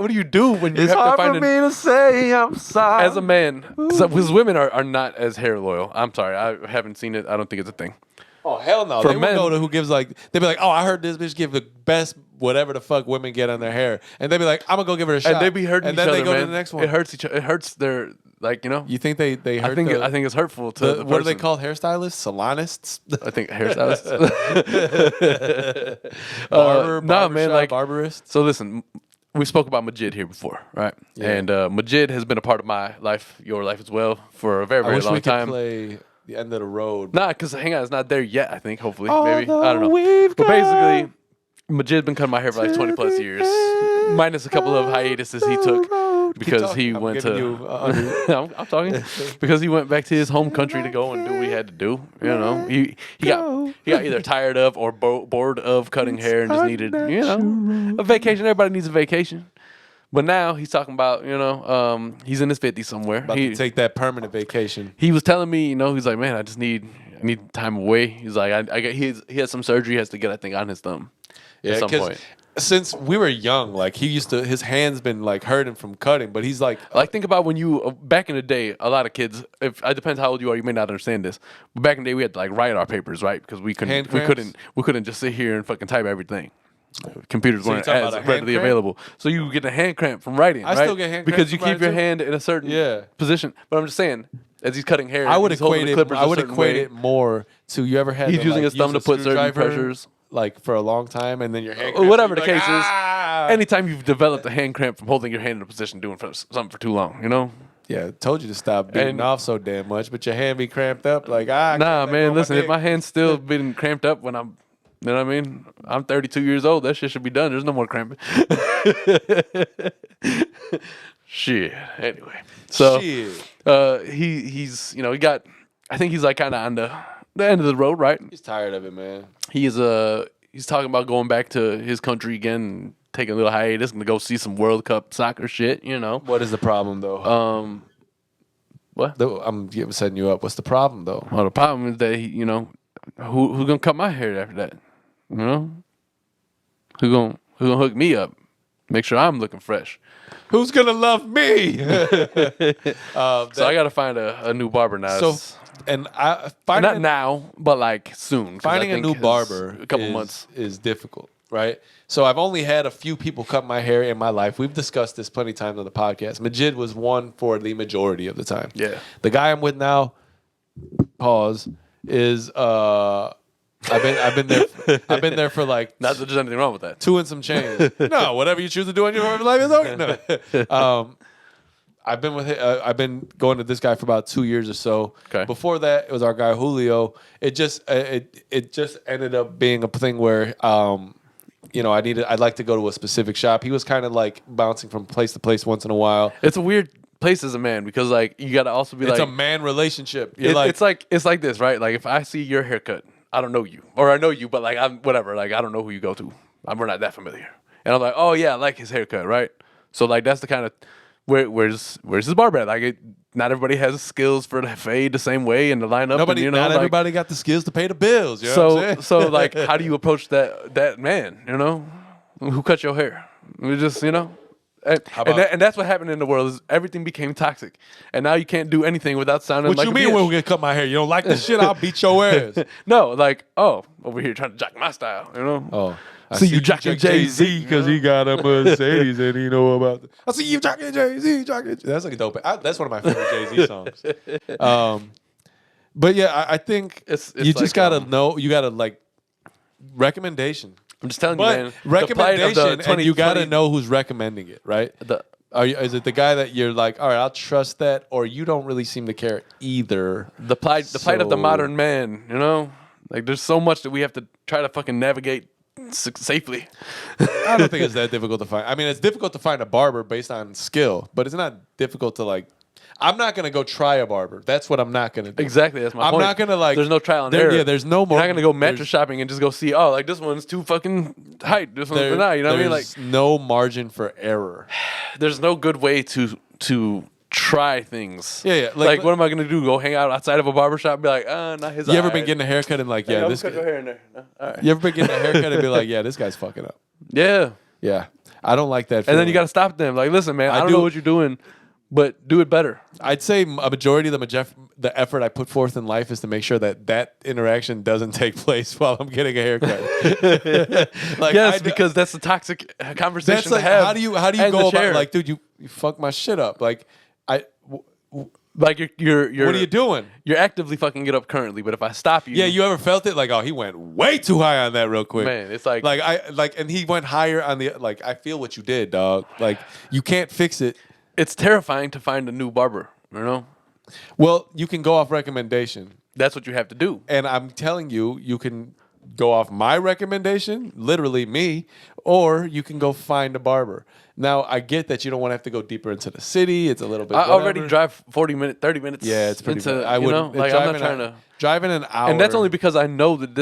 do you do when you it's have hard to find for me to say I'm sorry. as a man? Because women are not as hair loyal. I'm sorry, I haven't seen it. I don't think it's a thing. Oh hell no! For They men- would go to who gives like they'd be like, oh, I heard this bitch give the best whatever the fuck women get on their hair, and they'd be like, I'm gonna go give her a shot, And they be hurting and each then other, they go man. to the next one. It hurts each. It hurts their You think they hurt? I think it's hurtful to the what are they person. called? Hairstylists, salonists, I think hairstylists. barber, nah, man, like barberist. So listen, we spoke about Majid here before, right? Yeah. And Majid has been a part of my life, your life as well, for a very, I very wish long we could time. play the end of the road. Nah, because hang on, it's not there yet. I think, hopefully, Although maybe I don't know. we've But basically, got Majid's been cutting my hair for like 20 plus years, minus a couple of hiatuses he took because he I'm went giving to. you, I'm talking because he went back to his home country to go and do what he had to do. You know, he got either tired of or bored of cutting hair and just needed a vacation. Everybody needs a vacation. But now he's talking about, he's in his 50s somewhere. about to take that permanent vacation. He was telling me, he's like, man, I need time away. He's like, he has some surgery he has to get, I think, on his thumb at some point. Since we were young, like his hands been like hurting from cutting, but he's like, Like, think about when you, back in the day, a lot of kids, it depends how old you are, you may not understand this, but back in the day, we had to like write our papers, right? Because we Hand couldn't cramps? just sit here and fucking type everything. Computers So you're weren't talking as about a hand readily cramp? available. So you get a hand cramp from writing, I right? still get hand because cramps you from keep your writing, too. hand in a certain Yeah. position. But I'm just saying, as he's cutting hair, I would he's holding equate the it. clippers I a would certain equate way. it more to you ever had He's to, using like, his thumb use to a put certain screwdriver, pressures. like for a long time, and then your hand. Or whatever the cramps, case you're is. like, "Ah!" Anytime you've developed a hand cramp from holding your hand in a position doing something for too long, Yeah, told you to stop beating And- off so damn much, but your hand be cramped up. Like I Nah, can't let go man, of listen, if dick. my hand's still been cramped up when I'm, you know what I mean? I'm 32 years old. That shit should be done. There's no more cramping. Shit. Anyway, so Shit. he's he got. I think he's like kind of on the end of the road, right? He's tired of it, man. He's talking about going back to his country again, and taking a little hiatus and to go see some World Cup soccer shit. What is the problem though? What? I'm setting you up. What's the problem though? Well, the problem is that who's gonna cut my hair after that? Who gonna hook me up? Make sure I'm looking fresh. Who's gonna love me? So I gotta find a new barber now. So, and I finding Not now, but like soon. 'cause I finding a think new it's barber a couple months. is difficult, right? So I've only had a few people cut my hair in my life. We've discussed this plenty of times on the podcast. Majid was one for the majority of the time. Yeah. The guy I'm with now, pause, is I've been there for like Not that there's anything wrong with that. 2 and some change. No, whatever you choose to do in your life is okay. No. I've been going to this guy for about 2 years or so. Okay. Before that, it was our guy Julio. It just ended up being a thing where I'd like to go to a specific shop. He was kind of like bouncing from place to place once in a while. It's a weird place as a man because like you got to also be It's like a man relationship. it's like this, right? Like if I see your haircut, I don't know you, or I know you, but like I'm whatever. Like I don't know who you go to. We're not that familiar, and I'm like, oh yeah, I like his haircut, right? So like that's the kind of where's his barber at? Like not everybody has skills for the fade the same way and the lineup. Not everybody got the skills to pay the bills. You know what I'm saying? So like, how do you approach that man? Who cut your hair? We just and that's what happened in the world is everything became toxic, and now you can't do anything without sounding what like you a mean bitch. when we gonna cut my hair? You don't like this shit? I'll beat your ass. No, like over here trying to jock my style, Oh. I see you jocking Jay-Z because he got a Mercedes and he know about it. I see you jocking Jay-Z. That's like a dope. That's one of my favorite Jay-Z songs. But yeah, I think It's you just like, gotta know. You gotta like recommendation. I'm just telling you, man. But recommendation, and you got to 2020 know who's recommending it, right? Is it the guy that you're like, all right, I'll trust that, or you don't really seem to care either? The plight of the modern man. Like there's so much that we have to try to fucking navigate safely. I don't think it's that difficult to find. I mean, it's difficult to find a barber based on skill, but it's not difficult to like. I'm not gonna go try a barber. That's what I'm not gonna do. Exactly, that's my I'm point. not gonna like. There's no trial and error. Yeah, there's no more. You're not gonna go mattress shopping and just go see. Oh, like this one's too fucking tight. This one's not. You know what I mean? Like no margin for error. There's no good way to try things. Yeah. Like what am I gonna do? Go hang out outside of a barber shop and be like, not his. You ever been getting a haircut and like, this cut your hair in there. All right. You ever been getting a haircut and be like, yeah, this guy's fucking up. Yeah. Yeah. I don't like that feeling. And then you gotta stop them. Like, listen, man, I don't know what you're doing, but do it better. I'd say a majority of the effort I put forth in life is to make sure that interaction doesn't take place while I'm getting a haircut. Because that's a toxic conversation that's like, to have. how do you go about like, dude, you fuck my shit up. Like like you're what are you doing? You're actively fucking it up currently, but if I stop you, yeah, you ever felt it? Like, oh, he went way too high on that real quick. Man, it's like and he went higher on the like. I feel what you did, dog. Like you can't fix it. It's terrifying to find a new barber. Well, you can go off recommendation. That's what you have to do. And I'm telling you, you can go off my recommendation, literally me, or you can go find a barber. Now, I get that you don't want to have to go deeper into the city. It's a little bit. I already drive 40 minutes, 30 minutes. Yeah, it's pretty. I wouldn't. Like I'm not trying to driving an hour, and that's only because I know that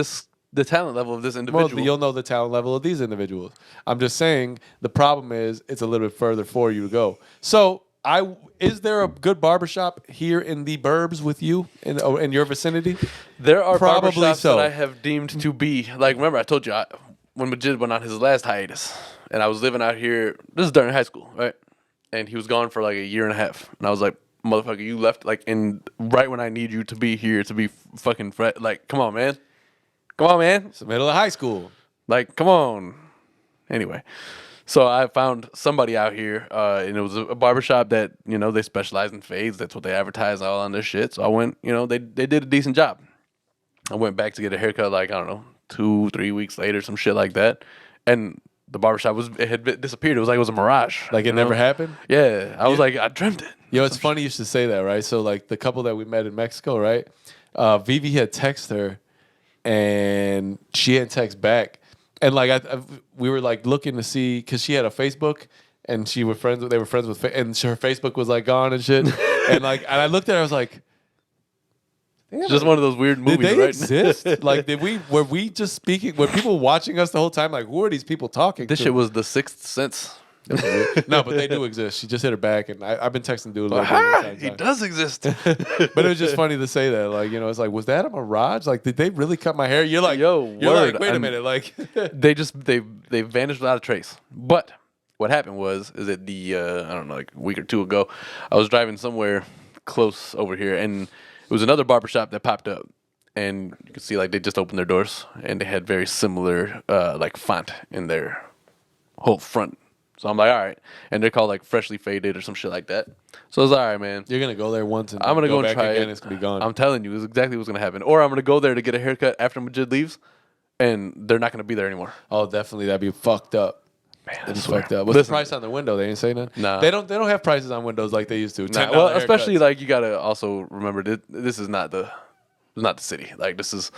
the talent level of this individual. Well, you'll know the talent level of these individuals. I'm just saying the problem is it's a little bit further for you to go. So, is there a good barbershop here in the burbs with you in your vicinity? There are probably barbershops so. that I have deemed to be like. Remember, I told you when Majid went on his last hiatus, and I was living out here. This is during high school, right? And he was gone for like a year and a half, and I was like, "Motherfucker, you left like right when I need you to be here to be fucking like, come on, man, It's the middle of high school, like, come on." Anyway. So I found somebody out here, and it was a barbershop that, they specialize in fades. That's what they advertise all on their shit. So I went, they did a decent job. I went back to get a haircut like, I don't know, 2-3 weeks later, some shit like that. And the barbershop had disappeared. It was like it was a mirage. Like it never happened? Yeah. I was like, I dreamt it. It's funny you should say that, right? So like the couple that we met in Mexico, right? Vivi had texted her, and she hadn't text back. And like we were like looking to see because she had a Facebook and they were friends with and her Facebook was like gone and shit. and I looked at her, I was like, it's just one of those weird movies, did they right? exist? Like were we just speaking? Were people watching us the whole time? Like who are these people talking This to? shit was the Sixth Sense. No, but they do exist. She just hit her back, and I've been texting dude. He does exist. But it was just funny to say that. Like it's like, was that a mirage? Like, did they really cut my hair? You're like, word. Wait a minute, like they vanished without a trace. But what happened is that I don't know, like a week or two ago, I was driving somewhere close over here, and it was another barbershop that popped up, and you could see like they just opened their doors, and they had very similar like font in their whole front. So I'm like, all right. And they're called like Freshly Faded or some shit like that. So I was all right, man. You're going to go there once and I'm gonna go and back try again. it. It's going to be gone. I'm telling you, it's exactly what's going to happen. Or I'm going to go there to get a haircut after Majid leaves, and they're not going to be there anymore. Oh, definitely. That'd be fucked up. Man, That'd be fucked up. What's the price on the window? They ain't say nothing? Nah. They don't have prices on windows like they used to. Nah, well, especially like you got to also remember that this is not the It's not the city. Like this is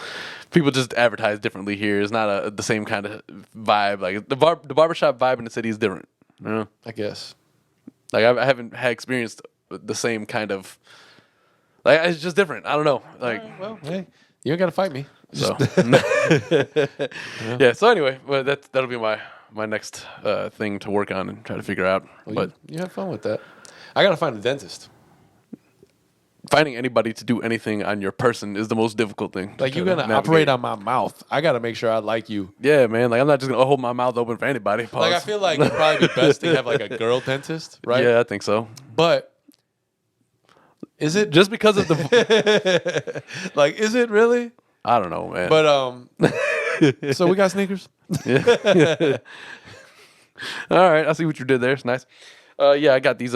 people just advertise differently here. It's not the same kind of vibe. Like the barbershop vibe in the city is different. You know? I guess. Like I haven't had experienced the same kind of. Like it's just different. I don't know. Like Well, hey, you ain't got to fight me. so. Yeah. So anyway, but that'll be my next thing to work on and try to figure out. Well, but you have fun with that. I got to find a dentist. finding anybody to do anything on your person is the most difficult thing. Like, you're going to operate on my mouth. I got to make sure I like you. Yeah, man. Like, I'm not just going to hold my mouth open for anybody. Pause. Like, I feel like it'd probably be best to have, like, a girl dentist, right? Yeah, I think so. But is it? Just because of the... Like, is it really? I don't know, man. But, so we got sneakers? Yeah. All right. I see what you did there. It's nice. Yeah, I got these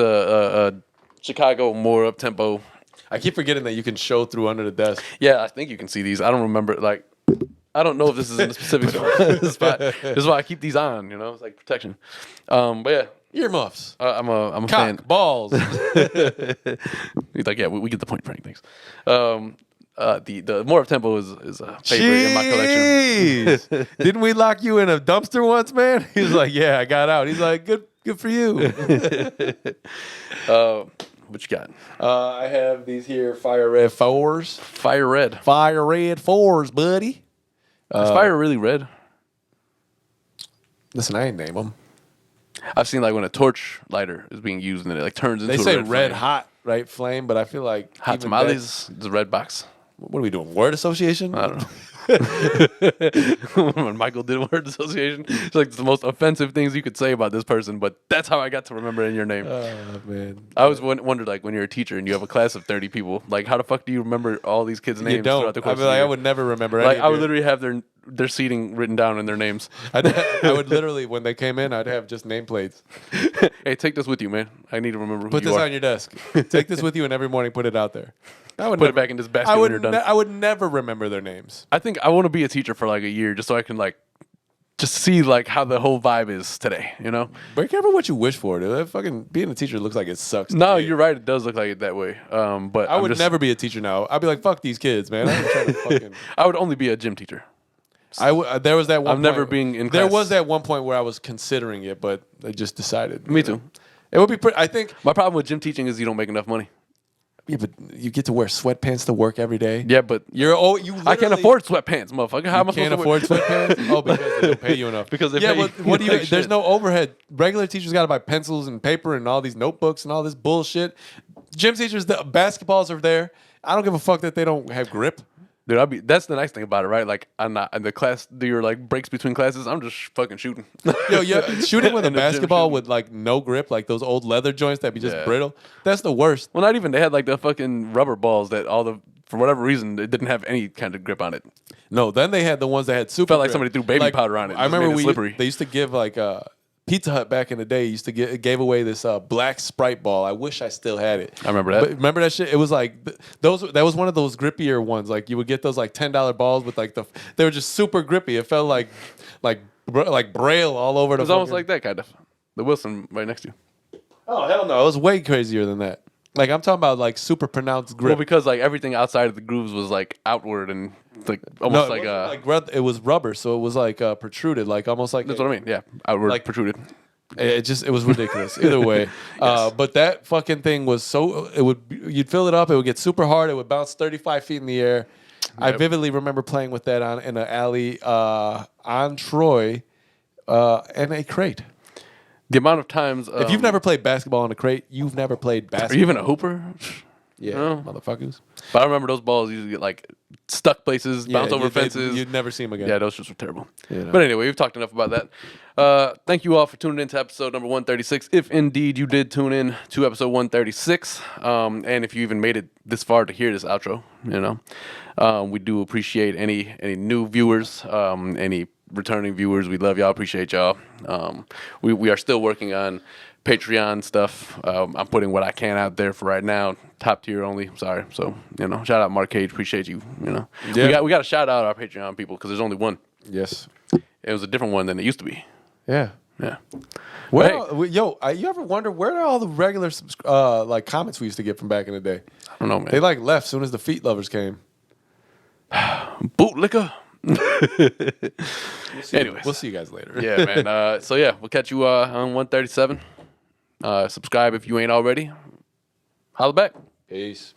Chicago more up-tempo. I keep forgetting that you can show through under the desk. Yeah, I think you can see these. I don't remember. Like, I don't know if this is in the specific spot. This is why I keep these on. You know, it's like protection. But yeah, Earmuffs. I'm a Cock, fan. balls. He's like, yeah, we get the point, Frank. Thanks. The more up tempo is a favorite in my collection. Didn't we lock you in a dumpster once, man? He was like, yeah, I got out. He's like, good for you. What you got? I have these here Fire Red 4s. Fire red. Fire Red 4s, buddy. Is fire really red? Listen, I ain't name them. I've seen like when a torch lighter is being used and it like turns into They a say red red flame. hot, right? Flame, but I feel like Hot even tamales, the red box. that- what are we doing? Word association? I don't know. When Michael did word association, it's like the most offensive things you could say about this person, but that's how I got to remember in your name. Oh, man. I always wondered, like, when you're a teacher and you have a class of 30 people, like, how the fuck do you remember all these kids' names You don't. throughout the I course mean, of the like, year? I would never remember Like, any I of would your- literally have their seating written down in their names. I would literally, when they came in, I'd have just nameplates. Hey, take this with you, man. I need to remember who Put you this are. on your desk. Take this with you, and every morning put it out there. I would Put never, it back in this basket I when would. you're done. I would never remember their names. I think I want to be a teacher for like a year just so I can like just see like how the whole vibe is today, you know? Be careful what you wish for, dude. That fucking being a teacher looks like it sucks. No, to me. you're right. It does look like it that way. But I I'm would just- never be a teacher now. I'd be like, fuck these kids, man. I'm trying to fucking. I would only be a gym teacher. There was that one. I'm never point- being in There class. was that one point where I was considering it, but I just decided. Me you know. too. It would be. I think. My problem with gym teaching is you don't make enough money. Yeah, but you get to wear sweatpants to work every day. Yeah, but You. I can't afford sweatpants, motherfucker. How am I Can't supposed to afford sweatpants? Oh, because they don't pay you enough. Because they yeah, pay but you what do you? like There's shit. no overhead. Regular teachers got to buy pencils and paper and all these notebooks and all this bullshit. Gym teachers, the basketballs are there. I don't give a fuck that they don't have grip. Dude, that's the nice thing about it, right? Like, I'm not in the class, do your like breaks between classes, I'm just fucking shooting. Yo, yeah, shooting with a In the gym basketball shooting. with like no grip, like those old leather joints that be just Yeah. brittle. That's the worst. Well, not even. They had like the fucking rubber balls that for whatever reason, it didn't have any kind of grip on it. No, then they had the ones that had super. Felt like grip. somebody threw baby powder on it. I Just remember made it slippery. they used to give like Pizza Hut back in the day used to gave away this black Sprite ball. I wish I still had it. I remember that. But remember that shit? It was like that was one of those grippier ones. Like you would get those like $10 balls with like they were just super grippy. It felt like braille all over the. It was almost fucking- like that, kind of. The Wilson right next to you. Oh hell no! It was way crazier than that. Like I'm talking about like super pronounced grip. Well, because like everything outside of the grooves was like outward and like no, almost it wasn't it was rubber, so it was like protruded, like almost like that's what I mean. Yeah, outward Like- protruded. It was ridiculous. Either way, but that fucking thing was you'd fill it up, it would get super hard, it would bounce 35 feet in the air. I Yep. vividly remember playing with that in an alley on Troy, and a crate. The amount of times If you've never played basketball in a crate, you've never played are basketball. you even a hooper? Yeah, No. motherfuckers. But I remember those balls used to get like stuck places, bounce over fences. You'd never see them again. Yeah, those shits were terrible. You know. But anyway, we've talked enough about that. Thank you all for tuning in to episode number 136. If indeed you did tune in to episode 136, and if you even made it this far to hear this outro, you know, we do appreciate any new viewers, any returning viewers. We love y'all, appreciate y'all. We are still working on Patreon stuff. I'm putting what I can out there for right now. Top tier only. Sorry. So, you know, shout out Mark Cage. Appreciate you. You know, Yeah. we got to shout out our Patreon people because there's only one. Yes. It was a different one than it used to be. Yeah. Yeah. Well, you ever wonder where are all the regular like comments we used to get from back in the day? I don't know, man. They like left as soon as the feet lovers came. Bootlicker. Anyways. We'll see you guys later. Yeah, man. So yeah, we'll catch you on 137. Subscribe if you ain't already. Holla back. Peace.